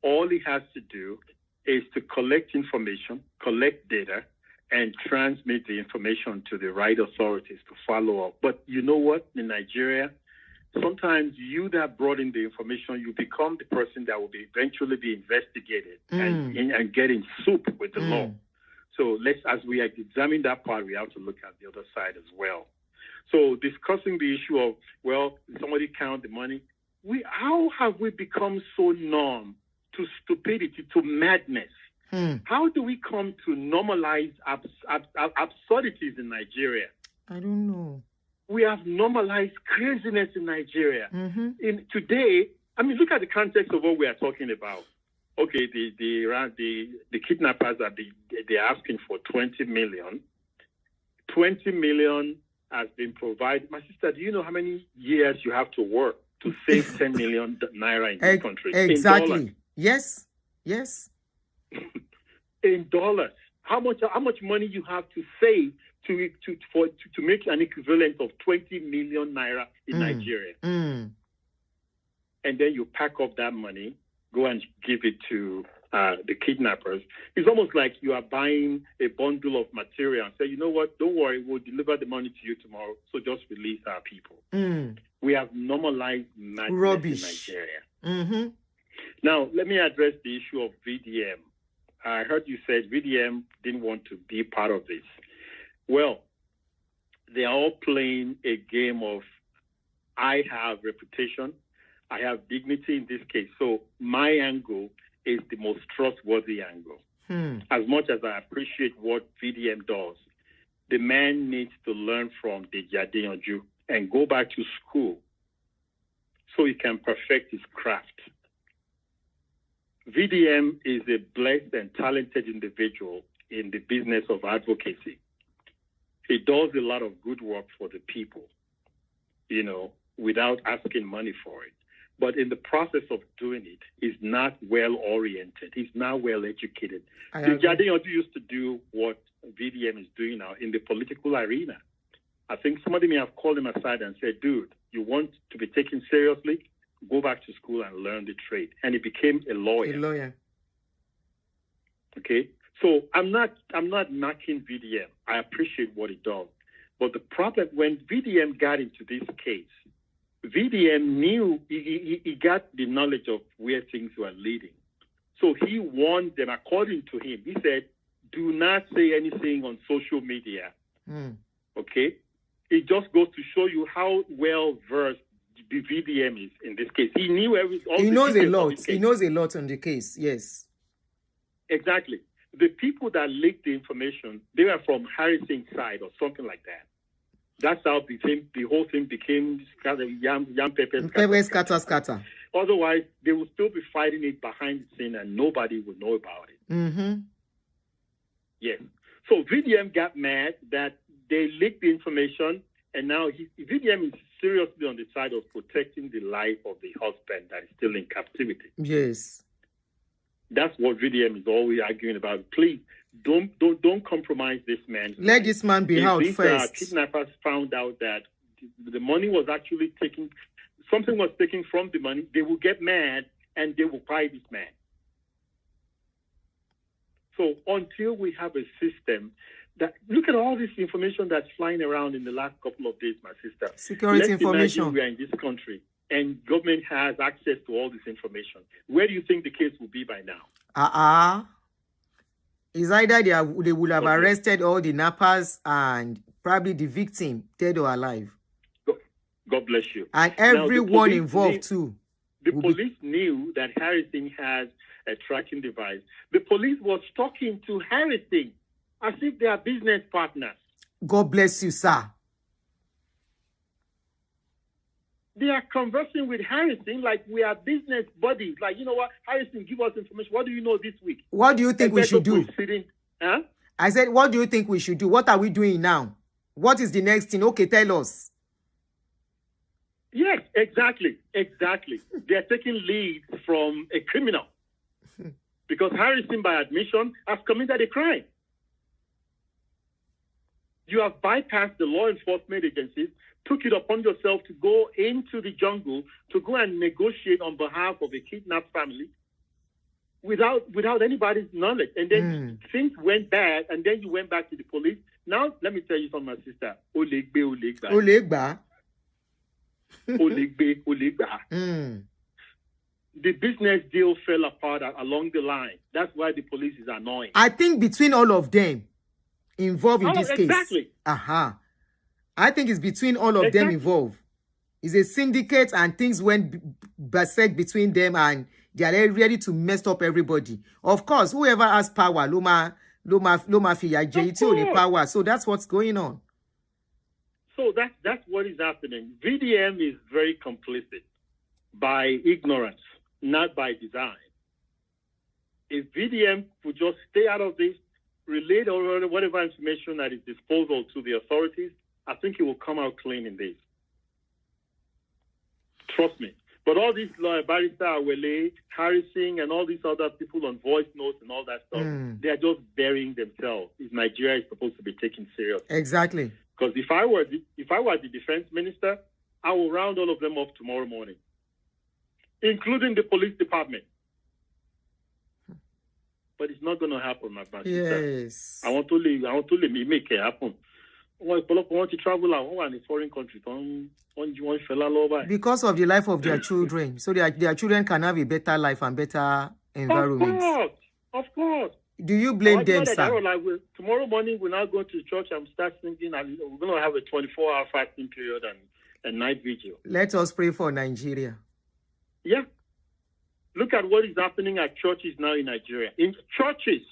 S8: all he has to do is to collect information, collect data, and transmit the information to the right authorities to follow up. But you know what? In Nigeria, sometimes you that brought in the information, you become the person that will eventually be investigated and get in soup with the law. So as we examine that part, we have to look at the other side as well. So discussing the issue of, somebody count the money. How have we become so numb to stupidity, to madness? How do we come to normalize absurdities in Nigeria?
S1: I don't know.
S8: We have normalized craziness in Nigeria. Today, look at the context of what we are talking about. okay, the kidnappers they're asking for 20 million. 20 million has been provided. My sister, do you know how many years you have to work to save 10 million naira in this country?
S1: Exactly. Yes.
S8: In dollars. How much money you have to save to make an equivalent of 20 million naira in Nigeria? And then you pack up that money, go and give it to the kidnappers. It's almost like you are buying a bundle of material and say, you know what, don't worry, we'll deliver the money to you tomorrow, so just release our people. We have normalized madness in Nigeria. Now, let me address the issue of VDM. I heard you said VDM didn't want to be part of this. Well, they are all playing a game of, I have reputation, I have dignity in this case. So my angle is the most trustworthy angle. As much as I appreciate what VDM does, the man needs to learn from Deji Adeyanju and go back to school so he can perfect his craft. VDM is a blessed and talented individual in the business of advocacy. He does a lot of good work for the people, without asking money for it. But in the process of doing it, he's not well-oriented. He's not well-educated. Deji Adeyanju used to do what VDM is doing now in the political arena. I think somebody may have called him aside and said, dude, you want to be taken seriously? Go back to school and learn the trade. And he became a lawyer. Okay? So I'm not knocking VDM. I appreciate what he does. But the problem, when VDM got into this case, VDM knew, he got the knowledge of where things were leading. So he warned them, according to him. He said, do not say anything on social media. Okay? It just goes to show you how well-versed the VDM is in this case. He knew
S1: he knows a lot. He knows a lot on the case, yes.
S8: Exactly. The people that leaked the information, they were from Harrison's side or something like that. That's how the whole thing became yam pepper
S1: scatter.
S8: Otherwise, they will still be fighting it behind the scene and nobody will know about it. Yes. So VDM got mad that they leaked the information, and now VDM is seriously on the side of protecting the life of the husband that is still in captivity.
S1: Yes.
S8: That's what VDM is always arguing about. Please, don't compromise this man.
S1: Let this man be held first.
S8: Kidnappers found out that the money was actually taken, something was taken from the money. They will get mad and they will buy this man. So until we have a system that, look at all this information that's flying around in the last couple of days, my sister.
S1: Security information.
S8: We are in this country and government has access to all this information. Where do you think the case will be by now?
S1: It's either they would have arrested all the nappers and probably the victim, dead or alive.
S8: God bless you.
S1: And everyone involved too.
S8: The police knew that Harrison has a tracking device. The police was talking to Harrison as if they are business partners.
S1: God bless you, sir.
S8: They are conversing with Harrison like we are business buddies. Like, you know what, Harrison, give us information. What do you know this week?
S1: What do you think we should do?
S8: Huh?
S1: I said, what do you think we should do? What are we doing now? What is the next thing? Okay, tell us.
S8: Yes, exactly. They are taking lead from a criminal. Because Harrison, by admission, has committed a crime. You have bypassed the law enforcement agencies, took it upon yourself to go into the jungle to go and negotiate on behalf of a kidnapped family without anybody's knowledge. And then things went bad, and then you went back to the police. Now, let me tell you something, my sister.
S1: Olegba.
S8: The business deal fell apart along the line. That's why the police is annoying.
S1: I think between all of them involved in this case. I think it's between all of them involved. It's a syndicate and things went berserk between them and they are ready to mess up everybody. Of course, whoever has power, Loma Fia, JT power. So that's what's going on.
S8: So that's what is happening. VDM is very complicit by ignorance, not by design. if VDM would just stay out of this, relate or whatever information at his disposal to the authorities, I think he will come out clean in this. Trust me. But all these Barrister Awele, Harrison, and all these other people on voice notes and all that stuff, they are just burying themselves. If Nigeria is supposed to be taken seriously.
S1: Exactly.
S8: Because if I were the defense minister, I will round all of them up tomorrow morning, including the police department. But it's not going to happen, my brother.
S1: Yes.
S8: I want to make it happen. Want to travel out in a foreign country.
S1: Because of the life of their children, so their children can have a better life and better environment.
S8: Of course.
S1: Do you blame them, sir?
S8: Tomorrow morning, we're now going to church and start singing, and we're going to have a 24-hour fasting period and night vigil.
S1: Let us pray for Nigeria.
S8: Yeah. Look at what is happening at churches now in Nigeria. In churches.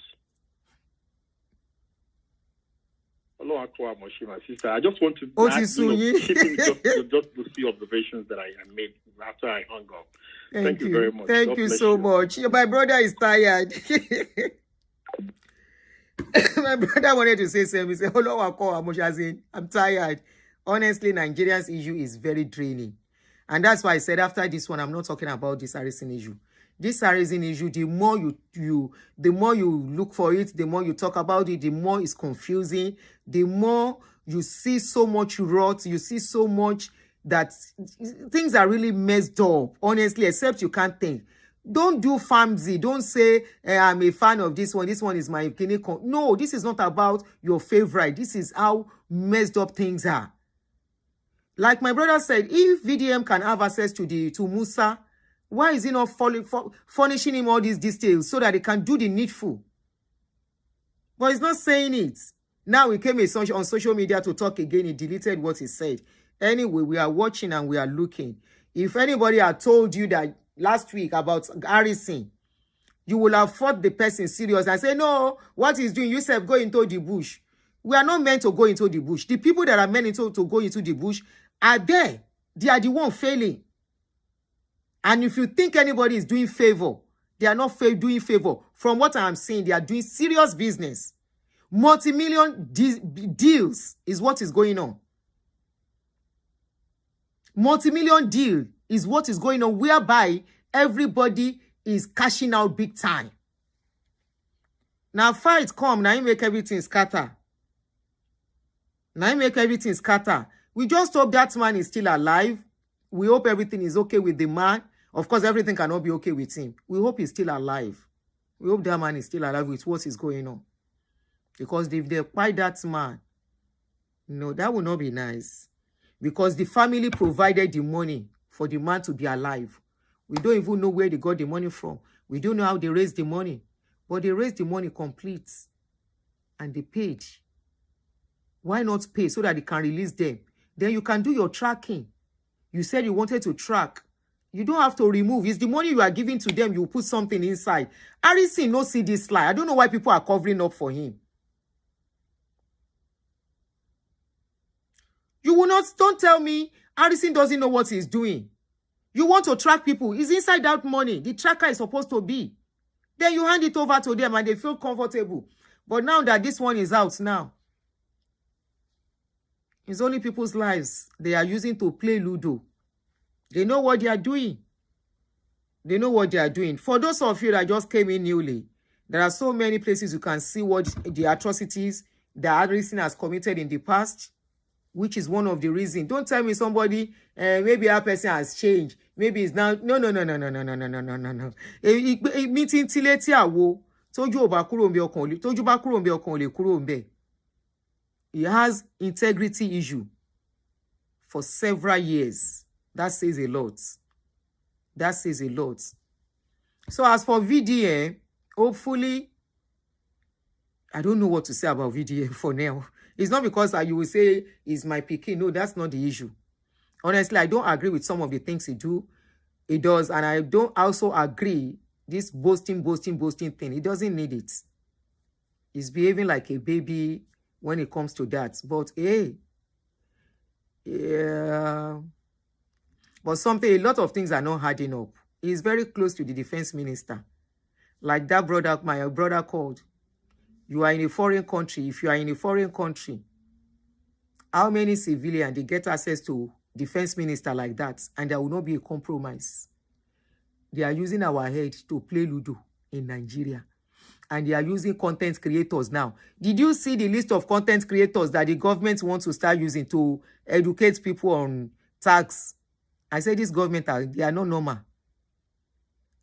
S8: Hello, my sister. I just want to just to see observations that I made after I hung up. Thank you very much.
S1: Thank you so much. My brother is tired. My brother wanted to say something. He said, hello, I'm tired. Honestly, Nigeria's issue is very draining. And that's why I said after this one, I'm not talking about this Harrison issue. This Harrison issue, the more you look for it, the more you talk about it, the more it's confusing, the more you see so much rot, you see so much that things are really messed up, honestly, except you can't think. Don't do famzy. Don't say, I'm a fan of this one. This one is my clinical. No, this is not about your favorite. This is how messed up things are. Like my brother said, if VDM can have access to Musa, why is he not furnishing him all these details so that he can do the needful? But he's not saying it. Now he came on social media to talk again. He deleted what he said. Anyway, we are watching and we are looking. If anybody had told you that last week about Harrison, you will have fought the person serious and say, no, what he's doing, you said go into the bush. We are not meant to go into the bush. The people that are meant to go into the bush are there. They are the one failing. And if you think anybody is doing favor, they are not doing favor. From what I am seeing, they are doing serious business. Multi-million deals is what is going on. Multi-million deal is what is going on, whereby everybody is cashing out big time. Now fight come, now you make everything scatter. Now you make everything scatter. We just hope that man is still alive. We hope everything is okay with the man. Of course, everything cannot be okay with him. We hope he's still alive. We hope that man is still alive with what is going on. Because if they buy that man, no, that would not be nice. Because the family provided the money for the man to be alive. We don't even know where they got the money from. We don't know how they raised the money. But they raised the money complete. And they paid. Why not pay so that they can release them? Then you can do your tracking. You said you wanted to track. You don't have to remove. It's the money you are giving to them. You put something inside. Harrison no see this slide. I don't know why people are covering up for him. You will not, don't tell me Harrison doesn't know what he's doing. You want to track people. It's inside that money. The tracker is supposed to be. Then you hand it over to them and they feel comfortable. But now that this one is out now, it's only people's lives they are using to play Ludo. They know what they are doing. They know what they are doing. For those of you that just came in newly, there are so many places you can see what the atrocities that Harrison has committed in the past, which is one of the reasons. Don't tell me somebody, maybe that person has changed. Maybe it's now, no. Meeting tileti awo, toju oba kuro nbe okon le, toju ba kuro nbe okon le kuro nbe. He has integrity issue for several years. That says a lot. That says a lot. So as for VDM, hopefully, I don't know what to say about VDM for now. It's not because you will say it's my picking. No, that's not the issue. Honestly, I don't agree with some of the things he does. And I don't also agree this boasting thing. He doesn't need it. He's behaving like a baby when it comes to that. But hey, yeah. But a lot of things are not adding up. He's very close to the defense minister. Like that brother, my brother called. You are in a foreign country. If you are in a foreign country, how many civilians they get access to defense minister like that, and there will not be a compromise? They are using our head to play Ludo in Nigeria. And they are using content creators now. Did you see the list of content creators that the government wants to start using to educate people on tax? I say this government, they are not normal.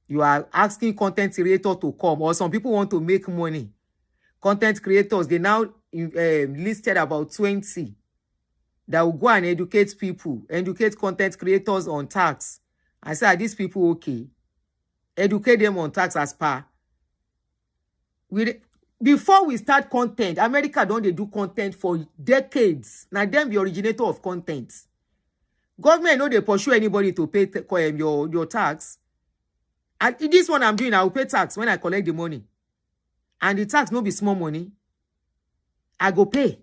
S1: You are asking content creators to come, or some people want to make money. Content creators, they now listed about 20 that will go and educate people, educate content creators on tax. I said, are these people okay? Educate them on tax as per. Before we start content, America don't they do content for decades. Now them the originator of content. Government know they pursue anybody to pay your tax. And this one I'm doing, I will pay tax when I collect the money. And the tax no be small money. I go pay.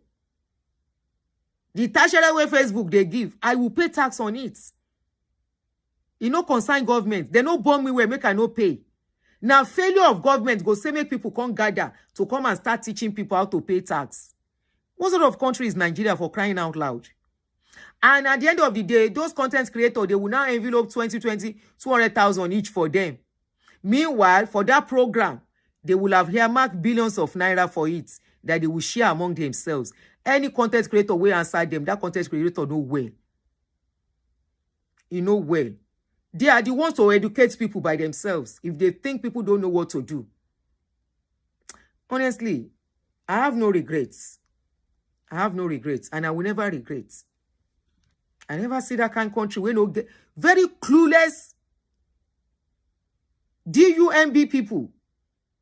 S1: The tertiary way Facebook they give, I will pay tax on it. You know, concern government. They no bomb me where make I no pay. Now, failure of government go say make people come gather to come and start teaching people how to pay tax. What sort of country is Nigeria, for crying out loud? And at the end of the day, those content creators, they will now envelope 200,000 each for them. Meanwhile, for that program, they will have earmarked billions of naira for it that they will share among themselves. Any content creator will answer them. That content creator know well. You know well. They are the ones to educate people by themselves if they think people don't know what to do. Honestly, I have no regrets. I have no regrets, and I will never regret. I never see that kind of country where no very clueless DUMB people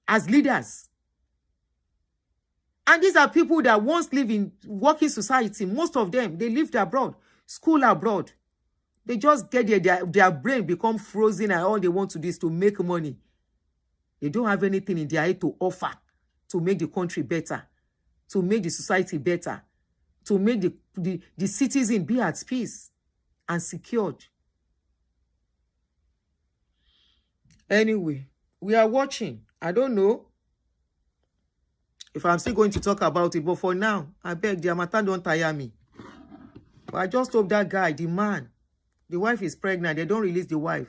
S1: as leaders. And these are people that once live in working society. Most of them, they lived abroad, school abroad. They just get their brain become frozen, and all they want to do is to make money. They don't have anything in their head to offer to make the country better, to make the society better, to make the citizen be at peace and secured. Anyway, we are watching. I don't know if I'm still going to talk about it, but for now, I beg, the Amatan don't tire me. But I just hope that guy, the man, the wife is pregnant, they don't release the wife.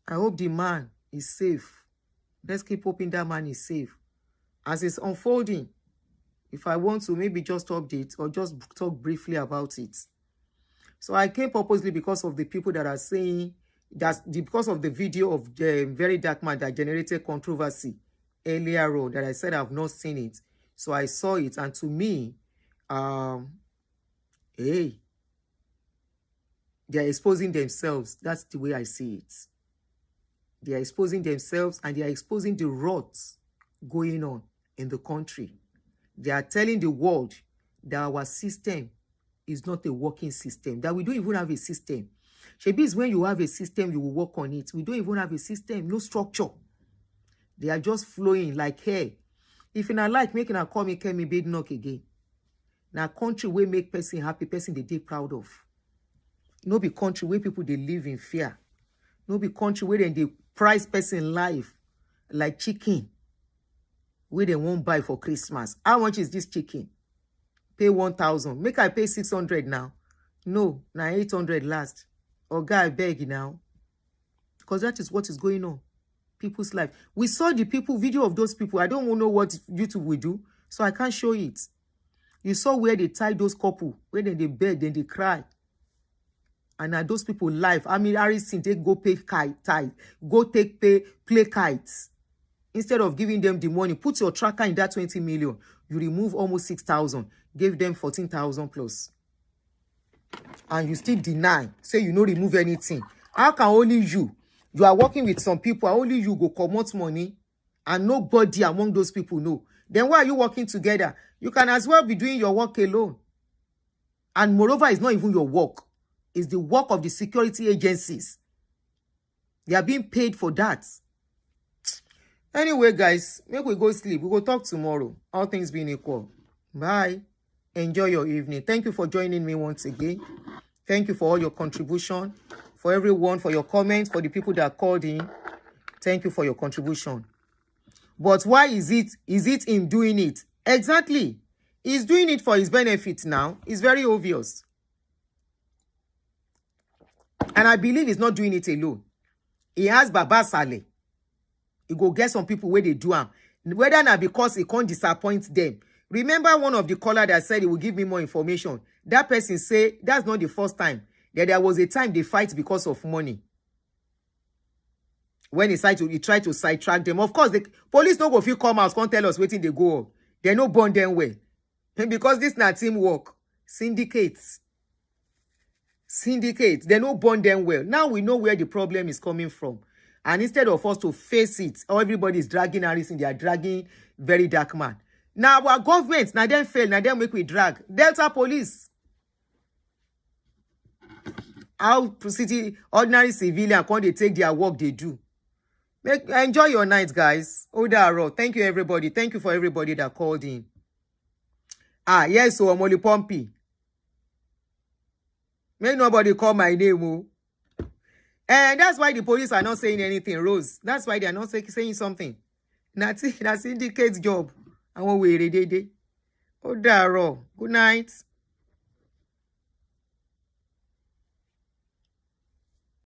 S1: I hope the man is safe. Let's keep hoping that man is safe. As it's unfolding, if I want to maybe just update or just talk briefly about it. So I came purposely because of the people that are saying that because of the video of the Very Dark Man that generated controversy earlier on, that I said I've not seen it. So I saw it, and to me, hey, they are exposing themselves. That's the way I see it. They are exposing themselves, and they are exposing the rots going on in the country. They are telling the world that our system is not a working system, that we don't even have a system. Shebi is when you have a system, you will work on it. We don't even have a system, no structure. They are just flowing like hair. If you not like making a call me, can me bid knock again. Now country will make person happy, person they proud of. No be country where people they live in fear. No be country where they price person life like chicken where they won't buy for Christmas. How much is this chicken? Pay 1,000. Make I pay 600 now. No, now 800 last. Or guy beg now. Because that is what is going on. People's life. We saw the video of those people. I don't know what YouTube will do, so I can't show it. You saw where they tied those couple, where they beg, then they cry. And now those people live. I mean, Harrison, they go pay kite, go play kites. Instead of giving them the money, put your tracker in that 20 million. You remove almost 6,000, gave them 14,000 plus. And you still deny, say you no remove anything. How can only you are working with some people, only you go commot money, and nobody among those people know. Then why are you working together? You can as well be doing your work alone. And moreover, it's not even your work. It's the work of the security agencies. They are being paid for that. Anyway, guys, make we go sleep. We will talk tomorrow. All things being equal. Bye. Enjoy your evening. Thank you for joining me once again. Thank you for all your contribution. For everyone, for your comments, for the people that called in. Thank you for your contribution. But why is it him doing it? Exactly. He's doing it for his benefit now. It's very obvious. And I believe he's not doing it alone. He has Baba Saleh. He go get some people where they do him. Whether not because he can't disappoint them. Remember one of the caller that said he will give me more information. That person say that's not the first time. That there was a time they fight because of money. When he tried to sidetrack them. Of course, the police no go fit come out, can't tell us waiting they go on. They no burn them well. Because this not teamwork. Syndicates. They no burn them well. Now we know where the problem is coming from. And instead of us to face it, or everybody is dragging Harrison, they are dragging Very Dark Man. Now our government, now them fail, now them make we drag. Delta Police. How city ordinary civilian can they take their work they do? Enjoy your night, guys. Odaro. Thank you, everybody. Thank you for everybody that called in. Yes, so Omoli Pompey. Make nobody call my name, oh. And that's why the police are not saying anything, Rose. That's why they are not saying something. That's indicates job. I want we ready. Odaro. Good night.